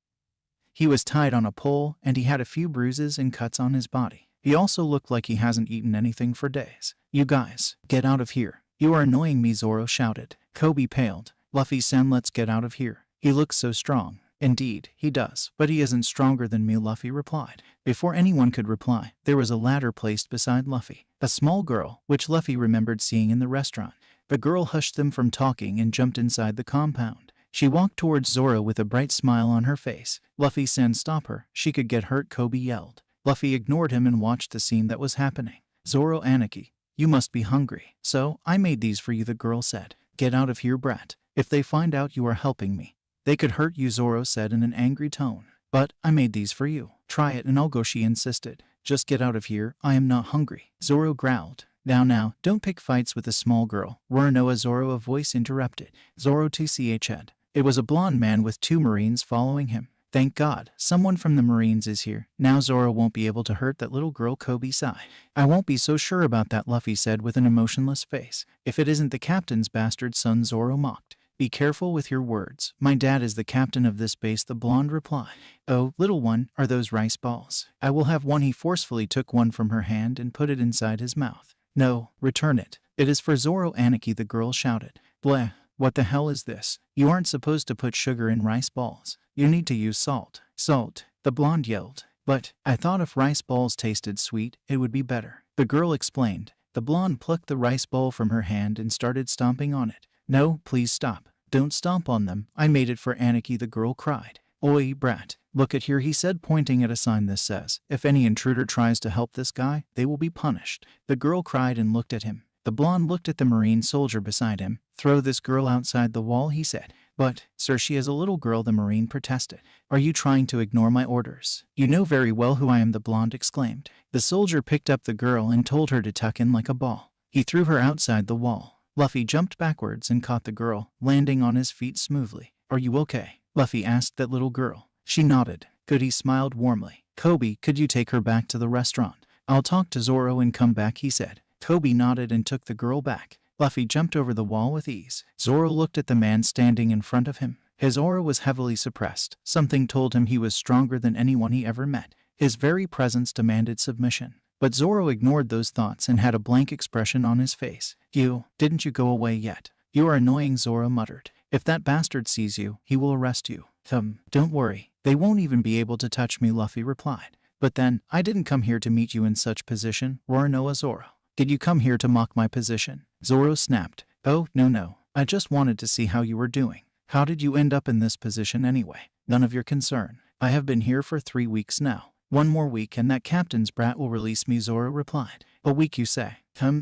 S1: He was tied on a pole, and he had a few bruises and cuts on his body. He also looked like he hasn't eaten anything for days. You guys, get out of here. You are annoying me, Zoro shouted. Kobe paled. Luffy-san, let's get out of here. He looks so strong. Indeed, he does, but he isn't stronger than me, Luffy replied. Before anyone could reply, there was a ladder placed beside Luffy. A small girl, which Luffy remembered seeing in the restaurant. The girl hushed them from talking and jumped inside the compound. She walked towards Zoro with a bright smile on her face. Luffy-san, stop her. She could get hurt, Kobe yelled. Luffy ignored him and watched the scene that was happening. Zoro, Aniki, you must be hungry. So, I made these for you, the girl said. Get out of here, brat. If they find out you are helping me, they could hurt you, Zoro said in an angry tone. But I made these for you. Try it and I'll go, she insisted. Just get out of here, I am not hungry. Zoro growled. Now, don't pick fights with a small girl. Roronoa Zoro, a voice interrupted. Zoro to ch head. It was a blonde man with 2 Marines following him. Thank God, someone from the Marines is here. Now Zoro won't be able to hurt that little girl, Kobe sighed. I won't be so sure about that, Luffy said with an emotionless face. If it isn't the captain's bastard son, Zoro mocked. Be careful with your words. My dad is the captain of this base, the blonde replied. Oh, little one, are those rice balls? I will have one. He forcefully took one from her hand and put it inside his mouth. No, return it. It is for Zoro, Aniki, the girl shouted. Bleh, what the hell is this? You aren't supposed to put sugar in rice balls. You need to use salt. Salt, the blonde yelled. But, I thought if rice balls tasted sweet, it would be better. The girl explained. The blonde plucked the rice ball from her hand and started stomping on it. No, please stop. Don't stomp on them. I made it for Aniki, the girl cried. Oi, brat. Look at here, he said, pointing at a sign. This says, if any intruder tries to help this guy, they will be punished. The girl cried and looked at him. The blonde looked at the Marine soldier beside him. Throw this girl outside the wall, he said. But, sir, she is a little girl, the Marine protested. Are you trying to ignore my orders? You know very well who I am, the blonde exclaimed. The soldier picked up the girl and told her to tuck in like a ball. He threw her outside the wall. Luffy jumped backwards and caught the girl, landing on his feet smoothly. Are you okay? Luffy asked that little girl. She nodded. Good, he smiled warmly. Kobe, could you take her back to the restaurant? I'll talk to Zoro and come back, he said. Kobe nodded and took the girl back. Luffy jumped over the wall with ease. Zoro looked at the man standing in front of him. His aura was heavily suppressed. Something told him he was stronger than anyone he ever met. His very presence demanded submission. But Zoro ignored those thoughts and had a blank expression on his face. Didn't you go away yet? You are annoying, Zoro muttered. If that bastard sees you, he will arrest you. Don't worry. They won't even be able to touch me, Luffy replied. But then, I didn't come here to meet you in such position, Roronoa Zoro. Did you come here to mock my position? Zoro snapped. Oh, no. I just wanted to see how you were doing. How did you end up in this position anyway? None of your concern. I have been here for 3 weeks now. 1 more week and that captain's brat will release me, Zoro replied. A week you say?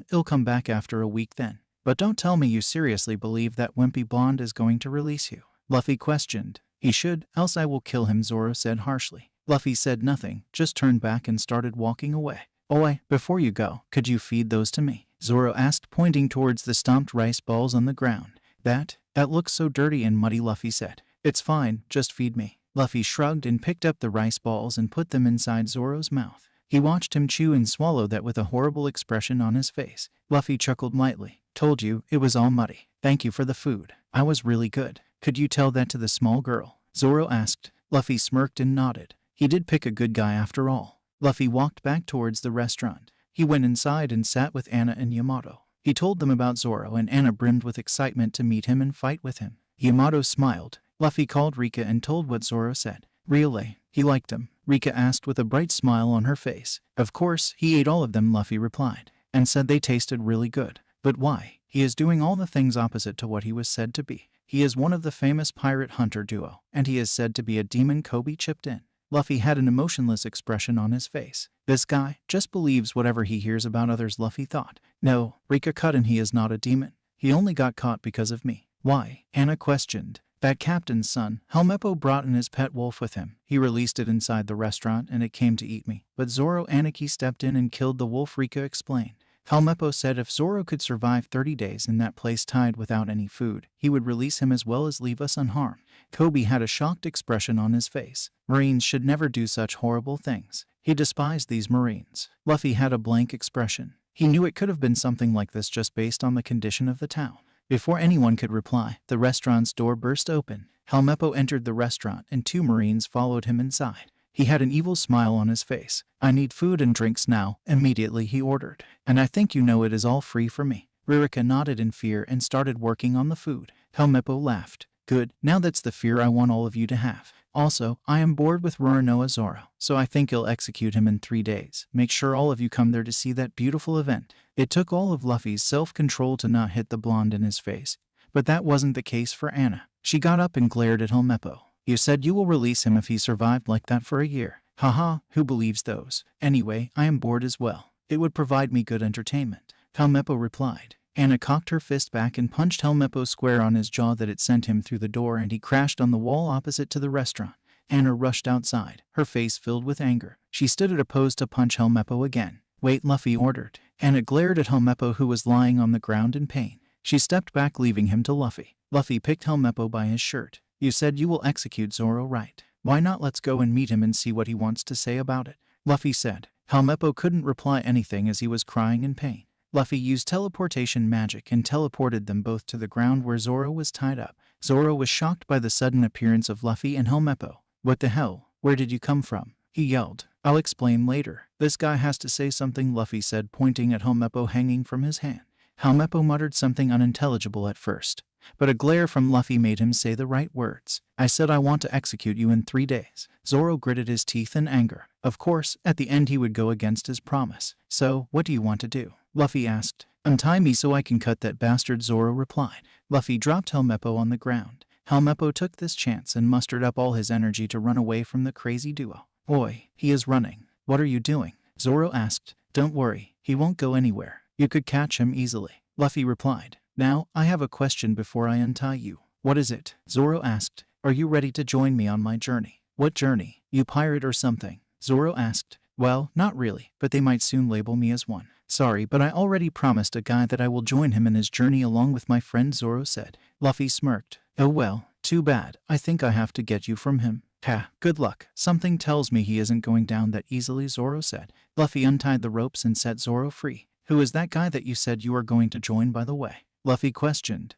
S1: He'll come back after a week then. But don't tell me you seriously believe that wimpy blonde is going to release you, Luffy questioned. He should, else I will kill him, Zoro said harshly. Luffy said nothing, just turned back and started walking away. Oi, before you go, could you feed those to me? Zoro asked, pointing towards the stomped rice balls on the ground. That looks so dirty and muddy, Luffy said. It's fine, just feed me. Luffy shrugged and picked up the rice balls and put them inside Zoro's mouth. He watched him chew and swallow that with a horrible expression on his face. Luffy chuckled lightly. Told you, it was all muddy. Thank you for the food. I was really good. Could you tell that to the small girl? Zoro asked. Luffy smirked and nodded. He did pick a good guy after all. Luffy walked back towards the restaurant. He went inside and sat with Anna and Yamato. He told them about Zoro, and Anna brimmed with excitement to meet him and fight with him. Yamato smiled. Luffy called Rika and told what Zoro said. Really? He liked him? Rika asked with a bright smile on her face. Of course, he ate all of them, Luffy replied, and said they tasted really good. But why? He is doing all the things opposite to what he was said to be. He is one of the famous pirate hunter duo, and he is said to be a demon. Kobe chipped in. Luffy had an emotionless expression on his face. This guy just believes whatever he hears about others, Luffy thought. No, Rika cut in. He is not a demon. He only got caught because of me. Why? Anna questioned. That captain's son, Helmeppo, brought in his pet wolf with him. He released it inside the restaurant and it came to eat me. But Zoro Aniki stepped in and killed the wolf, Rika explained. Helmeppo said if Zoro could survive 30 days in that place tied without any food, he would release him as well as leave us unharmed. Kobe had a shocked expression on his face. Marines should never do such horrible things. He despised these Marines. Luffy had a blank expression. He knew it could have been something like this just based on the condition of the town. Before anyone could reply, the restaurant's door burst open. Helmeppo entered the restaurant and 2 Marines followed him inside. He had an evil smile on his face. I need food and drinks now, immediately he ordered. And I think you know it is all free for me. Ririka nodded in fear and started working on the food. Helmeppo laughed. Good, now that's the fear I want all of you to have. Also, I am bored with Roronoa Zoro, so I think he'll execute him in 3 days. Make sure all of you come there to see that beautiful event. It took all of Luffy's self-control to not hit the blonde in his face. But that wasn't the case for Anna. She got up and glared at Helmeppo. You said you will release him if he survived like that for a year. Haha, who believes those? Anyway, I am bored as well. It would provide me good entertainment. Helmeppo replied. Anna cocked her fist back and punched Helmeppo square on his jaw that it sent him through the door and he crashed on the wall opposite to the restaurant. Anna rushed outside, her face filled with anger. She stood at a pose to punch Helmeppo again. Wait, Luffy ordered. Anna glared at Helmeppo, who was lying on the ground in pain. She stepped back, leaving him to Luffy. Luffy picked Helmeppo by his shirt. You said you will execute Zoro, right? Why not let's go and meet him and see what he wants to say about it? Luffy said. Helmeppo couldn't reply anything as he was crying in pain. Luffy used teleportation magic and teleported them both to the ground where Zoro was tied up. Zoro was shocked by the sudden appearance of Luffy and Helmeppo. What the hell? Where did you come from? He yelled. I'll explain later. This guy has to say something, Luffy said, pointing at Helmeppo hanging from his hand. Helmeppo muttered something unintelligible at first, but a glare from Luffy made him say the right words. I said I want to execute you in 3 days. Zoro gritted his teeth in anger. Of course, at the end he would go against his promise. So, what do you want to do? Luffy asked. Untie me so I can cut that bastard, Zoro replied. Luffy dropped Helmeppo on the ground. Helmeppo took this chance and mustered up all his energy to run away from the crazy duo. Oi, he is running. What are you doing? Zoro asked. Don't worry, he won't go anywhere. You could catch him easily. Luffy replied. Now, I have a question before I untie you. What is it? Zoro asked. Are you ready to join me on my journey? What journey? You pirate or something? Zoro asked. Well, not really, but they might soon label me as one. Sorry, but I already promised a guy that I will join him in his journey along with my friend, Zoro said. Luffy smirked. Oh well, too bad. I think I have to get you from him. Ha, good luck. Something tells me he isn't going down that easily, Zoro said. Luffy untied the ropes and set Zoro free. Who is that guy that you said you were going to join, by the way? Luffy questioned.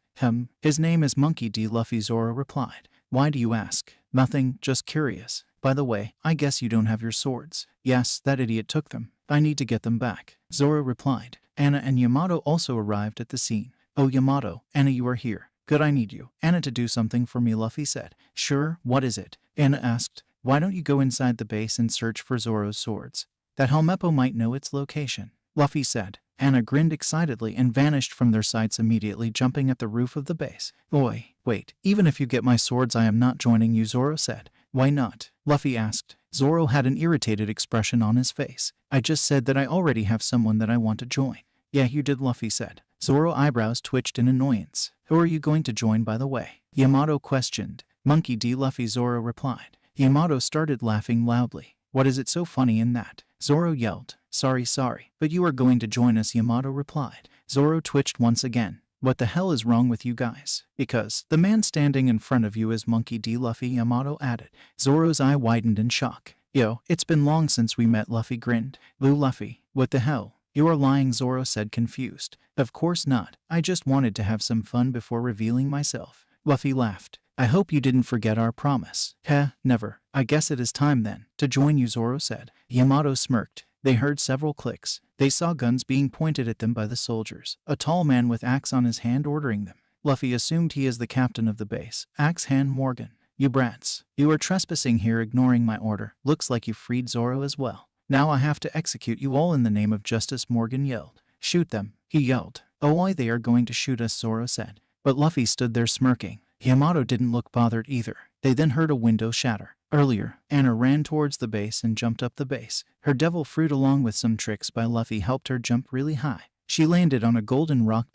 S1: His name is Monkey D. Luffy, Zoro replied. Why do you ask? Nothing, just curious. By the way, I guess you don't have your swords. Yes, that idiot took them. I need to get them back. Zoro replied. Anna and Yamato also arrived at the scene. Oh Yamato, Anna, you are here. Good, I need you, Anna, to do something for me, Luffy said. Sure, what is it? Anna asked. Why don't you go inside the base and search for Zoro's swords? That Helmeppo might know its location. Luffy said. Anna grinned excitedly and vanished from their sights immediately, jumping at the roof of the base. Boy, wait, even if you get my swords I am not joining you, Zoro said. Why not? Luffy asked. Zoro had an irritated expression on his face. I just said that I already have someone that I want to join. Yeah, you did, Luffy said. Zoro's eyebrows twitched in annoyance. Who are you going to join, by the way? Yamato questioned. Monkey D. Luffy, Zoro replied. Yamato started laughing loudly. What is it so funny in that? Zoro yelled. Sorry, but you are going to join us, Yamato replied. Zoro twitched once again. What the hell is wrong with you guys? Because the man standing in front of you is Monkey D. Luffy, Yamato added. Zoro's eye widened in shock. Yo, it's been long since we met, Luffy grinned. Luffy, what the hell? You are lying, Zoro said, confused. Of course not. I just wanted to have some fun before revealing myself. Luffy laughed. I hope you didn't forget our promise. Heh, never. I guess it is time then to join you, Zoro said. Yamato smirked. They heard several clicks. They saw guns being pointed at them by the soldiers, a tall man with axe on his hand ordering them. Luffy assumed he is the captain of the base. Axe hand Morgan. You brats. You are trespassing here, ignoring my order. Looks like you freed Zoro as well. Now I have to execute you all in the name of justice, Morgan yelled. Shoot them, he yelled. Oh, why they are going to shoot us, Zoro said. But Luffy stood there smirking. Yamato didn't look bothered either. They then heard a window shatter. Earlier, Anna ran towards the base and jumped up the base. Her devil fruit along with some tricks by Luffy helped her jump really high. She landed on a golden rock.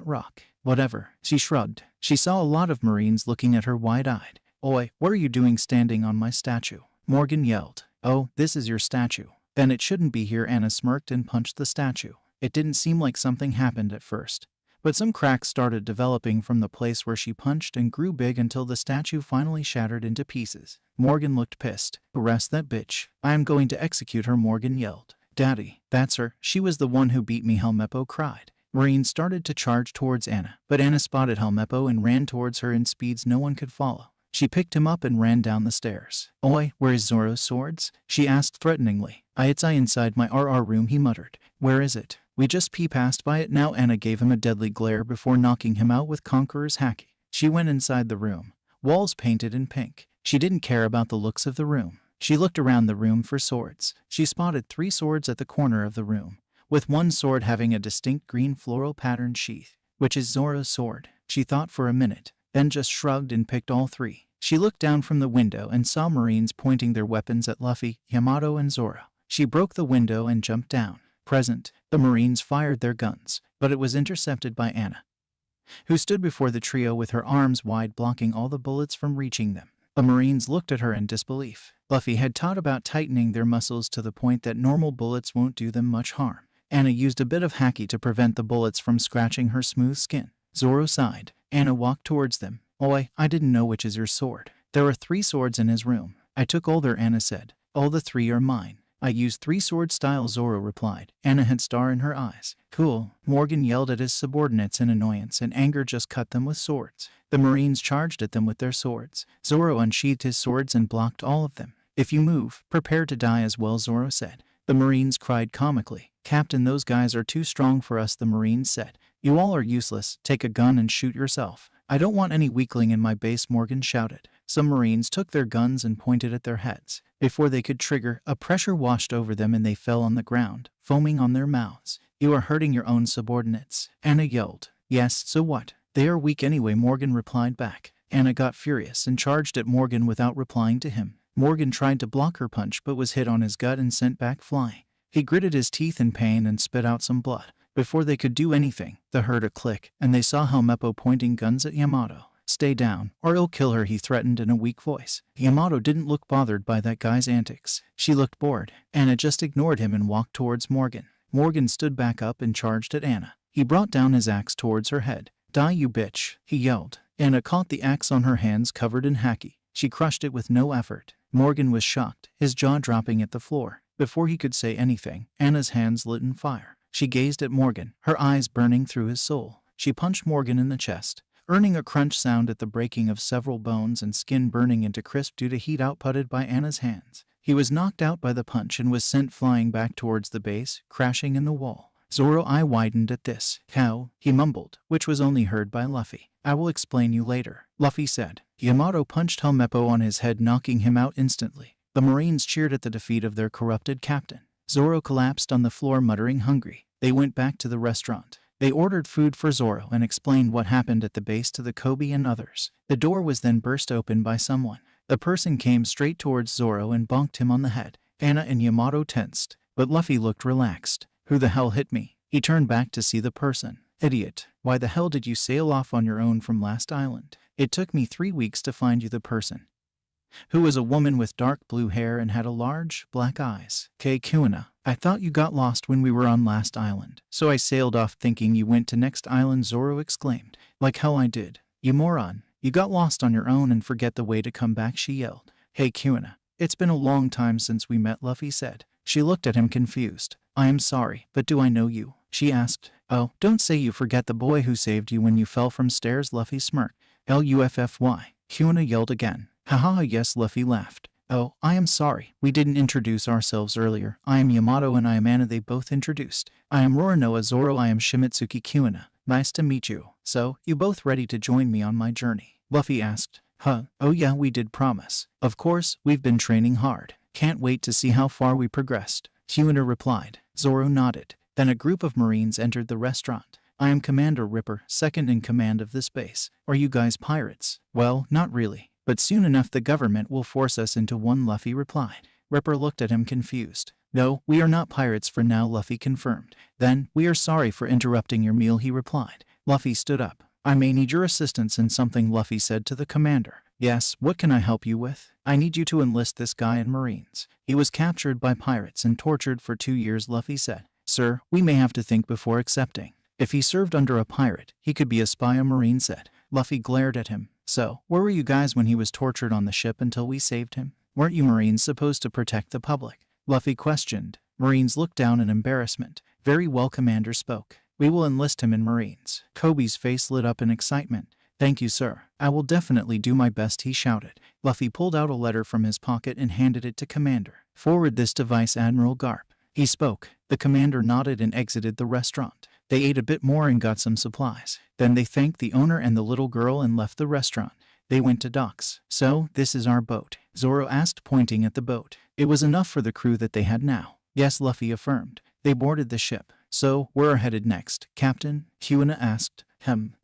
S1: Rock. Whatever. She shrugged. She saw a lot of Marines looking at her wide-eyed. Oi, what are you doing standing on my statue? Morgan yelled. Oh, this is your statue. Then it shouldn't be here, Anna smirked and punched the statue. It didn't seem like something happened at first, but some cracks started developing from the place where she punched and grew big until the statue finally shattered into pieces. Morgan looked pissed. Arrest that bitch. I am going to execute her, Morgan yelled. Daddy, that's her. She was the one who beat me, Helmeppo cried. Marines started to charge towards Anna, but Anna spotted Helmeppo and ran towards her in speeds no one could follow. She picked him up and ran down the stairs. Oi, where is Zoro's swords? She asked threateningly. It's inside my RR room, he muttered. Where is it? We just passed by it now. Anna gave him a deadly glare before knocking him out with Conqueror's Haki. She went inside the room. Walls painted in pink. She didn't care about the looks of the room. She looked around the room for swords. She spotted 3 swords at the corner of the room, with one sword having a distinct green floral patterned sheath. Which is Zoro's sword? She thought for a minute, then just shrugged and picked all 3. She looked down from the window and saw Marines pointing their weapons at Luffy, Yamato, and Zoro. She broke the window and jumped down. Present, the Marines fired their guns, but it was intercepted by Anna, who stood before the trio with her arms wide, blocking all the bullets from reaching them. The Marines looked at her in disbelief. Luffy had taught about tightening their muscles to the point that normal bullets won't do them much harm. Anna used a bit of haki to prevent the bullets from scratching her smooth skin. Zoro sighed. Anna walked towards them. Oi, I didn't know which is your sword. There are 3 swords in his room. I took all there, Anna said. All the 3 are mine. I used 3 sword style, Zoro replied. Anna had star in her eyes. Cool. Morgan yelled at his subordinates in annoyance, and anger just cut them with swords. The Marines charged at them with their swords. Zoro unsheathed his swords and blocked all of them. If you move, prepare to die as well, Zoro said. The Marines cried comically. Captain, those guys are too strong for us, the Marines said. You all are useless. Take a gun and shoot yourself. I don't want any weakling in my base, Morgan shouted. Some Marines took their guns and pointed at their heads. Before they could trigger, a pressure washed over them and they fell on the ground, foaming on their mouths. You are hurting your own subordinates. Anna yelled. Yes, so what? They are weak anyway, Morgan replied back. Anna got furious and charged at Morgan without replying to him. Morgan tried to block her punch but was hit on his gut and sent back flying. He gritted his teeth in pain and spit out some blood. Before they could do anything, they heard a click, and they saw Helmeppo pointing guns at Yamato. Stay down, or I'll kill her, he threatened in a weak voice. Yamato didn't look bothered by that guy's antics. She looked bored. Anna just ignored him and walked towards Morgan. Morgan stood back up and charged at Anna. He brought down his axe towards her head. Die, you bitch, he yelled. Anna caught the axe on her hands covered in haki. She crushed it with no effort. Morgan was shocked, his jaw dropping at the floor. Before he could say anything, Anna's hands lit in fire. She gazed at Morgan, her eyes burning through his soul. She punched Morgan in the chest, earning a crunch sound at the breaking of several bones and skin burning into crisp due to heat outputted by Anna's hands. He was knocked out by the punch and was sent flying back towards the base, crashing in the wall. Zoro's eye widened at this. How? He mumbled, which was only heard by Luffy. I will explain you later, Luffy said. Yamato punched Helmeppo on his head, knocking him out instantly. The Marines cheered at the defeat of their corrupted captain. Zoro collapsed on the floor, muttering hungry. They went back to the restaurant. They ordered food for Zoro and explained what happened at the base to the Kobe and others. The door was then burst open by someone. The person came straight towards Zoro and bonked him on the head. Anna and Yamato tensed, but Luffy looked relaxed. Who the hell hit me? He turned back to see the person. Idiot. Why the hell did you sail off on your own from last island? It took me 3 weeks to find you. The person, who was a woman with dark blue hair and had a large, black eyes. Kuna, I thought you got lost when we were on last island, so I sailed off thinking you went to next island, Zoro exclaimed. Like hell I did. You moron. You got lost on your own and forget the way to come back, she yelled. Hey Kuna, it's been a long time since we met, Luffy said. She looked at him confused. I am sorry, but do I know you? She asked. Oh, don't say you forget the boy who saved you when you fell from stairs, Luffy smirked. Luffy. Kuna yelled again. Haha, yes, Luffy laughed. Oh, I am sorry. We didn't introduce ourselves earlier. I am Yamato and I am Anna. They both introduced. I am Roranoa. Zoro. I am Shimitsuki. Kuna. Nice to meet you. So, you both ready to join me on my journey? Luffy asked. Huh? Oh yeah, we did promise. Of course, we've been training hard. Can't wait to see how far we progressed. Kuna replied. Zoro nodded. Then a group of Marines entered the restaurant. I am Commander Ripper, second in command of this base. Are you guys pirates? Well, not really. But soon enough the government will force us into one, Luffy replied. Ripper looked at him confused. No, we are not pirates for now, Luffy confirmed. Then, we are sorry for interrupting your meal, he replied. Luffy stood up. I may need your assistance in something, Luffy said to the commander. Yes, what can I help you with? I need you to enlist this guy in Marines. He was captured by pirates and tortured for 2 years, Luffy said. Sir, we may have to think before accepting. If he served under a pirate, he could be a spy, a Marine said. Luffy glared at him. So, where were you guys when he was tortured on the ship until we saved him? Weren't you Marines supposed to protect the public? Luffy questioned. Marines looked down in embarrassment. Very well, Commander spoke. We will enlist him in Marines. Kobe's face lit up in excitement. Thank you, sir. I will definitely do my best, he shouted. Luffy pulled out a letter from his pocket and handed it to Commander. Forward this to Vice Admiral Garp. He spoke. The commander nodded and exited the restaurant. They ate a bit more and got some supplies. Then they thanked the owner and the little girl and left the restaurant. They went to docks. So, this is our boat? Zoro asked, pointing at the boat. It was enough for the crew that they had now. Yes, Luffy affirmed. They boarded the ship. So, where are headed next, Captain? Kuna asked.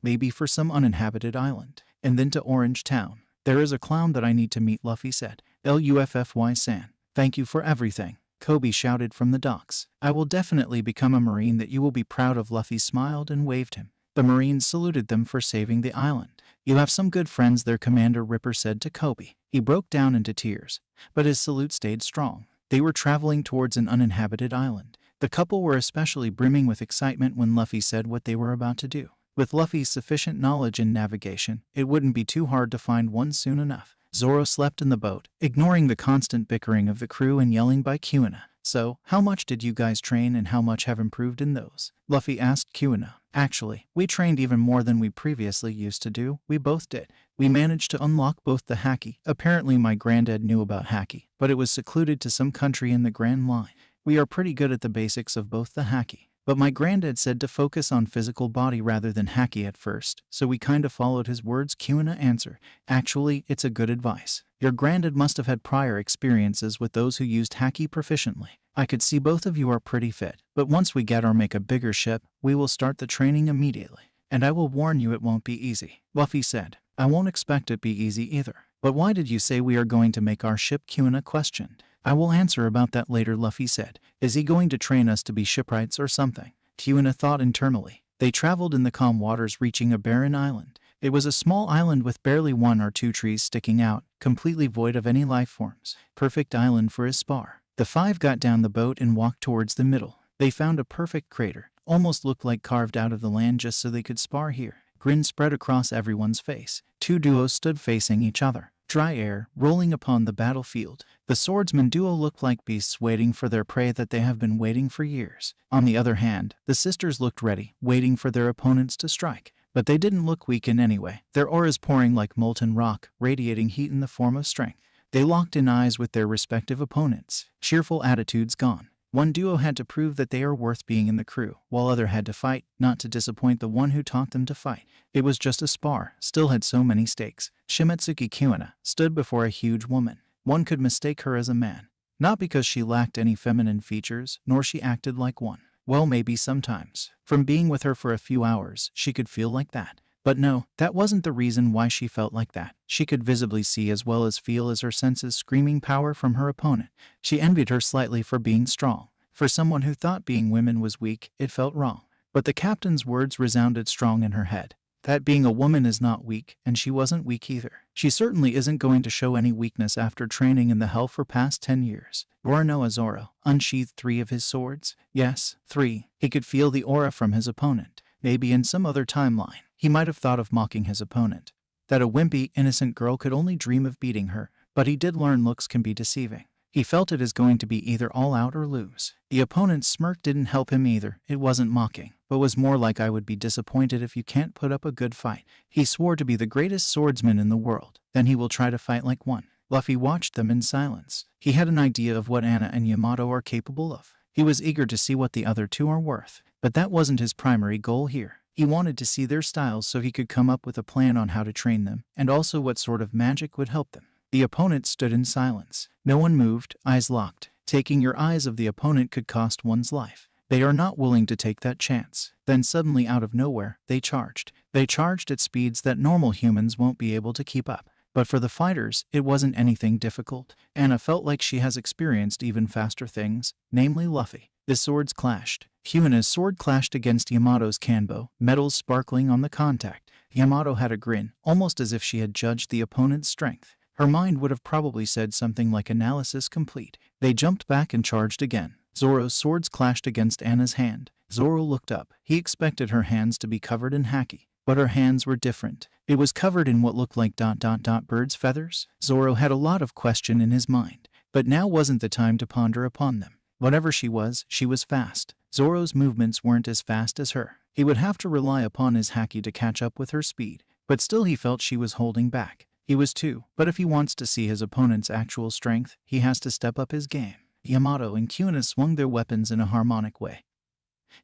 S1: Maybe for some uninhabited island. And then to Orange Town. There is a clown that I need to meet, Luffy said. Luffy-san. Thank you for everything. Kobe shouted from the docks. I will definitely become a Marine that you will be proud of. Luffy smiled and waved him. The Marines saluted them for saving the island. You have some good friends there, Commander Ripper said to Kobe. He broke down into tears, but his salute stayed strong. They were traveling towards an uninhabited island. The couple were especially brimming with excitement when Luffy said what they were about to do. With Luffy's sufficient knowledge in navigation, it wouldn't be too hard to find one soon enough. Zoro slept in the boat, ignoring the constant bickering of the crew and yelling by Kuna. So, how much did you guys train and how much have improved in those? Luffy asked Kuna. Actually, we trained even more than we previously used to do. We both did. We managed to unlock both the Haki. Apparently my granddad knew about Haki, but it was secluded to some country in the Grand Line. We are pretty good at the basics of both the Haki. But my granddad said to focus on physical body rather than Haki at first, so we kinda followed his words, Kuna answered. Actually, it's a good advice. Your granddad must have had prior experiences with those who used Haki proficiently. I could see both of you are pretty fit, but once we get or make a bigger ship, we will start the training immediately. And I will warn you it won't be easy, Luffy said. I won't expect it be easy either. But why did you say we are going to make our ship? Kuna questioned. I will answer about that later, Luffy said. Is he going to train us to be shipwrights or something? Kuna thought internally. They traveled in the calm waters, reaching a barren island. It was a small island with barely 1 or 2 trees sticking out, completely void of any life forms. Perfect island for a spar. The 5 got down the boat and walked towards the middle. They found a perfect crater, almost looked like carved out of the land just so they could spar here. Grin spread across everyone's face. 2 duos stood facing each other. Dry air, rolling upon the battlefield. The swordsman duo looked like beasts waiting for their prey that they have been waiting for years. On the other hand, the sisters looked ready, waiting for their opponents to strike. But they didn't look weak in any way. Their auras pouring like molten rock, radiating heat in the form of strength. They locked in eyes with their respective opponents. Cheerful attitudes gone. One duo had to prove that they are worth being in the crew, while other had to fight, not to disappoint the one who taught them to fight. It was just a spar, still had so many stakes. Shimitsuki Kuna stood before a huge woman. One could mistake her as a man. Not because she lacked any feminine features, nor she acted like one. Well, maybe sometimes. From being with her for a few hours, she could feel like that. But no, that wasn't the reason why she felt like that. She could visibly see as well as feel as her senses screaming power from her opponent. She envied her slightly for being strong. For someone who thought being women was weak, it felt wrong. But the captain's words resounded strong in her head. That being a woman is not weak, and she wasn't weak either. She certainly isn't going to show any weakness after training in the hell for past 10 years. Zoro unsheathed 3 of his swords. Yes, 3. He could feel the aura from his opponent. Maybe in some other timeline, he might have thought of mocking his opponent. That a wimpy, innocent girl could only dream of beating her, but he did learn looks can be deceiving. He felt it is going to be either all out or lose. The opponent's smirk didn't help him either. It wasn't mocking, but was more like I would be disappointed if you can't put up a good fight. He swore to be the greatest swordsman in the world. Then he will try to fight like one. Luffy watched them in silence. He had an idea of what Anna and Yamato are capable of. He was eager to see what the other two are worth. But that wasn't his primary goal here. He wanted to see their styles so he could come up with a plan on how to train them, and also what sort of magic would help them. The opponent stood in silence. No one moved, eyes locked. Taking your eyes of the opponent could cost one's life. They are not willing to take that chance. Then suddenly out of nowhere, they charged. They charged at speeds that normal humans won't be able to keep up. But for the fighters, it wasn't anything difficult. Anna felt like she has experienced even faster things, namely Luffy. The swords clashed. Hyuna's sword clashed against Yamato's kanbo, metals sparkling on the contact. Yamato had a grin, almost as if she had judged the opponent's strength. Her mind would have probably said something like analysis complete. They jumped back and charged again. Zoro's swords clashed against Anna's hand. Zoro looked up. He expected her hands to be covered in haki, but her hands were different. It was covered in what looked like birds' feathers. Zoro had a lot of question in his mind, but now wasn't the time to ponder upon them. Whatever she was fast. Zoro's movements weren't as fast as her. He would have to rely upon his haki to catch up with her speed, but still he felt she was holding back. He was too, but if he wants to see his opponent's actual strength, he has to step up his game. Yamato and Hyuna swung their weapons in a harmonic way,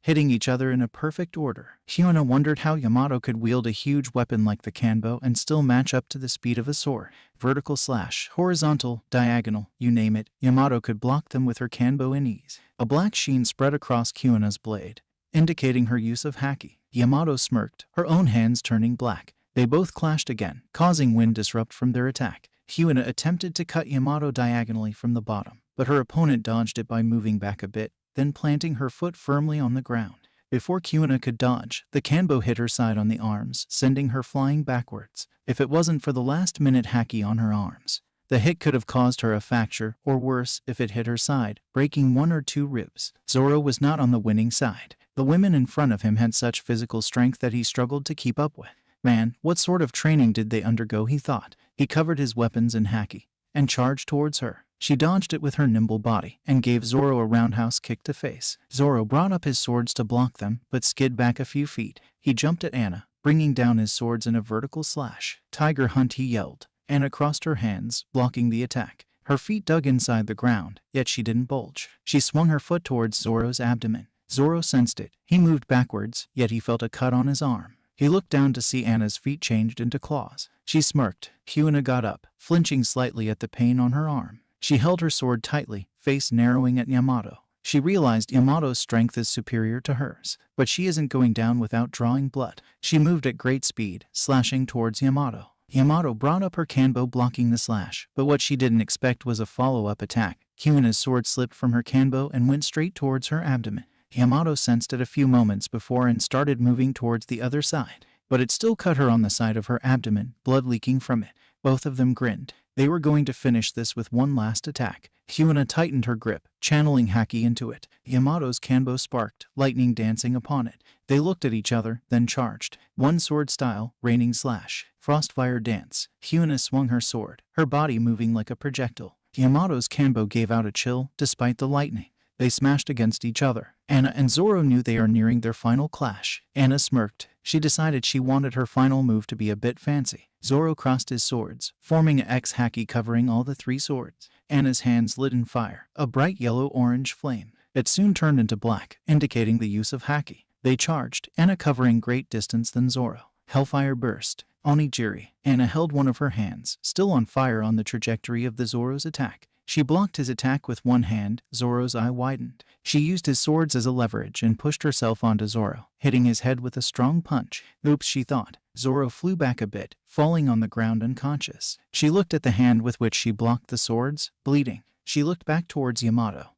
S1: hitting each other in a perfect order. Hyuna wondered how Yamato could wield a huge weapon like the kanbo and still match up to the speed of a sword. Vertical slash, horizontal, diagonal, you name it, Yamato could block them with her kanbo in ease. A black sheen spread across Hyuna's blade, indicating her use of haki. Yamato smirked, her own hands turning black. They both clashed again, causing wind disrupt from their attack. Hyuna attempted to cut Yamato diagonally from the bottom, but her opponent dodged it by moving back a bit, then planting her foot firmly on the ground. Before Hyuna could dodge, the kanbo hit her side on the arms, sending her flying backwards. If it wasn't for the last-minute haki on her arms, the hit could have caused her a fracture, or worse, if it hit her side, breaking 1 or 2 ribs. Zoro was not on the winning side. The women in front of him had such physical strength that he struggled to keep up with. Man, what sort of training did they undergo, he thought. He covered his weapons in haki and charged towards her. She dodged it with her nimble body and gave Zoro a roundhouse kick to face. Zoro brought up his swords to block them, but skid back a few feet. He jumped at Anna, bringing down his swords in a vertical slash. Tiger hunt, he yelled. Anna crossed her hands, blocking the attack. Her feet dug inside the ground, yet she didn't bulge. She swung her foot towards Zoro's abdomen. Zoro sensed it. He moved backwards, yet he felt a cut on his arm. He looked down to see Anna's feet changed into claws. She smirked. Hyuna got up, flinching slightly at the pain on her arm. She held her sword tightly, face narrowing at Yamato. She realized Yamato's strength is superior to hers, but she isn't going down without drawing blood. She moved at great speed, slashing towards Yamato. Yamato brought up her kanbo blocking the slash, but what she didn't expect was a follow-up attack. Hyuna's sword slipped from her kanbo and went straight towards her abdomen. Yamato sensed it a few moments before and started moving towards the other side, but it still cut her on the side of her abdomen, blood leaking from it. Both of them grinned. They were going to finish this with one last attack. Hyuna tightened her grip, channeling haki into it. Yamato's kanbo sparked, lightning dancing upon it. They looked at each other, then charged. One sword style, raining slash, frostfire dance. Hyuna swung her sword, her body moving like a projectile. Yamato's kanbo gave out a chill, despite the lightning. They smashed against each other. Anna and Zoro knew they are nearing their final clash. Anna smirked. She decided she wanted her final move to be a bit fancy. Zoro crossed his swords, forming a X haki covering all the 3 swords. Anna's hands lit in fire, a bright yellow-orange flame. It soon turned into black, indicating the use of haki. They charged, Anna covering great distance than Zoro. Hellfire burst. Onigiri. Anna held one of her hands, still on fire on the trajectory of the Zoro's attack. She blocked his attack with one hand. Zoro's eye widened. She used his swords as a leverage and pushed herself onto Zoro, hitting his head with a strong punch. Oops, she thought. Zoro flew back a bit, falling on the ground unconscious. She looked at the hand with which she blocked the swords, bleeding. She looked back towards Yamato,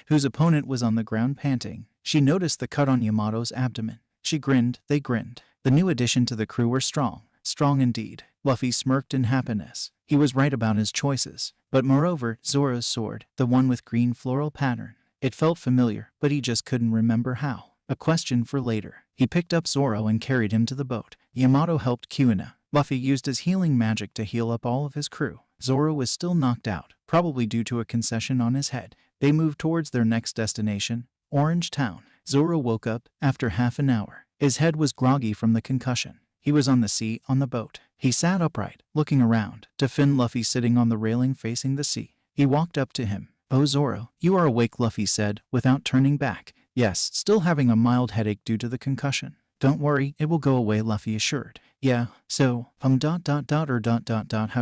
S1: whose opponent was on the ground panting. She noticed the cut on Yamato's abdomen. She grinned. They grinned. The new addition to the crew were strong. Strong indeed. Luffy smirked in happiness. He was right about his choices. But moreover, Zoro's sword, the one with green floral pattern. It felt familiar, but he just couldn't remember how. A question for later. He picked up Zoro and carried him to the boat. Yamato helped Kuina. Luffy used his healing magic to heal up all of his crew. Zoro was still knocked out, probably due to a concussion on his head. They moved towards their next destination, Orange Town. Zoro woke up after half an hour. His head was groggy from the concussion. He was on the sea, on the boat. He sat upright, looking around, to find Luffy sitting on the railing facing the sea. He walked up to him. "Oh Zoro, you are awake," Luffy said, without turning back. "Yes, still having a mild headache due to the concussion. Don't worry, it will go away," Luffy assured. "Yeah, so, how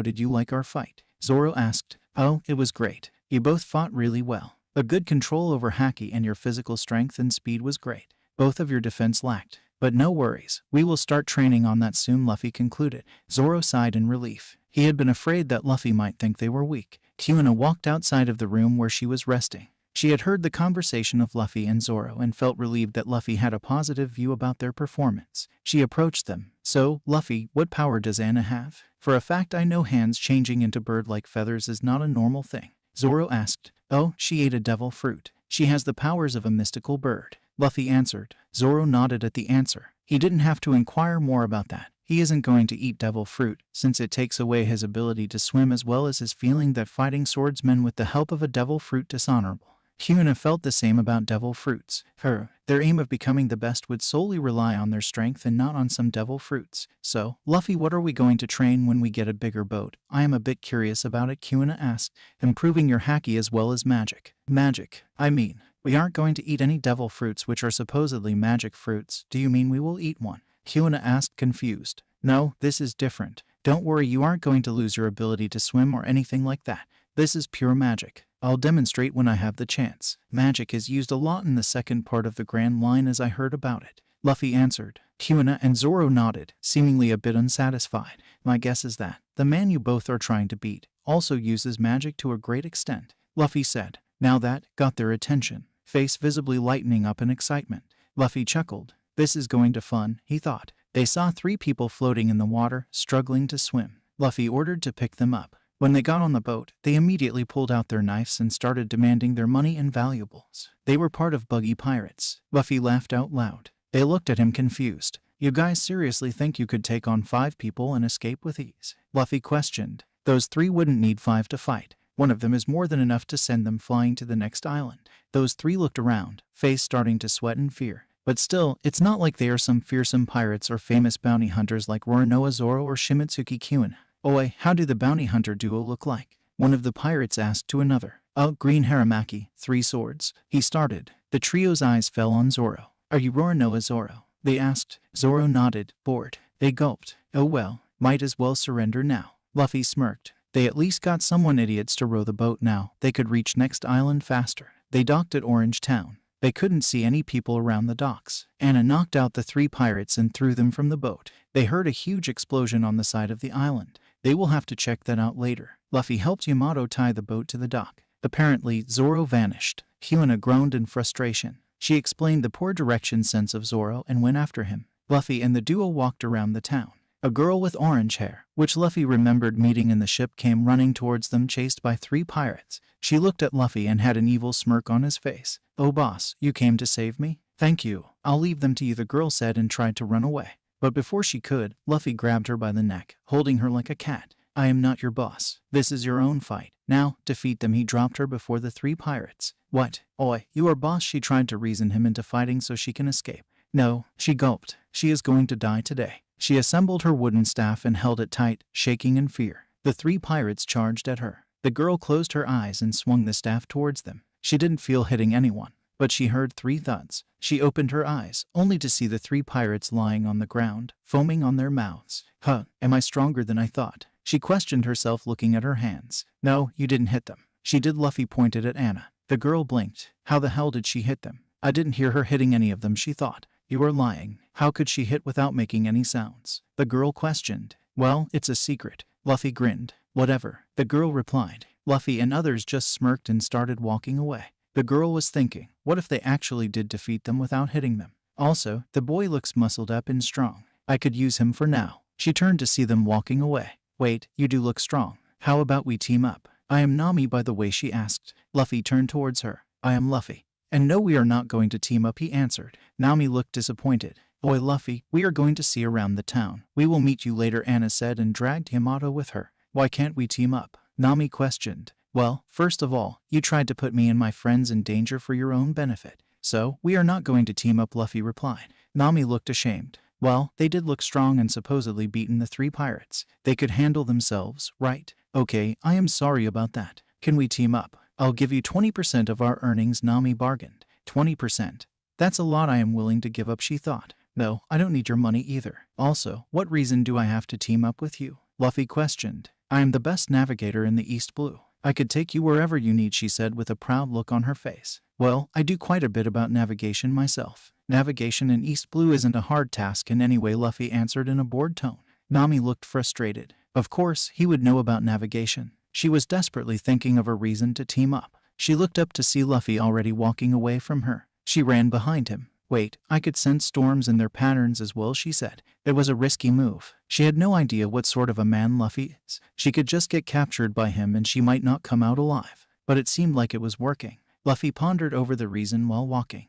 S1: did you like our fight?" Zoro asked. "Oh, it was great. You both fought really well. A good control over Haki and your physical strength and speed was great. Both of your defense lacked. But no worries, we will start training on that soon," Luffy concluded. Zoro sighed in relief. He had been afraid that Luffy might think they were weak. Kuina walked outside of the room where she was resting. She had heard the conversation of Luffy and Zoro and felt relieved that Luffy had a positive view about their performance. She approached them. "So, Luffy, what power does Anna have? For a fact I know hands changing into bird-like feathers is not a normal thing." Zoro asked. "Oh, she ate a devil fruit. She has the powers of a mystical bird," Luffy answered. Zoro nodded at the answer. He didn't have to inquire more about that. He isn't going to eat devil fruit, since it takes away his ability to swim as well as his feeling that fighting swordsmen with the help of a devil fruit dishonorable. Kuina felt the same about devil fruits. Their aim of becoming the best would solely rely on their strength and not on some devil fruits. "So, Luffy, what are we going to train when we get a bigger boat?" "I am a bit curious about it," Kuina asked. "Improving your haki as well as magic." "Magic? I mean, we aren't going to eat any devil fruits which are supposedly magic fruits. Do you mean we will eat one?" Kuina asked, confused. "No, this is different. Don't worry, you aren't going to lose your ability to swim or anything like that. This is pure magic. I'll demonstrate when I have the chance. Magic is used a lot in the second part of the Grand Line as I heard about it," Luffy answered. Kuina and Zoro nodded, seemingly a bit unsatisfied. "My guess is that the man you both are trying to beat also uses magic to a great extent," Luffy said. Now that got their attention, face visibly lightening up in excitement. Luffy chuckled. This is going to fun, he thought. They saw 3 people floating in the water, struggling to swim. Luffy ordered to pick them up. When they got on the boat, they immediately pulled out their knives and started demanding their money and valuables. They were part of Buggy pirates. Luffy laughed out loud. They looked at him confused. "You guys seriously think you could take on 5 people and escape with ease?" Luffy questioned. "Those 3 wouldn't need 5 to fight. One of them is more than enough to send them flying to the next island." Those 3 looked around, face starting to sweat in fear. But still, it's not like they are some fearsome pirates or famous bounty hunters like Roronoa Zoro or Shimotsuki Kuina. "Oi, how do the bounty hunter duo look like?" one of the pirates asked to another. "Oh, green haramaki, 3 swords." He started. The trio's eyes fell on Zoro. "Are you Roronoa Zoro?" they asked. Zoro nodded, bored. They gulped. "Oh well, might as well surrender now." Luffy smirked. They at least got someone idiots to row the boat now. They could reach next island faster. They docked at Orange Town. They couldn't see any people around the docks. Anna knocked out the 3 pirates and threw them from the boat. They heard a huge explosion on the side of the island. They will have to check that out later. Luffy helped Yamato tie the boat to the dock. Apparently, Zoro vanished. Kuina groaned in frustration. She explained the poor direction sense of Zoro and went after him. Luffy and the duo walked around the town. A girl with orange hair, which Luffy remembered meeting in the ship, came running towards them chased by 3 pirates. She looked at Luffy and had an evil smirk on his face. "Oh boss, you came to save me? Thank you. I'll leave them to you," the girl said and tried to run away. But before she could, Luffy grabbed her by the neck, holding her like a cat. "I am not your boss. This is your own fight. Now, defeat them." He dropped her before the 3 pirates. "What? Oi, you are boss." She tried to reason him into fighting so she can escape. "No," she gulped. "She is going to die today." She assembled her wooden staff and held it tight, shaking in fear. The 3 pirates charged at her. The girl closed her eyes and swung the staff towards them. She didn't feel hitting anyone, but she heard 3 thuds. She opened her eyes, only to see the 3 pirates lying on the ground, foaming on their mouths. Am I stronger than I thought?" She questioned herself, looking at her hands. "No, you didn't hit them." She did. Luffy pointed at Anna. The girl blinked. How the hell did she hit them? I didn't hear her hitting any of them, she thought. You are lying. How could she hit without making any sounds? The girl questioned. Well, it's a secret. Luffy grinned. Whatever. The girl replied. Luffy and others just smirked and started walking away. The girl was thinking, what if they actually did defeat them without hitting them? Also, the boy looks muscled up and strong. I could use him for now. She turned to see them walking away. Wait, you do look strong. How about we team up? I am Nami, by the way, she asked. Luffy turned towards her. I am Luffy. And no, we are not going to team up, he answered. Nami looked disappointed. Oi, Luffy, we are going to see around the town. We will meet you later, Anna said and dragged Yamato with her. Why can't we team up? Nami questioned. Well, first of all, you tried to put me and my friends in danger for your own benefit. So, we are not going to team up, Luffy replied. Nami looked ashamed. Well, they did look strong and supposedly beaten the 3 pirates. They could handle themselves, right? Okay, I am sorry about that. Can we team up? I'll give you 20% of our earnings, Nami bargained. 20%? That's a lot I am willing to give up, she thought. No, I don't need your money either. Also, what reason do I have to team up with you? Luffy questioned. I am the best navigator in the East Blue. I could take you wherever you need, she said with a proud look on her face. Well, I do quite a bit about navigation myself. Navigation in East Blue isn't a hard task in any way, Luffy answered in a bored tone. Nami looked frustrated. Of course, he would know about navigation. She was desperately thinking of a reason to team up. She looked up to see Luffy already walking away from her. She ran behind him. Wait, I could sense storms in their patterns as well, she said. It was a risky move. She had no idea what sort of a man Luffy is. She could just get captured by him and she might not come out alive. But it seemed like it was working. Luffy pondered over the reason while walking.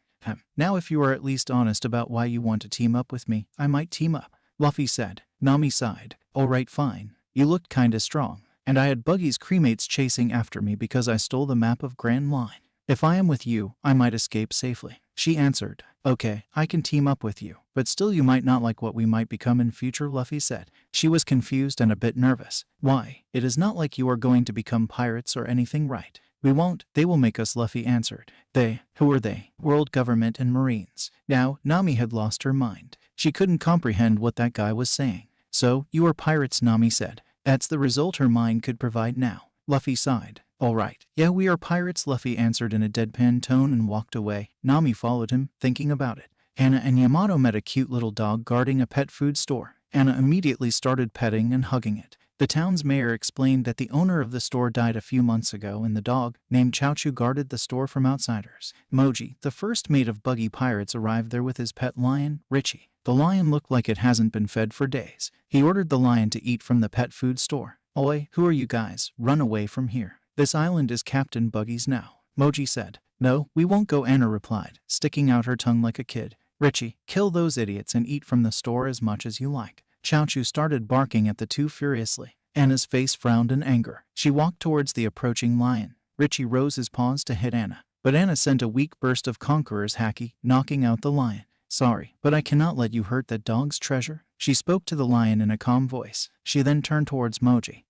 S1: Now if you are at least honest about why you want to team up with me, I might team up, Luffy said. Nami sighed. Alright, fine. You looked kinda strong. And I had Buggy's crewmates chasing after me because I stole the map of Grand Line. If I am with you, I might escape safely. She answered. Okay, I can team up with you, but still you might not like what we might become in future, Luffy said. She was confused and a bit nervous. Why? It is not like you are going to become pirates or anything, right? We won't. They will make us, Luffy answered. They? Who are they? World government and Marines. Now, Nami had lost her mind. She couldn't comprehend what that guy was saying. So, you are pirates, Nami said. That's the result her mind could provide now. Luffy sighed. Alright, yeah, we are pirates, Luffy answered in a deadpan tone and walked away. Nami followed him, thinking about it. Anna and Yamato met a cute little dog guarding a pet food store. Anna immediately started petting and hugging it. The town's mayor explained that the owner of the store died a few months ago and the dog, named Chowchu, guarded the store from outsiders. Moji, the first mate of Buggy Pirates, arrived there with his pet lion, Richie. The lion looked like it hasn't been fed for days. He ordered the lion to eat from the pet food store. Oi, who are you guys? Run away from here. This island is Captain Buggy's now, Moji said. No, we won't go, Anna replied, sticking out her tongue like a kid. Richie, kill those idiots and eat from the store as much as you like. Chowchu started barking at the two furiously. Anna's face frowned in anger. She walked towards the approaching lion. Richie rose his paws to hit Anna, but Anna sent a weak burst of Conqueror's haki, knocking out the lion. Sorry, but I cannot let you hurt that dog's treasure. She spoke to the lion in a calm voice. She then turned towards Moji.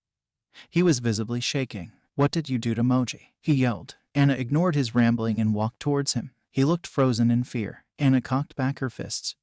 S1: He was visibly shaking. What did you do to Moji? He yelled. Anna ignored his rambling and walked towards him. He looked frozen in fear. Anna cocked back her fists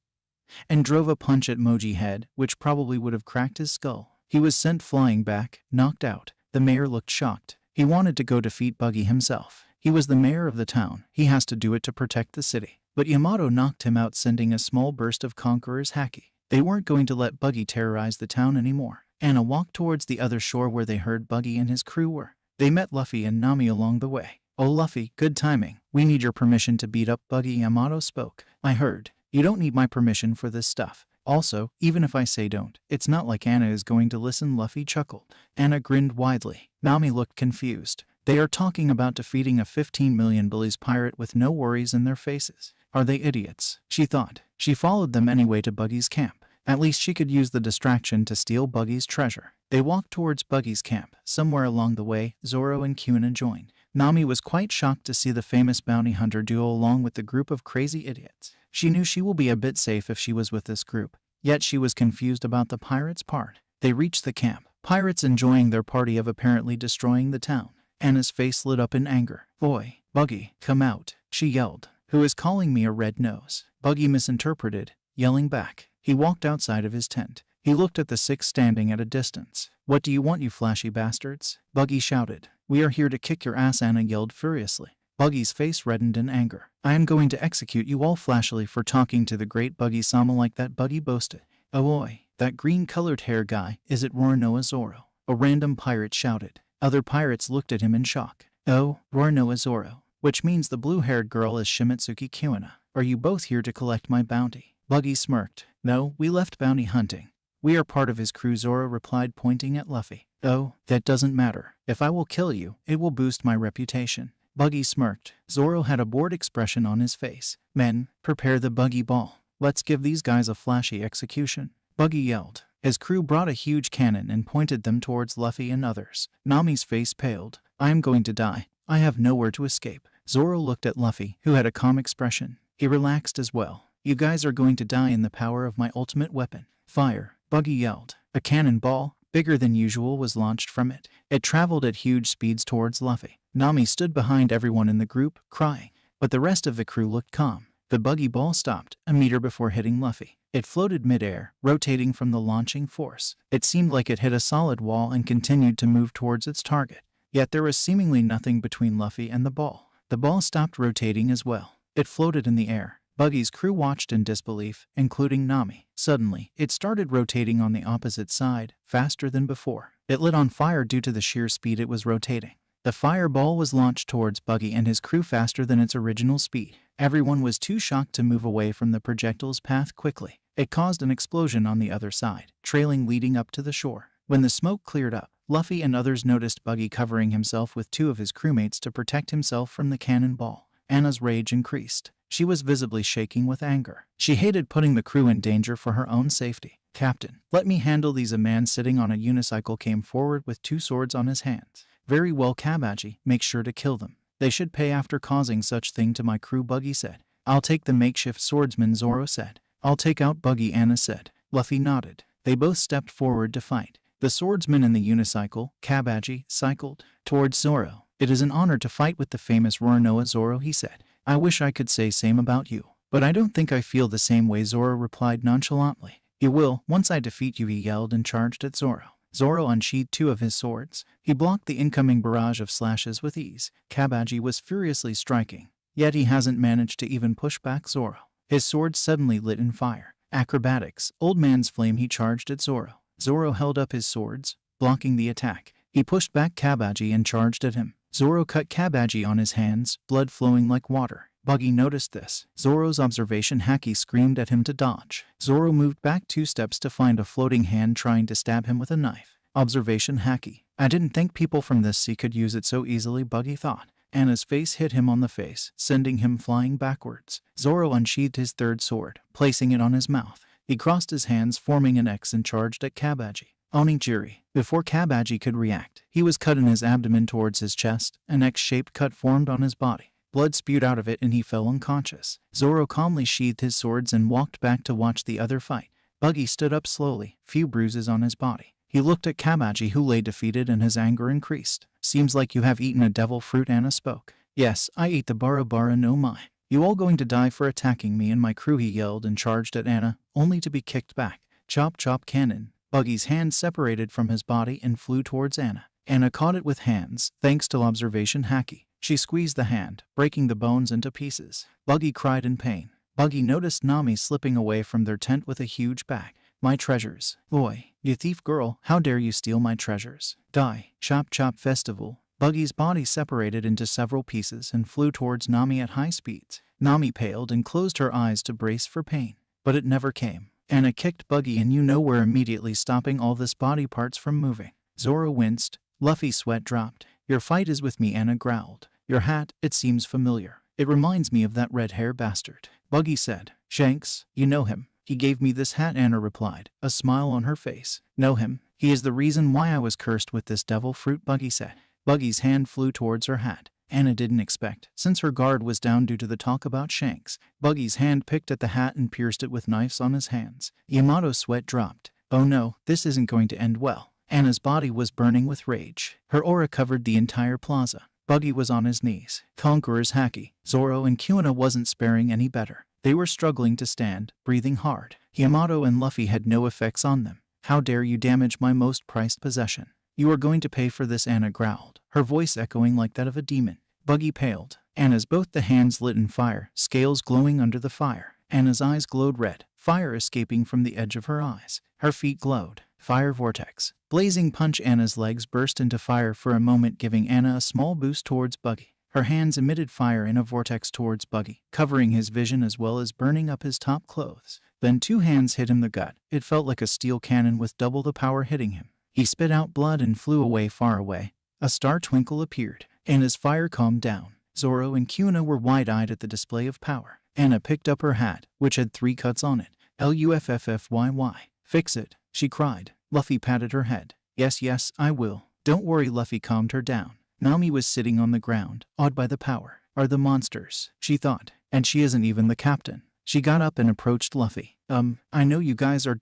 S1: and drove a punch at Moji's head, which probably would have cracked his skull. He was sent flying back, knocked out. The mayor looked shocked. He wanted to go defeat Buggy himself. He was the mayor of the town. He has to do it to protect the city. But Yamato knocked him out, sending a small burst of Conqueror's haki. They weren't going to let Buggy terrorize the town anymore. Anna walked towards the other shore where they heard Buggy and his crew were. They met Luffy and Nami along the way. Oh Luffy, good timing. We need your permission to beat up Buggy, Yamato spoke. I heard. You don't need my permission for this stuff. Also, even if I say don't, it's not like Anna is going to listen, Luffy chuckled. Anna grinned widely. Nami looked confused. They are talking about defeating a 15 million bullies pirate with no worries in their faces. Are they idiots? She thought. She followed them anyway to Buggy's camp. At least she could use the distraction to steal Buggy's treasure. They walked towards Buggy's camp. Somewhere along the way, Zoro and Kuna joined. Nami was quite shocked to see the famous bounty hunter duo along with the group of crazy idiots. She knew she will be a bit safe if she was with this group. Yet she was confused about the pirates' part. They reached the camp. Pirates enjoying their party of apparently destroying the town. Anna's face lit up in anger. Boy, Buggy, come out, she yelled. Who is calling me a red nose? Buggy misinterpreted, yelling back. He walked outside of his tent. He looked at the 6 standing at a distance. "What do you want, you flashy bastards?" Buggy shouted. "We are here to kick your ass," Anna yelled furiously. Buggy's face reddened in anger. "I am going to execute you all flashily for talking to the great Buggy-sama like that," Buggy boasted. "Oh oi, that green-colored hair guy, is it Roronoa Zoro?" a random pirate shouted. Other pirates looked at him in shock. "Oh, Roronoa Zoro, which means the blue-haired girl is Shimitsuki Kuina. Are you both here to collect my bounty?" Buggy smirked. "No, we left bounty hunting. We are part of his crew," Zoro replied, pointing at Luffy. "Oh, that doesn't matter. If I will kill you, it will boost my reputation." Buggy smirked. Zoro had a bored expression on his face. "Men, prepare the Buggy ball. Let's give these guys a flashy execution." Buggy yelled. His crew brought a huge cannon and pointed them towards Luffy and others. Nami's face paled. "I am going to die. I have nowhere to escape." Zoro looked at Luffy, who had a calm expression. He relaxed as well. "You guys are going to die in the power of my ultimate weapon. Fire!" Buggy yelled. A cannonball, bigger than usual, was launched from it. It traveled at huge speeds towards Luffy. Nami stood behind everyone in the group, crying, but the rest of the crew looked calm. The Buggy ball stopped a meter before hitting Luffy. It floated mid-air, rotating from the launching force. It seemed like it hit a solid wall and continued to move towards its target. Yet there was seemingly nothing between Luffy and the ball. The ball stopped rotating as well. It floated in the air. Buggy's crew watched in disbelief, including Nami. Suddenly, it started rotating on the opposite side, faster than before. It lit on fire due to the sheer speed it was rotating. The fireball was launched towards Buggy and his crew faster than its original speed. Everyone was too shocked to move away from the projectile's path quickly. It caused an explosion on the other side, trailing leading up to the shore. When the smoke cleared up, Luffy and others noticed Buggy covering himself with 2 of his crewmates to protect himself from the cannonball. Anna's rage increased. She was visibly shaking with anger. She hated putting the crew in danger for her own safety. "Captain, let me handle these." A man sitting on a unicycle came forward with 2 swords on his hands. "Very well, Kabaji, make sure to kill them. They should pay after causing such thing to my crew," Buggy said. "I'll take the makeshift swordsman," Zoro said. "I'll take out Buggy," Anna said. Luffy nodded. They both stepped forward to fight. The swordsman in the unicycle, Kabaji, cycled towards Zoro. "It is an honor to fight with the famous Roronoa Zoro," he said. "I wish I could say same about you. But I don't think I feel the same way," Zoro replied nonchalantly. "You will, once I defeat you," he yelled and charged at Zoro. Zoro unsheathed 2 of his swords. He blocked the incoming barrage of slashes with ease. Kabaji was furiously striking, yet he hasn't managed to even push back Zoro. His sword suddenly lit in fire. Acrobatics, old man's flame, he charged at Zoro. Zoro held up his swords, blocking the attack. He pushed back Kabaji and charged at him. Zoro cut Kabaji on his hands, blood flowing like water. Buggy noticed this. Zoro's observation haki screamed at him to dodge. Zoro moved back 2 steps to find a floating hand trying to stab him with a knife. Observation haki. "I didn't think people from this sea could use it so easily," Buggy thought. Anna's face hit him on the face, sending him flying backwards. Zoro unsheathed his 3rd sword, placing it on his mouth. He crossed his hands, forming an X, and charged at Kabaji. Onigiri. Before Kabaji could react, he was cut in his abdomen towards his chest. An X-shaped cut formed on his body. Blood spewed out of it and he fell unconscious. Zoro calmly sheathed his swords and walked back to watch the other fight. Buggy stood up slowly, few bruises on his body. He looked at Kabaji, who lay defeated, and his anger increased. "Seems like you have eaten a devil fruit," Anna spoke. "Yes, I ate the bara no mai. You all going to die for attacking me and my crew," he yelled and charged at Anna, only to be kicked back. Chop chop cannon. Buggy's hand separated from his body and flew towards Anna. Anna caught it with hands, thanks to observation haki. She squeezed the hand, breaking the bones into pieces. Buggy cried in pain. Buggy noticed Nami slipping away from their tent with a huge bag. "My treasures. Oi, you thief girl, how dare you steal my treasures? Die." Chop chop festival. Buggy's body separated into several pieces and flew towards Nami at high speeds. Nami paled and closed her eyes to brace for pain. But it never came. Anna kicked Buggy and nowhere, immediately stopping all this body parts from moving. Zoro winced. Luffy's sweat dropped. "Your fight is with me," Anna growled. "Your hat, it seems familiar. It reminds me of that red-hair bastard." Buggy said. "Shanks, you know him. He gave me this hat," Anna replied, a smile on her face. "Know him? He is the reason why I was cursed with this devil fruit," Buggy said. Buggy's hand flew towards her hat. Anna didn't expect, since her guard was down due to the talk about Shanks. Buggy's hand picked at the hat and pierced it with knives on his hands. Yamato's sweat dropped. "Oh no, this isn't going to end well." Anna's body was burning with rage. Her aura covered the entire plaza. Buggy was on his knees. Conqueror's haki. Zoro and Kuina wasn't sparing any better. They were struggling to stand, breathing hard. Yamato and Luffy had no effects on them. How dare you damage my most prized possession? You are going to pay for this, Anna growled, her voice echoing like that of a demon. Buggy paled. Anna's both the hands lit in fire, scales glowing under the fire. Anna's eyes glowed red, fire escaping from the edge of her eyes. Her feet glowed. Fire vortex. Blazing punch. Anna's legs burst into fire for a moment, giving Anna a small boost towards Buggy. Her hands emitted fire in a vortex towards Buggy, covering his vision as well as burning up his top clothes. Then 2 hands hit him the gut. It felt like a steel cannon with double the power hitting him. He spit out blood and flew away, far away. A star twinkle appeared. Anna's fire calmed down. Zoro and Kuna were wide-eyed at the display of power. Anna picked up her hat, which had 3 cuts on it. Luffy. Fix it, she cried. Luffy patted her head. Yes, I will. Don't worry. Luffy calmed her down. Nami was sitting on the ground, awed by the power. Are the monsters, she thought, and she isn't even the captain. She got up and approached Luffy. I know you guys are ...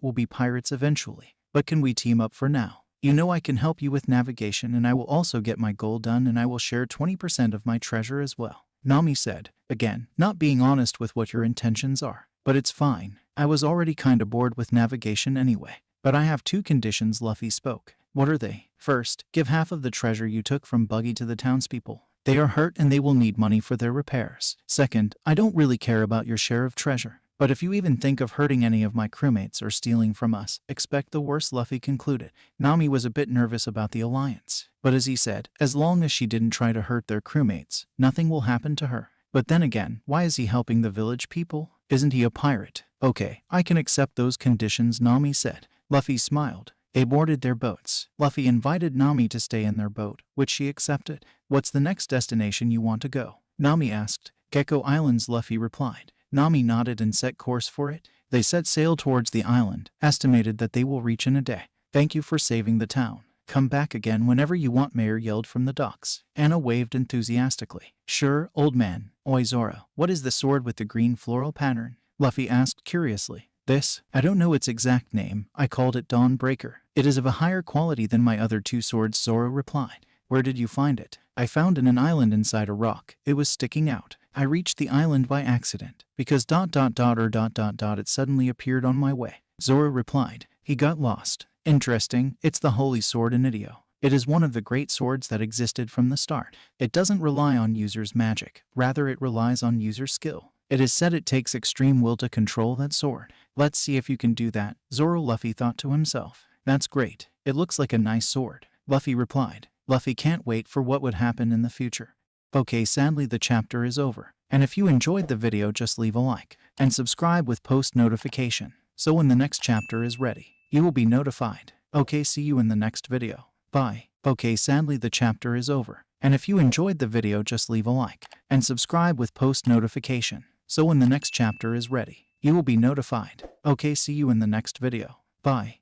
S1: will be pirates eventually, but can we team up for now? You know I can help you with navigation, and I will also get my goal done, and I will share 20% of my treasure as well. Nami said, again, not being honest with what your intentions are. But it's fine. I was already kinda bored with navigation anyway. But I have 2 conditions. Luffy spoke. What are they? First, give half of the treasure you took from Buggy to the townspeople. They are hurt and they will need money for their repairs. Second, I don't really care about your share of treasure. But if you even think of hurting any of my crewmates or stealing from us, expect the worst. Luffy concluded. Nami was a bit nervous about the alliance. But as he said, as long as she didn't try to hurt their crewmates, nothing will happen to her. But then again, why is he helping the village people? Isn't he a pirate? Okay, I can accept those conditions, Nami said. Luffy smiled. They boarded their boats. Luffy invited Nami to stay in their boat, which she accepted. What's the next destination you want to go? Nami asked. Gecko Islands, Luffy replied. Nami nodded and set course for it. They set sail towards the island, estimated that they will reach in a day. Thank you for saving the town. Come back again whenever you want, Mayor yelled from the docks. Anna waved enthusiastically. Sure, old man. Oi Zoro, what is the sword with the green floral pattern? Luffy asked curiously. This? I don't know its exact name. I called it Dawnbreaker. It is of a higher quality than my other 2 swords, Zoro replied. Where did you find it? I found in an island inside a rock. It was sticking out. I reached the island by accident, because ... it suddenly appeared on my way. Zoro replied. He got lost. Interesting. It's the holy sword in Idio. It is one of the great swords that existed from the start. It doesn't rely on users' magic. Rather, it relies on user skill. It is said it takes extreme will to control that sword. Let's see if you can do that, Zoro. Luffy thought to himself. That's great. It looks like a nice sword. Luffy replied. Luffy can't wait for what would happen in the future. Okay, sadly the chapter is over. And if you enjoyed the video, just leave a like and subscribe with post notification. So when the next chapter is ready, you will be notified. Okay, see you in the next video. Bye. Okay, sadly the chapter is over. And if you enjoyed the video, just leave a like and subscribe with post notification. So when the next chapter is ready, you will be notified. Okay, see you in the next video. Bye.